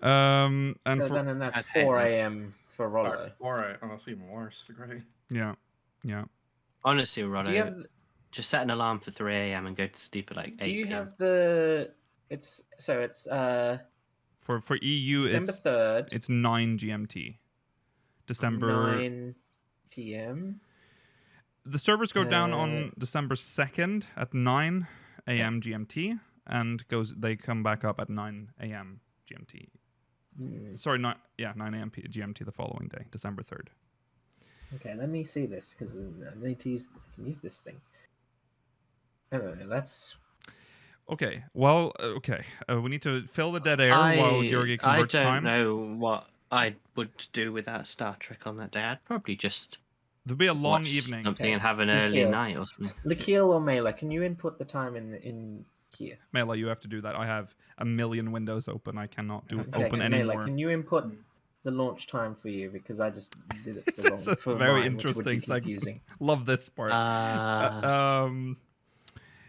And then that's 4 a.m. for Rollo. All right, oh, that's even worse. Great. Yeah. Honestly, Rollo, just set an alarm for 3 a.m. and go to sleep at like 8 Do you p.m. have the? It's for EU December 3rd. It's 9 GMT. December 9 p.m. The servers go down on December 2nd at 9 a.m. GMT, and they come back up at 9 a.m. GMT. Sorry, 9 a.m. GMT the following day, December 3rd. Okay, let me see this, because I need to use this thing. I don't know, that's... Okay. Well, okay. We need to fill the dead air while Georgi converts time. I don't know what I would do without Star Trek on that day. I'd probably just There'll be a long watch evening. something and have an early night or something. Lakil or Mela, can you input the time in here? Mela, you have to do that. I have a million windows open. I cannot do Okay, open Mela, anymore. can you input the launch time for you? Because I just did it for, This is a very interesting segment. Love this part.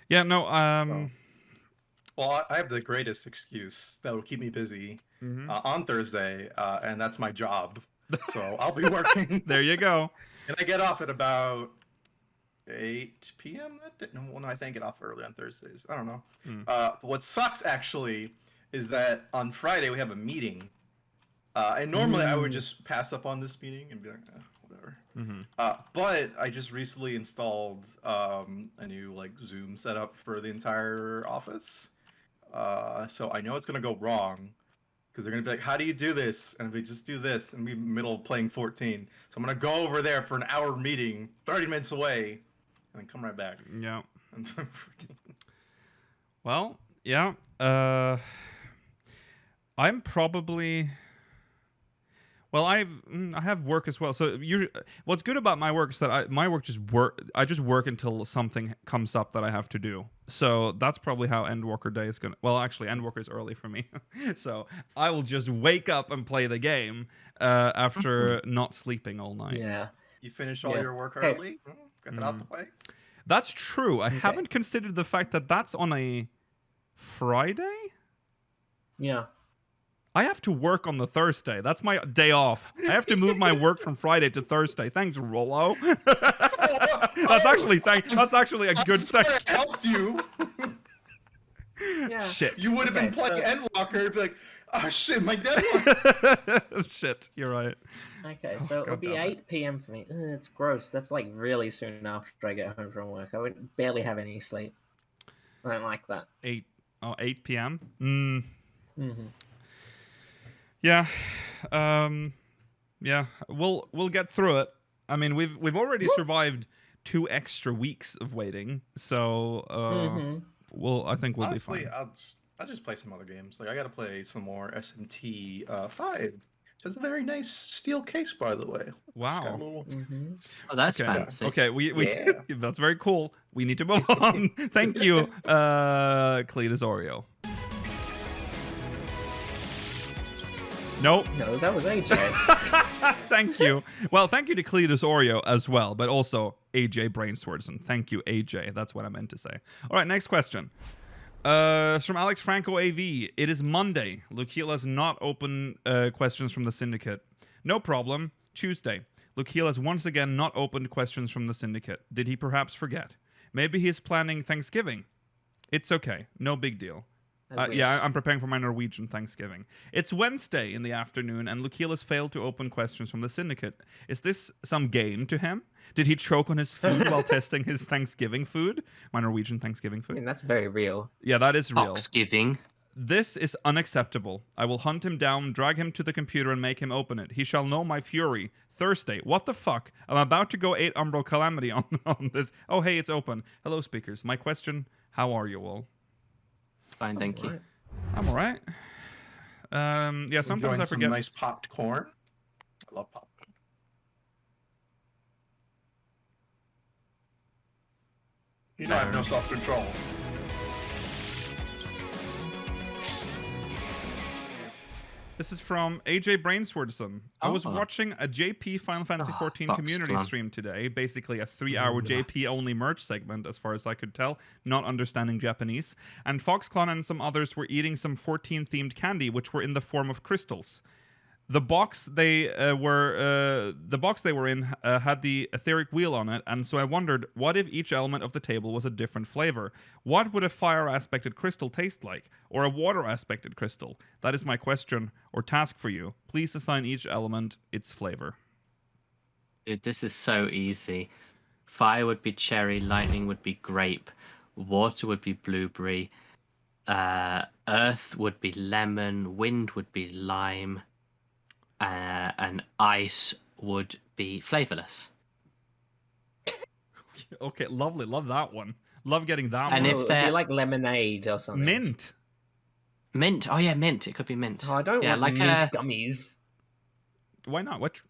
Yeah, no. Well, I have the greatest excuse that will keep me busy on Thursday, and that's my job. So I'll be working. There you go. And I get off at about 8 p.m. that day. Well, no, I think I get off early on Thursdays. I don't know. But what sucks, actually, is that on Friday we have a meeting. And normally I would just pass up on this meeting and be like, whatever. But I just recently installed a new Zoom setup for the entire office. So I know it's going to go wrong. Because they're going to be like, how do you do this? And we just do this, and we middle of playing 14. So I'm going to go over there for an hour meeting, 30 minutes away, and then come right back. Yeah. Well, yeah. I'm probably... Well, I have work as well. So what's good about my work is that I just work until something comes up that I have to do. So that's probably how Endwalker Day is gonna. Well, actually, Endwalker is early for me, so I will just wake up and play the game after not sleeping all night. Yeah. You finish all your work early. Get that out the way. That's true. I haven't considered the fact that that's on a Friday. Yeah. I have to work on the Thursday. That's my day off. I have to move my work from Friday to Thursday. Thanks, Rollo. That's actually a good thing. I helped you. Yeah. Shit. You would have been playing Endwalker and be like, oh shit, my deadline. Shit, you're right. Okay, so it'll be 8 p.m. for me. Ugh, it's gross. That's really soon after I get home from work. I would barely have any sleep. I don't like that. 8 p.m. Yeah, yeah. We'll get through it. I mean, we've already survived 2 extra weeks of waiting, so I think we'll Honestly, be fine. I'll just play some other games. I gotta play some more SMT 5. It has a very nice steel case, by the way. Wow. Oh, that's fancy. Okay, we that's very cool. We need to move on. Thank you, Cletus Oreo. Nope. No, that was AJ. Thank you. Well, thank you to Cletus Oreo as well, but also AJ Brainswords. Thank you, AJ. That's what I meant to say. All right, next question. It's from Alex Franco AV. It is Monday. Lukiel has not opened questions from the Syndicate. No problem. Tuesday. Lukiel has once again not opened questions from the Syndicate. Did he perhaps forget? Maybe he is planning Thanksgiving. It's okay. No big deal. Yeah, I'm preparing for my Norwegian Thanksgiving. It's Wednesday in the afternoon, and Lukiel has failed to open questions from the Syndicate. Is this some game to him? Did he choke on his food while testing his Thanksgiving food? My Norwegian Thanksgiving food? I mean, that's very real. Yeah, that is real. Thanksgiving. This is unacceptable. I will hunt him down, drag him to the computer, and make him open it. He shall know my fury. Thursday. What the fuck? I'm about to go 8 Umbral Calamity on this. Oh, hey, it's open. Hello, speakers. My question, how are you all? Fine, thank you. I'm all right. Yeah, sometimes I forget. Some nice popped corn. I love popcorn. You know I have no self-control. This is from AJ Brainswordson. I was watching a JP Final Fantasy XIV community stream today, basically a 3-hour JP only merch segment, as far as I could tell, not understanding Japanese. And Foxclon and some others were eating some 14 themed candy, which were in the form of crystals. The box they were in had the etheric wheel on it, and so I wondered, what if each element of the table was a different flavor? What would a fire-aspected crystal taste like? Or a water-aspected crystal? That is my question or task for you. Please assign each element its flavor. Dude, this is so easy. Fire would be cherry, lightning would be grape, water would be blueberry, earth would be lemon, wind would be lime, and ice would be flavorless. Okay, lovely. Love that one. Love getting that And one. if It'd they're be like lemonade or something. Mint. Oh yeah, mint. It could be mint. Oh, I don't want like mint gummies. Why not? What?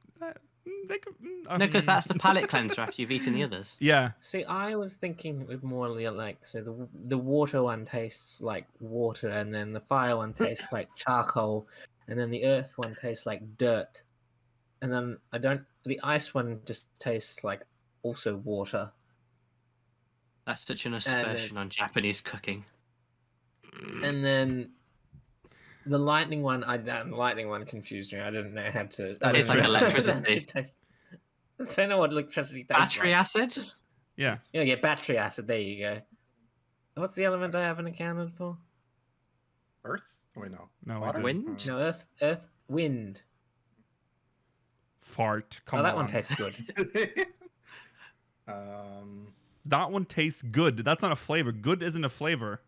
They could, No, because that's the palate cleanser after you've eaten the others. Yeah. See, I was thinking it more like so the water one tastes like water, and then the fire one tastes like charcoal, and then the earth one tastes like dirt, and then the ice one just tastes like also water. That's such an aspersion on Japanese cooking. And then the lightning one confused me. I didn't know how to. It's like electricity. I don't know what electricity tastes Battery like. acid? Yeah. Yeah, battery acid. There you go. What's the element I haven't accounted for? Earth? Oh, wait, no. No, Water? Wind? No, earth, wind. Fart. Come on. That one tastes good. That one tastes good. That's not a flavor. Good isn't a flavor.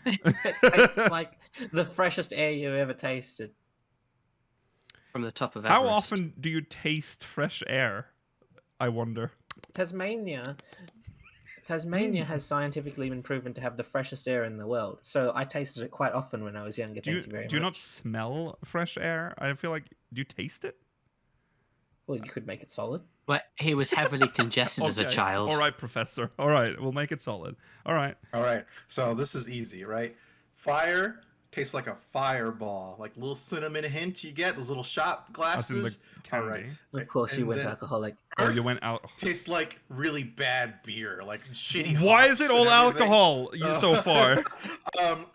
It tastes like the freshest air you've ever tasted. From the top of Everest. How often do you taste fresh air? I wonder. Tasmania has scientifically been proven to have the freshest air in the world. So I tasted it quite often when I was younger. Do you not smell fresh air? I feel like. Do you taste it? Well, you could make it solid. Well, he was heavily congested as a Okay. child. All right, Professor. All right, we'll make it solid. All right. All right. So this is easy, right? Fire tastes like a fireball, like little cinnamon hint you get, those little shot That's in the glasses. All right. candy. Of course, you And went then alcoholic. Oh, you Earth went out. tastes like really bad beer, like shitty. Why hops is it and all everything. alcohol so far?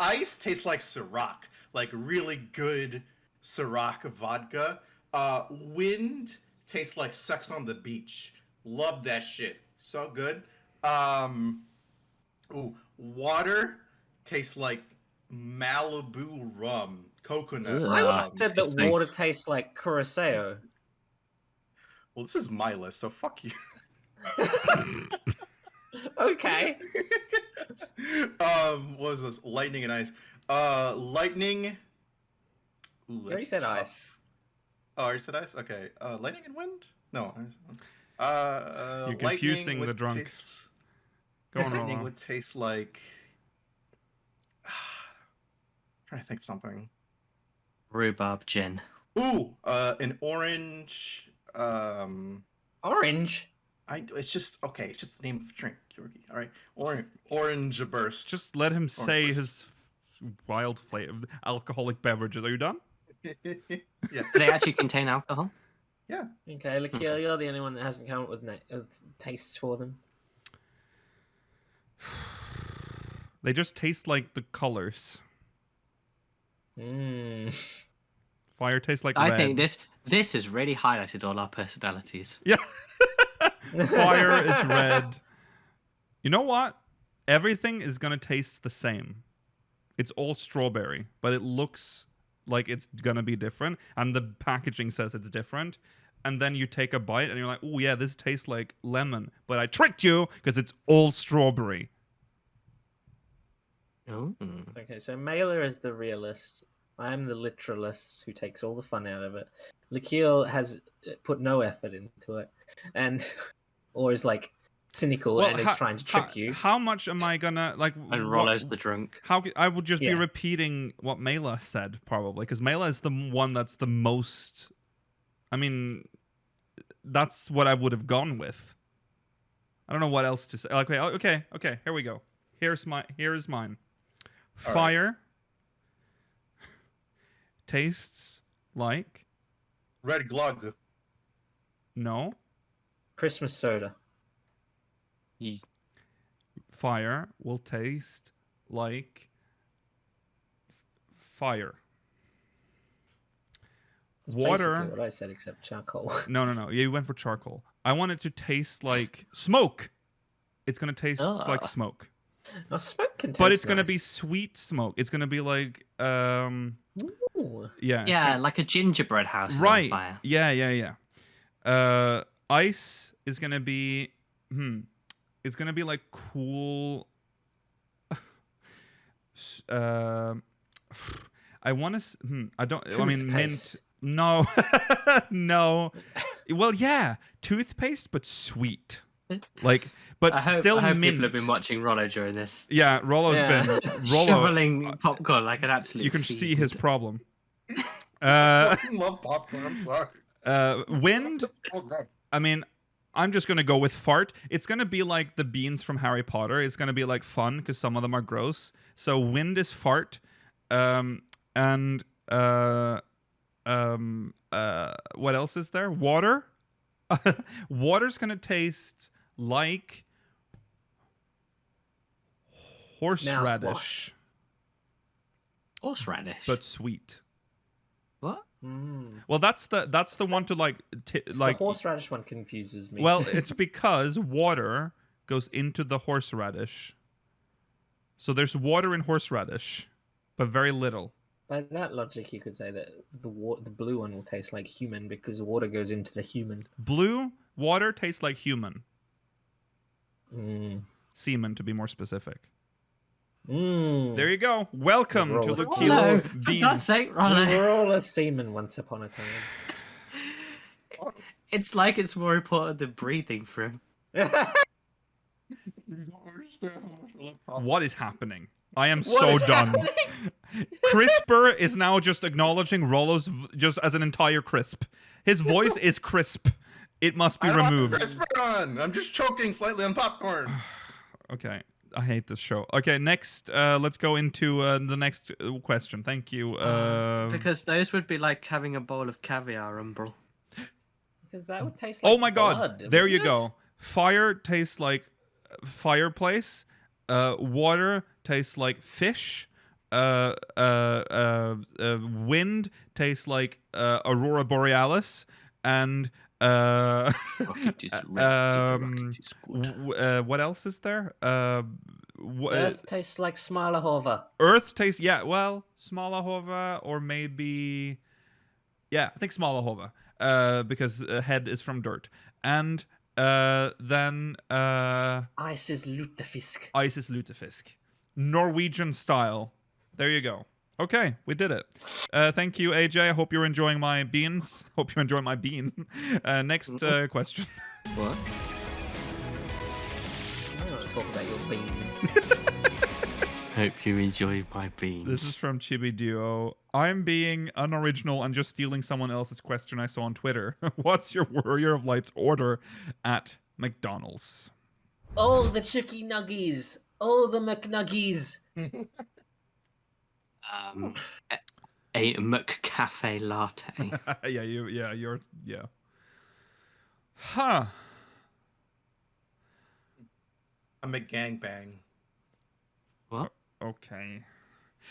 Ice tastes like Ciroc, like really good Ciroc vodka. Wind tastes like Sex on the Beach. Love that shit. So good. Water tastes like Malibu rum, coconut. Ugh. I rum. said that nice. water tastes like Curacao. Well, this is my list, so fuck you. Okay. What was this? Lightning and ice. Lightning. Ooh, You already that's said tough. ice. Oh, I already said ice. Okay. Lightning and wind. No. You're confusing lightning the would drunk. taste- Go on, lightning Rolo. would taste like. Trying to think of something. Rhubarb gin. Ooh, an orange. Orange. It's just okay. It's just the name of a drink, Georgie. All right, orange burst. Just let him say burst. his wild flavor, alcoholic beverages. Are you done? Yeah. Do they actually contain alcohol? Yeah. Okay, Lakil, you're the only one that hasn't come up with tastes for them. They just taste like the colors. Mmm. Fire tastes like I red. think this has really highlighted all our personalities. Yeah. Fire is red. You know what? Everything is gonna taste the same. It's all strawberry, but it looks like it's gonna be different, and the packaging says it's different. And then you take a bite, and you're like, "Oh yeah, this tastes like lemon," but I tricked you because it's all strawberry. Oh. Okay, so Mailer is the realist. I'm the literalist who takes all the fun out of it. Lakil has put no effort into it, and or is like cynical and is trying to trick you. How much am I gonna like? And Rollo's the drunk. How I would just be Yeah. repeating what Mela said probably, because Mela is the one that's the most. I mean, that's what I would have gone with. I don't know what else to say. Okay. Here we go. Here's mine. All right. Fire tastes like Red glug. no. Christmas soda. Fire will taste like fire. It's Water. basically what I said, except charcoal. No. You went for charcoal. I want it to taste like smoke. It's gonna taste like Ah. smoke, Now, smoke can taste but it's gonna be nice. sweet smoke. It's gonna be like Ooh. yeah. it's Yeah, gonna- like a gingerbread house is right. on fire. Yeah. Ice is gonna be It's gonna be like cool. I want to. I don't. I mean, mint. Toothpaste. No, no. Well, yeah, toothpaste, but sweet. Like, but I hope still people mint. have been watching Rollo during this. Yeah, Rollo's been Rollo. Shoveling popcorn like an absolute. You can see his fiend. problem. I fucking love popcorn. I'm sorry. Wind. Oh, God. I mean, I'm just gonna go with fart. It's gonna be like the beans from Harry Potter. It's gonna be like fun because some of them are gross. So wind is fart. And what else is there? Water. Water's gonna taste like horseradish, Horseradish. but sweet. What? Well, that's the one to like The horseradish one confuses me. Well, it's because water goes into the horseradish. So there's water in horseradish, but very little. By that logic, you could say that the blue one will taste like human because water goes into the human. Blue water tastes like human. Semen, to be more specific. There you go. Welcome to Lukeel's For Beans. God's sake, We Rollo. were all a seaman once upon a time. It's like it's more important than breathing for him. What is happening? I am so done. CRISPR is now just acknowledging Rollo's just as an entire crisp. His voice is crisp. It must be removed. CRISPR on. I'm just choking slightly on popcorn. Okay. I hate this show. Okay, next, let's go into the next question. Thank you. Because those would be like having a bowl of caviar, Umbral. Because that would taste like Oh my god, blood, there you wouldn't it? go. Fire tastes like fireplace. Water tastes like fish. Wind tastes like Aurora Borealis. And what else is there? Earth tastes like Smalahova. Earth tastes, yeah, well, Smalahova, or maybe, yeah, I think Smalahova, because head is from dirt. And then Ice is lutefisk. ice is lutefisk. Norwegian style. There you go. Okay, we did it. Thank you, AJ. I hope you're enjoying my beans. Hope you're enjoying my bean. Next question. What? I want to talk about your bean. Hope you enjoy my beans. This is from Chibi Duo. I'm being unoriginal and just stealing someone else's question I saw on Twitter. What's your Warrior of Light's order at McDonald's? Oh, the chicky nuggies. Oh, the McNuggies. A McCafe latte. Yeah. Huh. I'm a gangbang. What? Okay.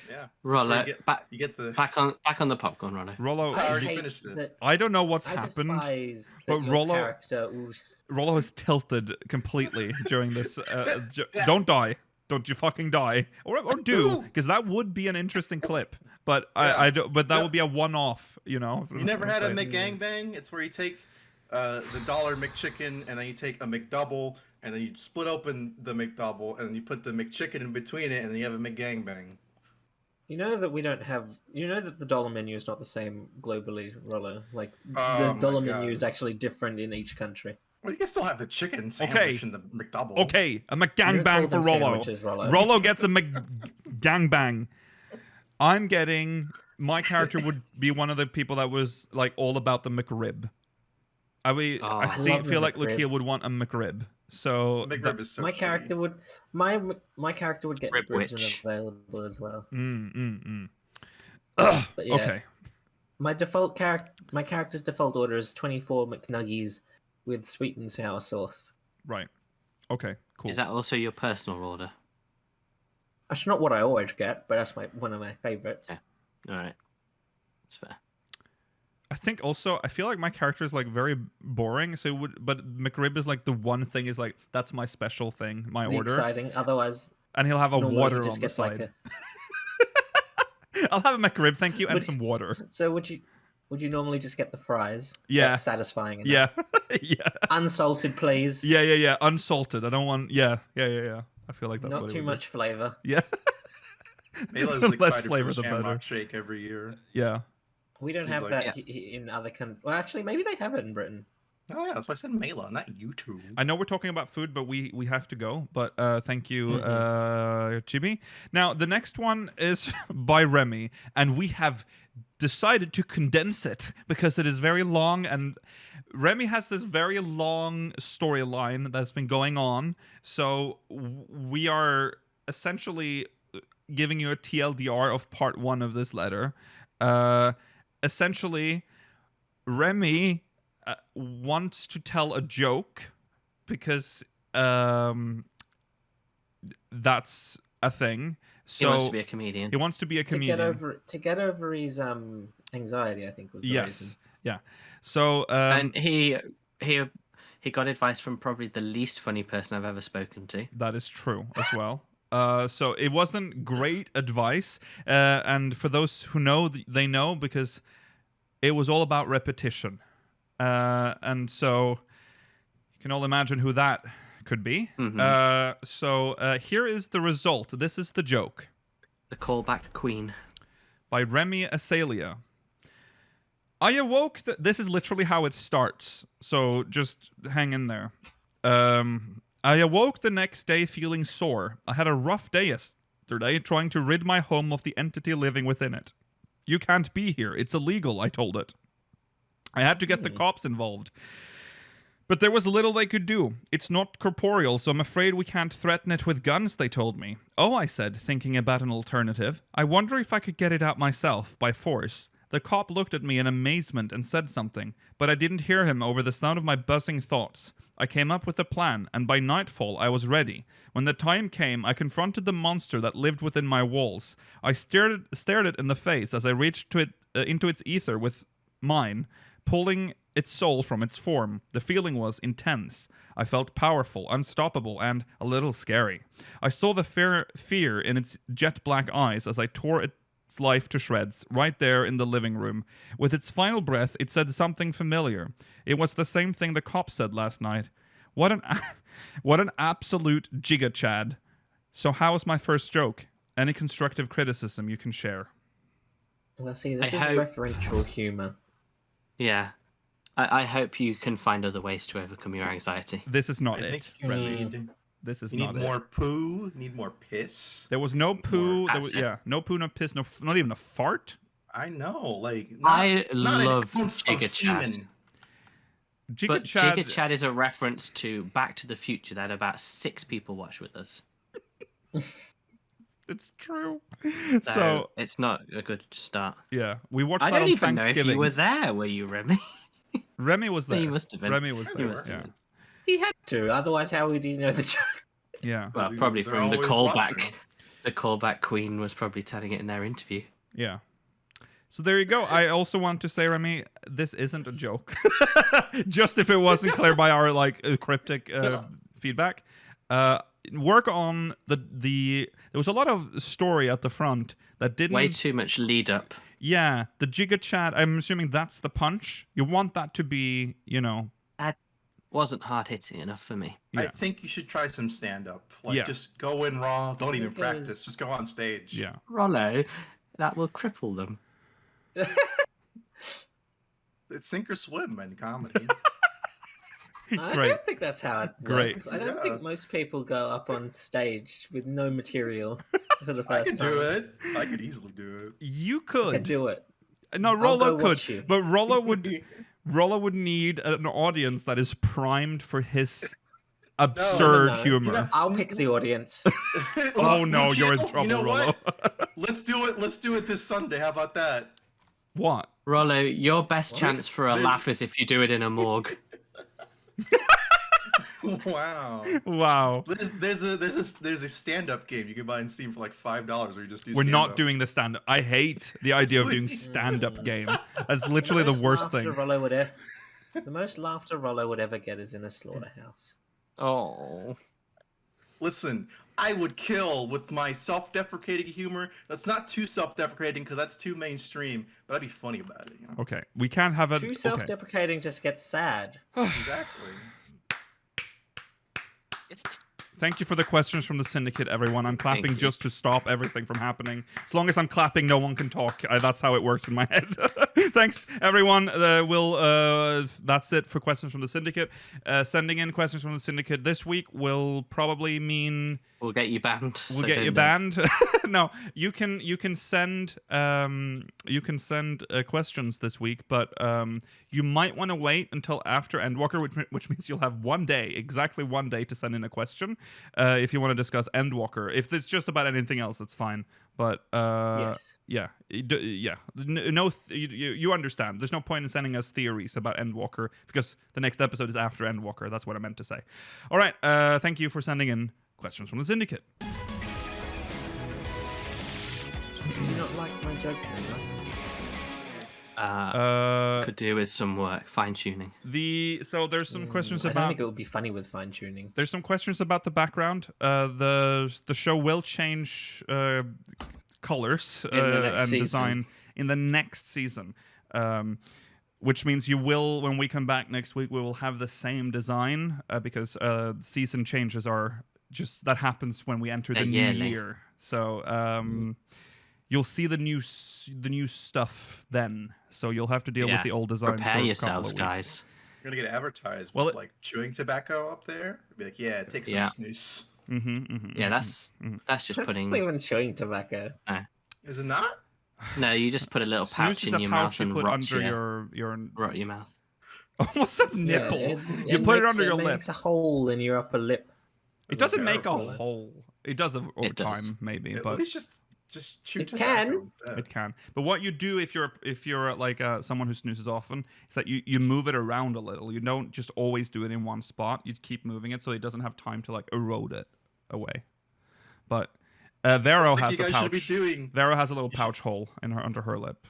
Yeah. Rollo, You get the. back on the popcorn, Rollo. Rollo, I already hate finished it. that- I don't know what's I happened, despise that but your Rollo- character. Rollo has tilted completely during this. Don't die. Don't you fucking die. Or do, because that would be an interesting clip. But I don't, but that would be a one-off, you know. You never had a McGangbang? It's where you take the $1 McChicken and then you take a McDouble and then you split open the McDouble and then you put the McChicken in between it and then you have a McGangbang. You know that we don't have. You know that the dollar menu is not the same globally, Rollo. Like Oh the my dollar God. menu is actually different in each country. Well, you can still have the chicken sandwich and the McDouble. Okay, a You don't McGangbang call for them Rollo. sandwiches, Rollo. Rollo gets a McGangbang. I'm getting. My character would be one of the people that was like all about the McRib. I love the feel like McRib. Lukeil would want a McRib. So McRib is so My shitty. character would. My character would get Rib ribs when witch. available as well. Ugh, But yeah, okay. My character's default order is 24 McNuggies with sweet and sour sauce. Right. Okay. Cool. Is that also your personal order? That's not what I always get, but that's one of my favorites. Yeah. All right, that's fair. I think also I feel like my character is like very boring. So it would, but McRib is like the one thing is like that's my special thing, my The order, exciting. Otherwise, and he'll have a normally water he just on the gets like side. I'll have a McRib, thank you, and Would- some water. So would you normally just get the fries? Yeah. That's satisfying enough. Yeah, yeah, Unsalted, please. yeah. Unsalted. I don't want. Yeah. I feel like that's Not what it too would much flavor. Be. Yeah. Mila's Less excited flavor, for the the better. Shamrock Shake every year. Yeah. We don't He's have like- that in other countries. Well, actually, maybe they have it in Britain. Oh yeah, that's why I said Mela, not YouTube. I know we're talking about food, but we have to go. But thank you, Chibi. Now the next one is by Remy, and we have decided to condense it because it is very long, and Remy has this very long storyline that's been going on. So we are essentially giving you a TLDR of part 1 of this letter. Essentially, Remy wants to tell a joke because that's a thing. So he wants to be a comedian. He wants to be a comedian. To get over his anxiety, I think was the reason. Yeah. So and he got advice from probably the least funny person I've ever spoken to. That is true as well. So it wasn't great advice, and for those who know, they know because it was all about repetition. And so you can all imagine who that could be. So here is the result. This is the joke. The Callback Queen. By Remy Asalia. I awoke... This is literally how it starts. So just hang in there. I awoke the next day feeling sore. I had a rough day yesterday trying to rid my home of the entity living within it. You can't be here. It's illegal, I told it. I had to get the cops involved. But there was little they could do. It's not corporeal, so I'm afraid we can't threaten it with guns, they told me. Oh, I said, thinking about an alternative. I wonder if I could get it out myself, by force. The cop looked at me in amazement and said something, but I didn't hear him over the sound of my buzzing thoughts. I came up with a plan, and by nightfall I was ready. When the time came, I confronted the monster that lived within my walls. I stared it in the face as I reached to it, into its ether with mine, pulling its soul from its form. The feeling was intense. I felt powerful, unstoppable, and a little scary. I saw the fear in its jet black eyes as I tore its life to shreds, right there in the living room. With its final breath, it said something familiar. It was the same thing the cop said last night. What an absolute giga chad. So how was my first joke? Any constructive criticism you can share? Well, see, this is referential humor. Yeah. I hope you can find other ways to overcome your anxiety. This is not I it. think you need... This is you not need more it. poo. Need more piss. There was no poo. More acid. No poo, no piss, not even a fart. I know, like I not love an ounce of Giga Chad. semen. But Giga Chad is a reference to Back to the Future that about 6 people watch with us. It's true. So it's not a good start. Yeah, we watched I that don't on even know Thanksgiving. if you were there, were you, Remy? Remy was there. He must have been. Remy was there. must have Yeah. been. He had to, otherwise how would he know the joke? Yeah. Well, They're probably from the always callback. watching. The callback queen was probably telling it in their interview. Yeah. So there you go. I also want to say, Remy, this isn't a joke. Just if it wasn't clear by our cryptic feedback. Work on the. There was a lot of story at the front that didn't. Way too much lead up. Yeah, the Giga Chat. I'm assuming that's the punch. You want that to be, That wasn't hard hitting enough for me. Yeah. I think you should try some stand up. Yeah. Just go in raw. Don't even think practice. Just go on stage. Yeah. Rollo, that will cripple them. It's sink or swim in comedy. I Great. don't think that's how it Great. works. I don't think most people go up on stage with no material for the I first could time. do it. I could easily do it. You I could. could do it. No, Rollo go watch could, you. but Rollo would need an audience that is primed for his absurd No. humor. I'll pick the audience. Oh no, Luke, you're in you trouble, know Rollo. what? Let's do it. Let's do it this Sunday. How about that? What? Rollo, your best chance for a This- laugh is if you do it in a morgue. Wow. Wow. There's a stand-up game you can buy in Steam for like $5 where you just do. We're not stand-up. doing the stand-up. I hate the idea of doing stand-up game. That's literally the most worst laughter thing. Rollo the most laughter Rollo would ever get is in a slaughterhouse. Oh. Listen, I would kill with my self-deprecating humor. That's not too self-deprecating because that's too mainstream, but I'd be funny about it. Okay, we can't have a. Too Okay. self-deprecating just gets sad. Exactly. It's Thank you for the questions from the Syndicate, everyone. I'm clapping just to stop everything from happening. As long as I'm clapping, no one can talk. That's how it works in my head. Thanks, everyone. That's it for questions from the Syndicate. Sending in questions from the Syndicate this week will probably mean... We'll get you banned. We'll get you banned. No, you can send questions this week, but you might want to wait until after Endwalker, which means you'll have exactly one day to send in a question if you want to discuss Endwalker. If it's just about anything else, that's fine. But yes. Yeah. No, you understand. There's no point in sending us theories about Endwalker because the next episode is after Endwalker. That's what I meant to say. All right. Thank you for sending in questions from the Syndicate. Do you not like my joke anymore? Could do with some work, fine-tuning. So there's some questions about... I don't think it would be funny with fine-tuning. There's some questions about the background. The show will change colors and design in the next season. Which means you will, when we come back next week, we will have the same design because season changes are just... That happens when we enter the new year. So... You'll see the new stuff then, so you'll have to deal with the old designs. Prepare for yourselves, a couple of guys. You're gonna get advertised with like chewing tobacco up there. Be like, yeah, take some snus. Yeah, that's just putting. Not even chewing tobacco. Is it not? No, you just put a little pouch in your mouth and rot your mouth. Oh, what's a nipple? You put it under your lip. It makes a hole in your upper lip. It doesn't make a hole. It does over time, maybe, but. At least just chew tobacco can. instead. It can. But what you do if you're like someone who snoozes often is that you move it around a little. You don't just always do it in one spot. You keep moving it so it doesn't have time to like erode it away. But Vero has a pouch. Vero has a little pouch hole under her lip.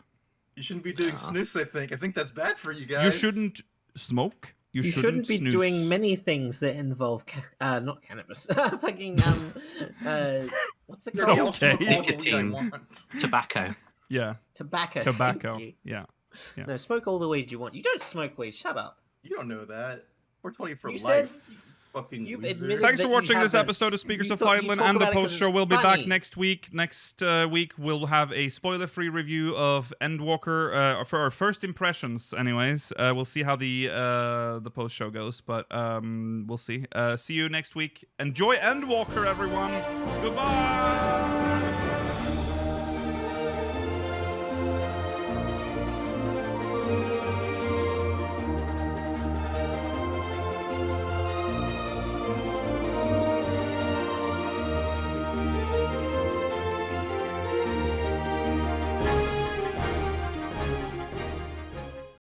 You shouldn't be doing snus. I think that's bad for you guys. You shouldn't smoke. You shouldn't be snooze. doing many things that involve not cannabis. Fucking what's it called? Okay. Nicotine. Tobacco. Yeah. Tobacco. Yeah. No, smoke all the weed you want. You don't smoke weed. Shut up. You don't know that. We're 20 for life. Said fucking you've loser. admitted Thanks for that watching you this haven't. episode of Speakers You of thought- you Flightland talk and the about it 'cause post show it's will be back funny. next week. Next week we'll have a spoiler-free review of Endwalker for our first impressions. Anyways, we'll see how the post show goes, but we'll see. See you next week. Enjoy Endwalker, everyone. Goodbye.